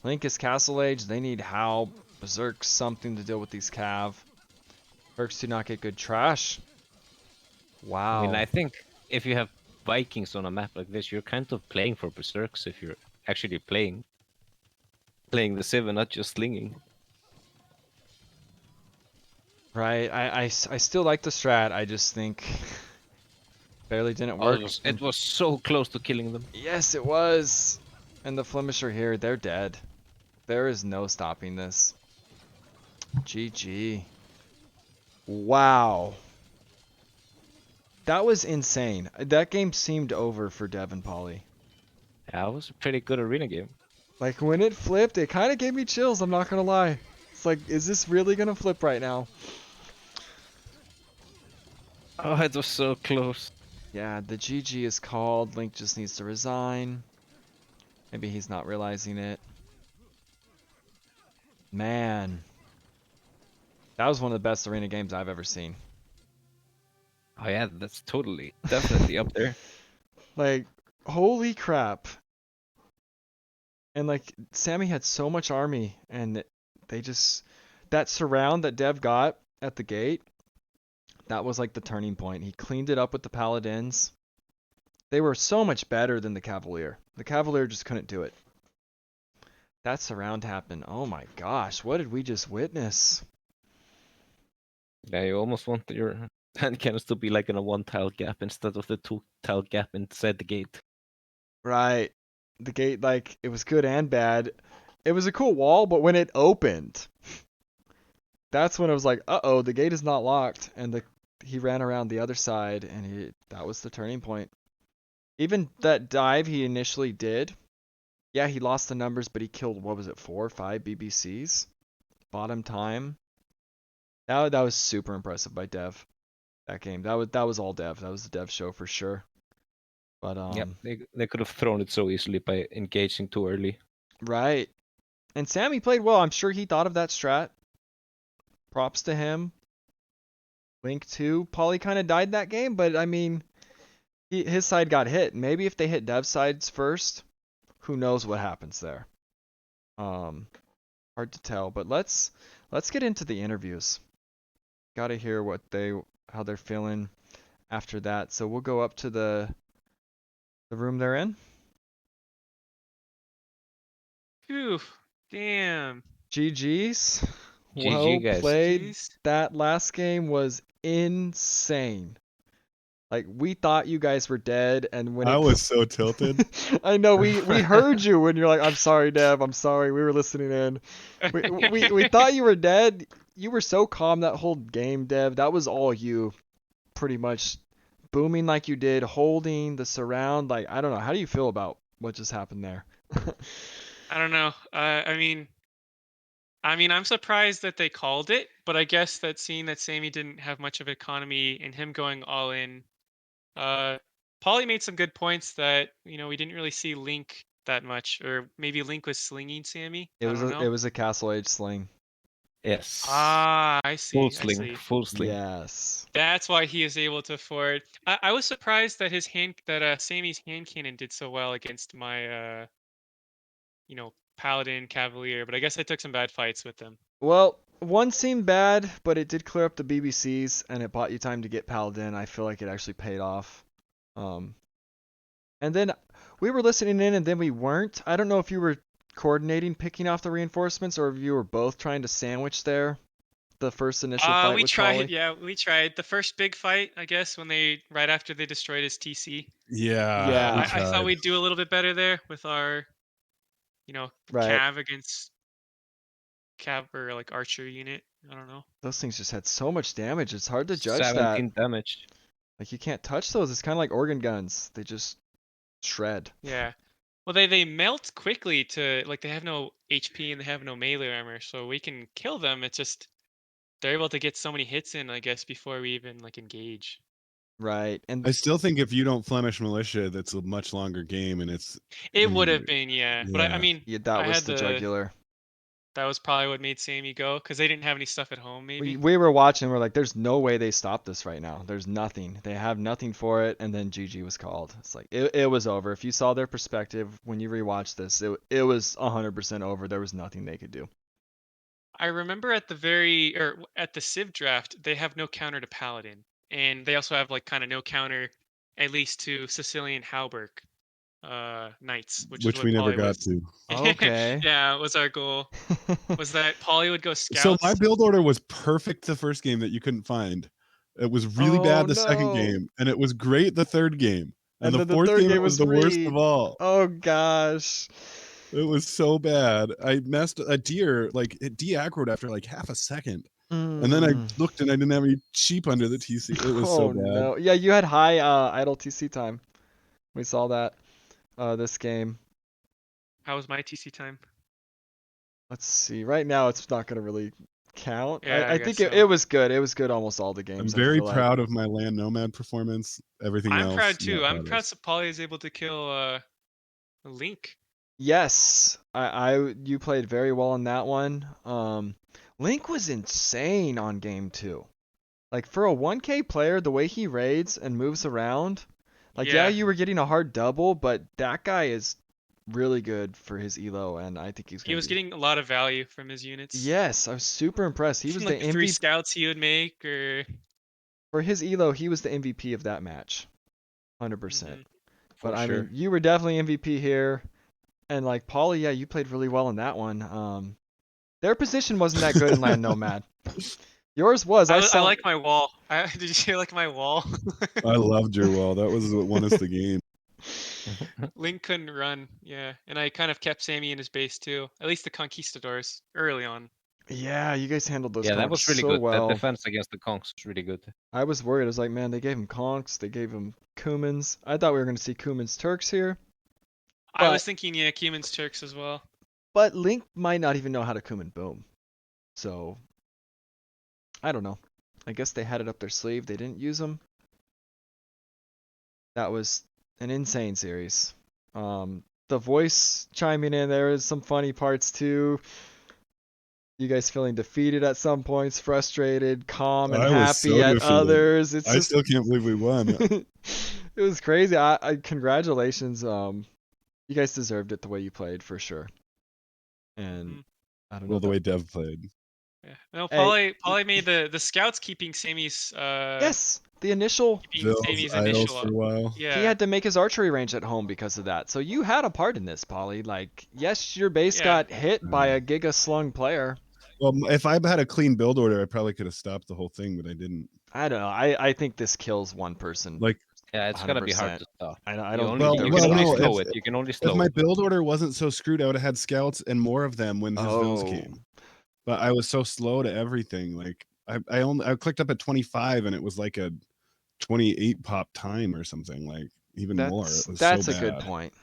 Link is Castle Age. They need Howl, Berserk, something to deal with these Cav. Turks do not get good trash. Wow. I mean, I think if you have Vikings on a map like this, you're kind of playing for Berserks if you're actually playing the Civ and not just slinging. Right. I still like the strat. I just think barely didn't Oh, work. it was so close to killing them. Yes, it was. And the Flemish are here. They're dead. There is no stopping this. GG. Wow. That was insane. That game seemed over for Dev and Po1y. Yeah, it was a pretty good arena game. Like, when it flipped, it kind of gave me chills, I'm not gonna lie. It's like, is this really gonna flip right now? Oh, it was so close. Yeah, the GG is called. Link just needs to resign. Maybe he's not realizing it. Man. That was one of the best arena games I've ever seen. Oh yeah, that's definitely up there. Like, holy crap. And like, Sammy had so much army, and they just, that surround that Dev got at the gate, that was like the turning point. He cleaned it up with the Paladins. They were so much better than the Cavalier. The Cavalier just couldn't do it. That surround happened. Oh my gosh, what did we just witness? Yeah, you almost want your hand cannons to be like in a 1-tile gap instead of the 2-tile gap inside the gate. Right. The gate, like, it was good and bad. It was a cool wall, but when it opened, that's when it was like, uh-oh, the gate is not locked. And he ran around the other side, and that was the turning point. Even that dive he initially did, yeah, he lost the numbers, but he killed, what was it, 4 or 5 BBCs? Bottom time. That was super impressive by Dev. That game. That was all Dev. That was the Dev show for sure. But Yep, they could have thrown it so easily by engaging too early. right. And Sammy played well. I'm sure he thought of that strat. Props to him. Link too. Po1y kind of died that game, but I mean, his side got hit. Maybe if they hit Dev's sides first, who knows what happens there. Hard to tell, but let's get into the interviews. Got to hear how they're feeling after that. So we'll go up to the room they're in. Phew, damn. GG's. GG, Well guys. played. Jeez. That last game was insane. Like, we thought you guys were dead, and when I it was so tilted. I know we heard you when you're like, I'm sorry, Dev, I'm sorry, we were listening in. We thought you were dead. You were so calm that whole game, Dev. That was all you, pretty much booming like you did, holding the surround. Like, I don't know. How do you feel about what just happened there? I don't know. I mean, I'm surprised that they called it, but I guess that seeing that Sammy didn't have much of economy and him going all in, Po1y made some good points that we didn't really see Link that much, or maybe Link was slinging Sammy. It I was don't know. a Castle Age sling. Yes. Ah, I see. Full I sling. see. Full sling. Yes. That's why he is able to afford. I was surprised that Sammy's hand cannon did so well against my Paladin Cavalier, but I guess I took some bad fights with them. Well, one seemed bad, but it did clear up the BBCs, and it bought you time to get Paladin. I feel like it actually paid off. And then we were listening in, and then we weren't. I don't know if you were coordinating picking off the reinforcements, or if you were both trying to sandwich there. The first initial fight We with tried. Po1y. Yeah, we tried the first big fight. I guess right after they destroyed his TC. Yeah, we Yeah. I thought tried. we'd do a little bit better there with our, Right. Cav against Cav or like archer unit. I don't know. Those things just had so much damage. It's hard to judge that. 17 damage. Like, you can't touch those. It's kind of like organ guns. They just shred. Yeah. Well, they melt quickly to like they have no HP and they have no melee armor, so we can kill them. It's just they're able to get so many hits in, I guess, before we even like engage. Right. And I still think if you don't Flemish Militia, that's a much longer game, and it's It would have Mm, been, yeah. But I yeah. mean, yeah, that I was had the jugular. that was probably what made Sammy go because they didn't have any stuff at home. Maybe. We were watching. We're like, there's no way they stop this right now. There's nothing. They have nothing for it. And then GG was called. It's like it was over. If you saw their perspective when you rewatch this, it was 100% over. There was nothing they could do. I remember at the Civ draft, they have no counter to Paladin, and they also have like kind of no counter, at least to Sicilian Halberg, knights, which is Which what we never Poly got was. to. Okay. Yeah, was our goal. Was that Poly would go So scouts? my build order was perfect the first game that you couldn't find. It was really Oh, bad the second no. game, and it was great the third game. And the then the fourth third game, it game was was the worst free. of all. Oh gosh. It was so bad. I messed a deer, like it de-aggroed after like half a second. And then I looked and I didn't have any sheep under the TC. It was so Oh bad. no. Yeah, you had high idle TC time. We saw that this game. How was my TC time? Let's see. Right now, it's not gonna really count. Yeah, I I guess think it was good. It was good almost all the I'm games. very I feel proud of my land nomad performance. Everything I'm else. proud too. not I'm proud of. that Poly is able to kill Link. Yes, you played very well in that one. Link was insane on game 2. Like for a 1K player, the way he raids and moves around, like yeah, you were getting a hard double, but that guy is really good for his elo, and I think he's He gonna was be. getting a lot of value from his units. Yes, I was super impressed. He was like the the 3 MVP scouts he would make, or for his elo. He was the MVP of that match, 100%. Mhm. But For I sure. mean, you were definitely MVP here, and like Po1y, yeah, you played really well in that one. Their position wasn't that good in Land Nomad. Yours was. I I saw. like my wall. Did you see like my wall? I loved your wall. That was what won us the game. Link couldn't run, yeah, and I kind of kept Sammy in his base too. At least the conquistadors early on. Yeah, you guys handled those Yeah, that conks was really so good. well. That defense against the conks was really good. I was worried. I was like, man, they gave him conks. They gave him Kumans. I thought we were going to see Kumans Turks here. I was But- thinking, yeah, Cuman's Turks as well. But Link might not even know how to Kuman Boom. So, I don't know. I guess they had it up their sleeve. They didn't use them. That was an insane series. The voice chiming in there is some funny parts too. You guys feeling defeated at some points, frustrated, calm, and I was happy so at defeated. others. It's I just still can't believe we won. it was crazy. I congratulations. You guys deserved it the way you played for sure. And Mhm. I don't know. Well, the way Dev played. Yeah. No, Hey. Poly made the scouts keeping Sammy's Yes, the initial. keeping Sammy's initial for a while. Yeah. He had to make his archery range at home because of that. So you had a part in this, Po1y. Like, yes, your base Yeah. got hit by a Giga Slung player. Well, if I had a clean build order, I probably could have stopped the whole thing, but I didn't. I don't know. I think this kills one person. Like, Yeah, it's gonna be hard 100%. to stop. I You don't only, think Well, there you was can only no, slow if- it. You can only if slow my it. build order wasn't so screwed, I would have had scouts and more of them when his vills came. But I was so slow to everything. Like I clicked up at 25 and it was like a 28 pop time or something, like even more. It was That's so a good bad. point.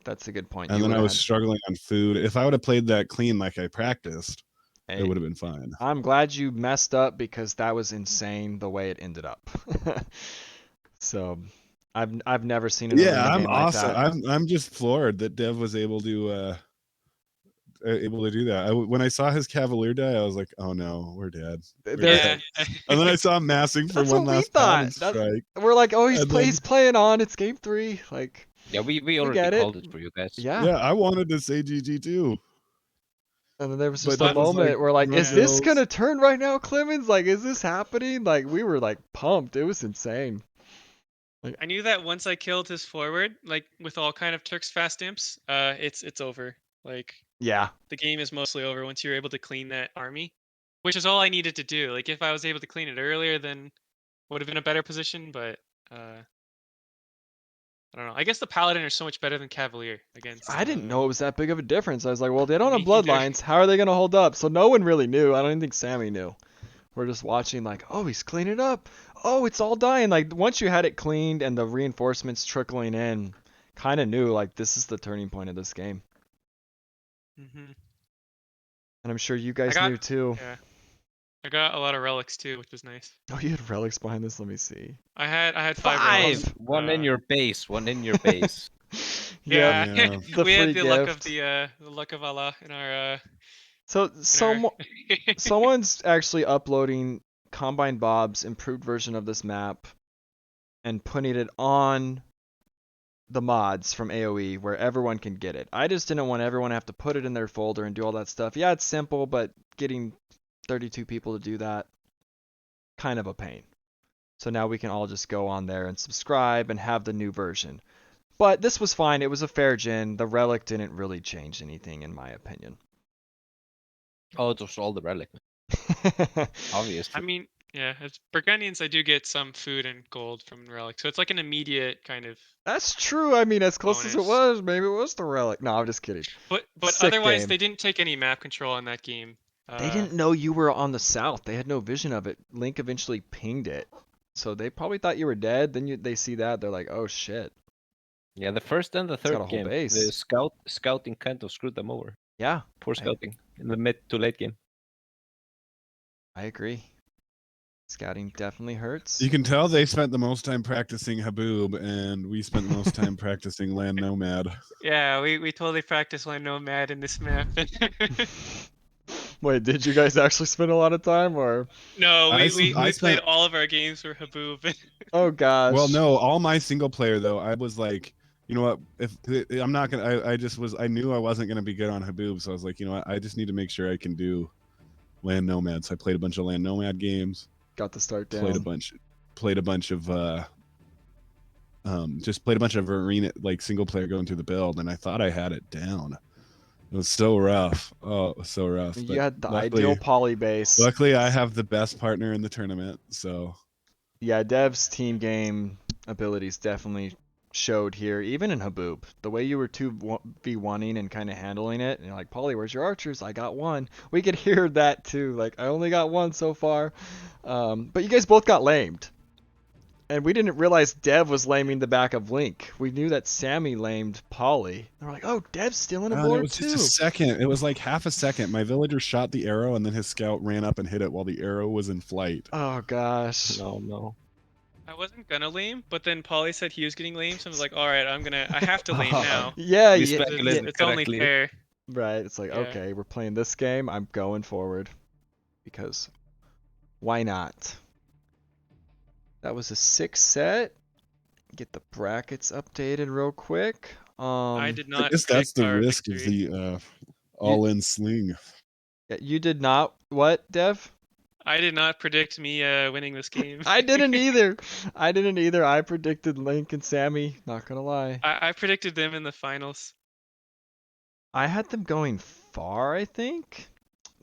That's a good point. And You then I would've was had- struggling on food. If I would have played that clean like I practiced, Hey, it would have been fine. I'm glad you messed up because that was insane the way it ended up. So, I've never seen an arena I'm game like awesome. that. I'm just floored that Dev was able to do that. When I saw his Cavalier die, I was like, oh no, we're dead. We're There- dead. And then I saw him massing for That's one what we last paladin thought. strike. We're like, oh, he's And then- he's playing on. It's game 3. Like, Yeah, we already get it. called it for you guys. yeah. Yeah, I wanted to say GG too. And then there was But just a that was, moment like, where like, is this Brazil's- gonna turn right now, Clemens? Like, is this happening? Like, we were like pumped. It was insane. I knew that once I killed his forward, like with all kind of Turks fast imps, it's over. Like Yeah. the game is mostly over once you're able to clean that army, which is all I needed to do. Like if I was able to clean it earlier, then would have been a better position. But I don't know. I guess the Paladin are so much better than Cavalier against. I didn't know it was that big of a difference. I was like, well, they don't have Me either. bloodlines. How are they gonna hold up? So no one really knew. I don't even think Sammy knew. We're just watching like, oh, he's cleaning up. Oh, it's all dying. Like once you had it cleaned and the reinforcements trickling in, kind of knew like this is the turning point of this game. Mm-hmm. And I'm sure you guys got- knew too. Yeah. I got a lot of relics too, which was nice. Oh, you had relics behind this. Let me see. I had 5 relics. One in your base. One in your base. Yeah, Yeah. The we had free the luck of gift. the luck of Allah in our So in our- someone's actually uploading Combine Bob's improved version of this map and putting it on the mods from AoE where everyone can get it. I just didn't want everyone to have to put it in their folder and do all that stuff. Yeah, it's simple, but getting 32 people to do that, kind of a pain. So now we can all just go on there and subscribe and have the new version. But this was fine. It was a fair gen. The relic didn't really change anything in my opinion. Oh, it was all the relic. Obviously. I mean, yeah, as Burgundians, I do get some food and gold from relic, so it's like an immediate kind of. That's true. I mean, as close as it Bonus. was, maybe it was the relic. No, I'm just kidding. But Sick otherwise, game. they didn't take any map control on that game. They didn't know you were on the south. They had no vision of it. Link eventually pinged it. So they probably thought you were dead. Then they see that. They're like, oh shit. Yeah, the first and the got a third whole game, base. the scouting kind of screwed them over. Yeah, Poor scouting in the mid to late game. I agree. Scouting definitely hurts. You can tell they spent the most time practicing Haboob, and we spent the most time practicing Land Nomad. Yeah, we totally practiced Land Nomad in this map. Wait, did you guys actually spend a lot of time or? No, I we played spent- all of our games for Haboob. Oh gosh. Well, no, all my single player though, I was like, you know what? If I'm not gonna, I knew I wasn't gonna be good on Haboob, so I was like, you know what? I just need to make sure I can do Land Nomad. So I played a bunch of Land Nomad games. Got the start down. Played a bunch of just played a bunch of arena like single player going through the build, and I thought I had it down. It was so rough. Oh, it was so rough. You but had the luckily- ideal poly base. Luckily, I have the best partner in the tournament, so Yeah, Dev's team game abilities definitely showed here, even in Haboob. The way you were 2v1ing and kind of handling it, and you're like, Polly, where's your archers? I got one. We could hear that too. Like, I only got one so far. But you guys both got lamed. And we didn't realize Dev was laming the back of Link. We knew that Sammy lamed Polly. And we're like, oh, Dev's still in a it board was too. just a second. It was like half a second. My villager shot the arrow, and then his scout ran up and hit it while the arrow was in flight. Oh gosh. No. I wasn't gonna lame, but then Polly said he was getting lame, so I was like, all right, I have to lame now. Yeah, You yeah, speculated It's only correctly. fair. right. It's like, Yeah. okay, we're playing this game. I'm going forward. Because why not? That was a 6 set. Get the brackets updated real quick. I did I not. guess that's predict the our risk victory. of the all-in sling. Yeah, you did not. What, Dev? I did not predict me winning this game. I didn't either. I didn't either. I predicted Link and Sammy. Not gonna lie. I predicted them in the finals. I had them going far. I think.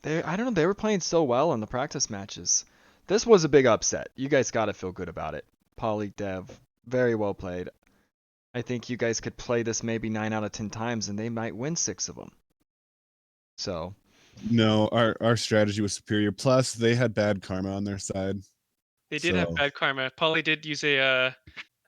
I don't know. They were playing so well in the practice matches. This was a big upset. You guys gotta feel good about it. Polly, Dev, very well played. I think you guys could play this maybe 9 out of 10 times, and they might win 6 of them. So. No, our strategy was superior. Plus, they had bad karma on their side. They did have So- bad karma. Polly did use a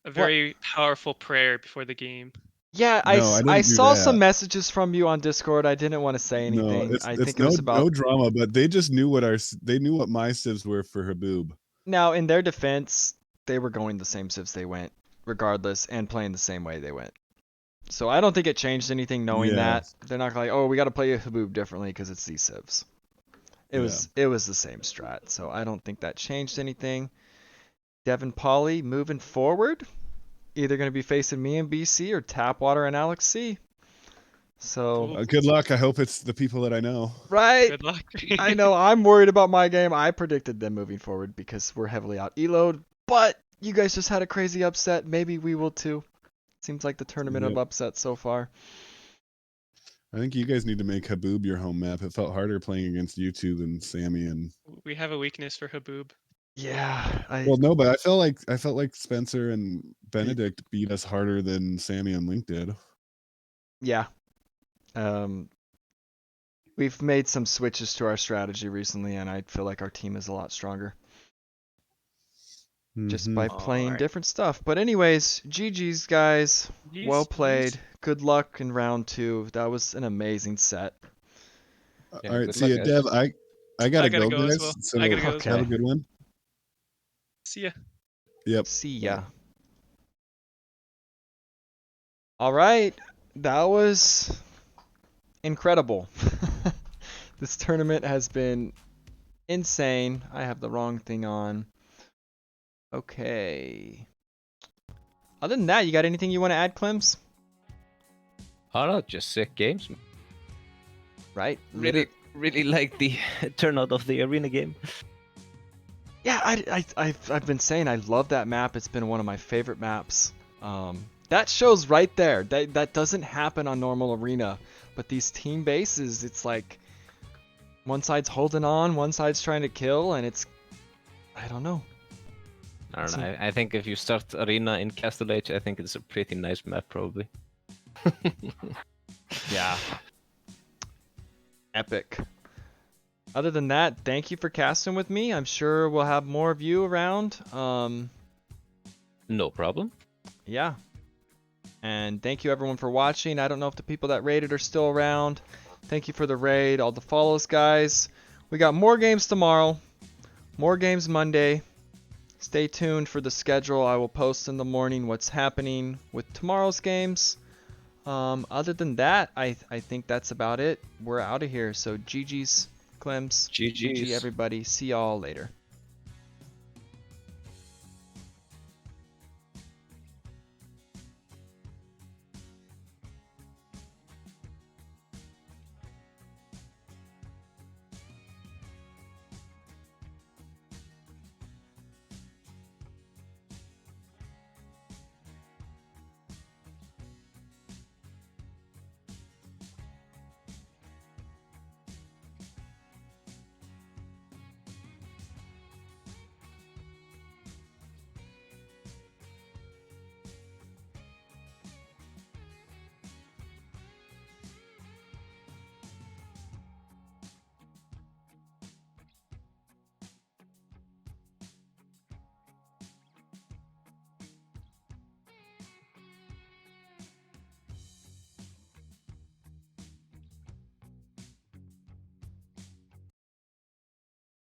very powerful prayer before the game. Yeah, No, I didn't I do saw that. some messages from you on Discord. I didn't want to say anything. No, it's I it's think no, it was about no drama, but they just knew what they knew what my civs were for Haboob. now in their defense, they were going the same civs they went regardless and playing the same way they went. So I don't think it changed anything knowing Yeah. that. They're not like, oh, we got to play Haboob differently because it's these civs. It was the same strat, so I don't think that changed anything. Devin Po1y moving forward, either going to be facing me in BC or Tapwater and Alex C. So Good luck. I hope it's the people that I know. right, Good luck. I know I'm worried about my game. I predicted them moving forward because we're heavily out elo'd, but you guys just had a crazy upset. Maybe we will too. Seems like the tournament of upsets so far. I think you guys need to make Haboob your home map. It felt harder playing against you two than Sammy and. We have a weakness for Haboob. Yeah. Well, no, but I felt like Spencer and Benedict beat us harder than Sammy and Link did. Yeah. We've made some switches to our strategy recently, and I feel like our team is a lot stronger. Just by playing different stuff. But anyways, GG's guys. Well played. Good luck in round 2. That was an amazing set. Yeah, all right, good see luck, ya, guys. Dev. I gotta go, go guys. as well. So I gotta go as Okay. well. have a good one. See ya. Yep. See ya. All right. That was incredible. This tournament has been insane. I have the wrong thing on. Okay. Other than that, you got anything you want to add, Clems? Oh no, just sick games. Right? Really like the turnout of the arena game. Yeah, I've been saying I love that map. It's been one of my favorite maps. That shows right there. That doesn't happen on normal arena. But these team bases, it's like one side's holding on, one side's trying to kill, and it's I don't know. I don't know. I think if you start arena in Castle Age, I think it's a pretty nice map probably. Yeah. Epic. Other than that, thank you for casting with me. I'm sure we'll have more of you around. No problem. Yeah. And thank you everyone for watching. I don't know if the people that raided are still around. Thank you for the raid, all the follows, guys. We got more games tomorrow. More games Monday. Stay tuned for the schedule. I will post in the morning what's happening with tomorrow's games. Other than that, I think that's about it. We're out of here. So GG's, Clems. GG GG's. everybody. See y'all later.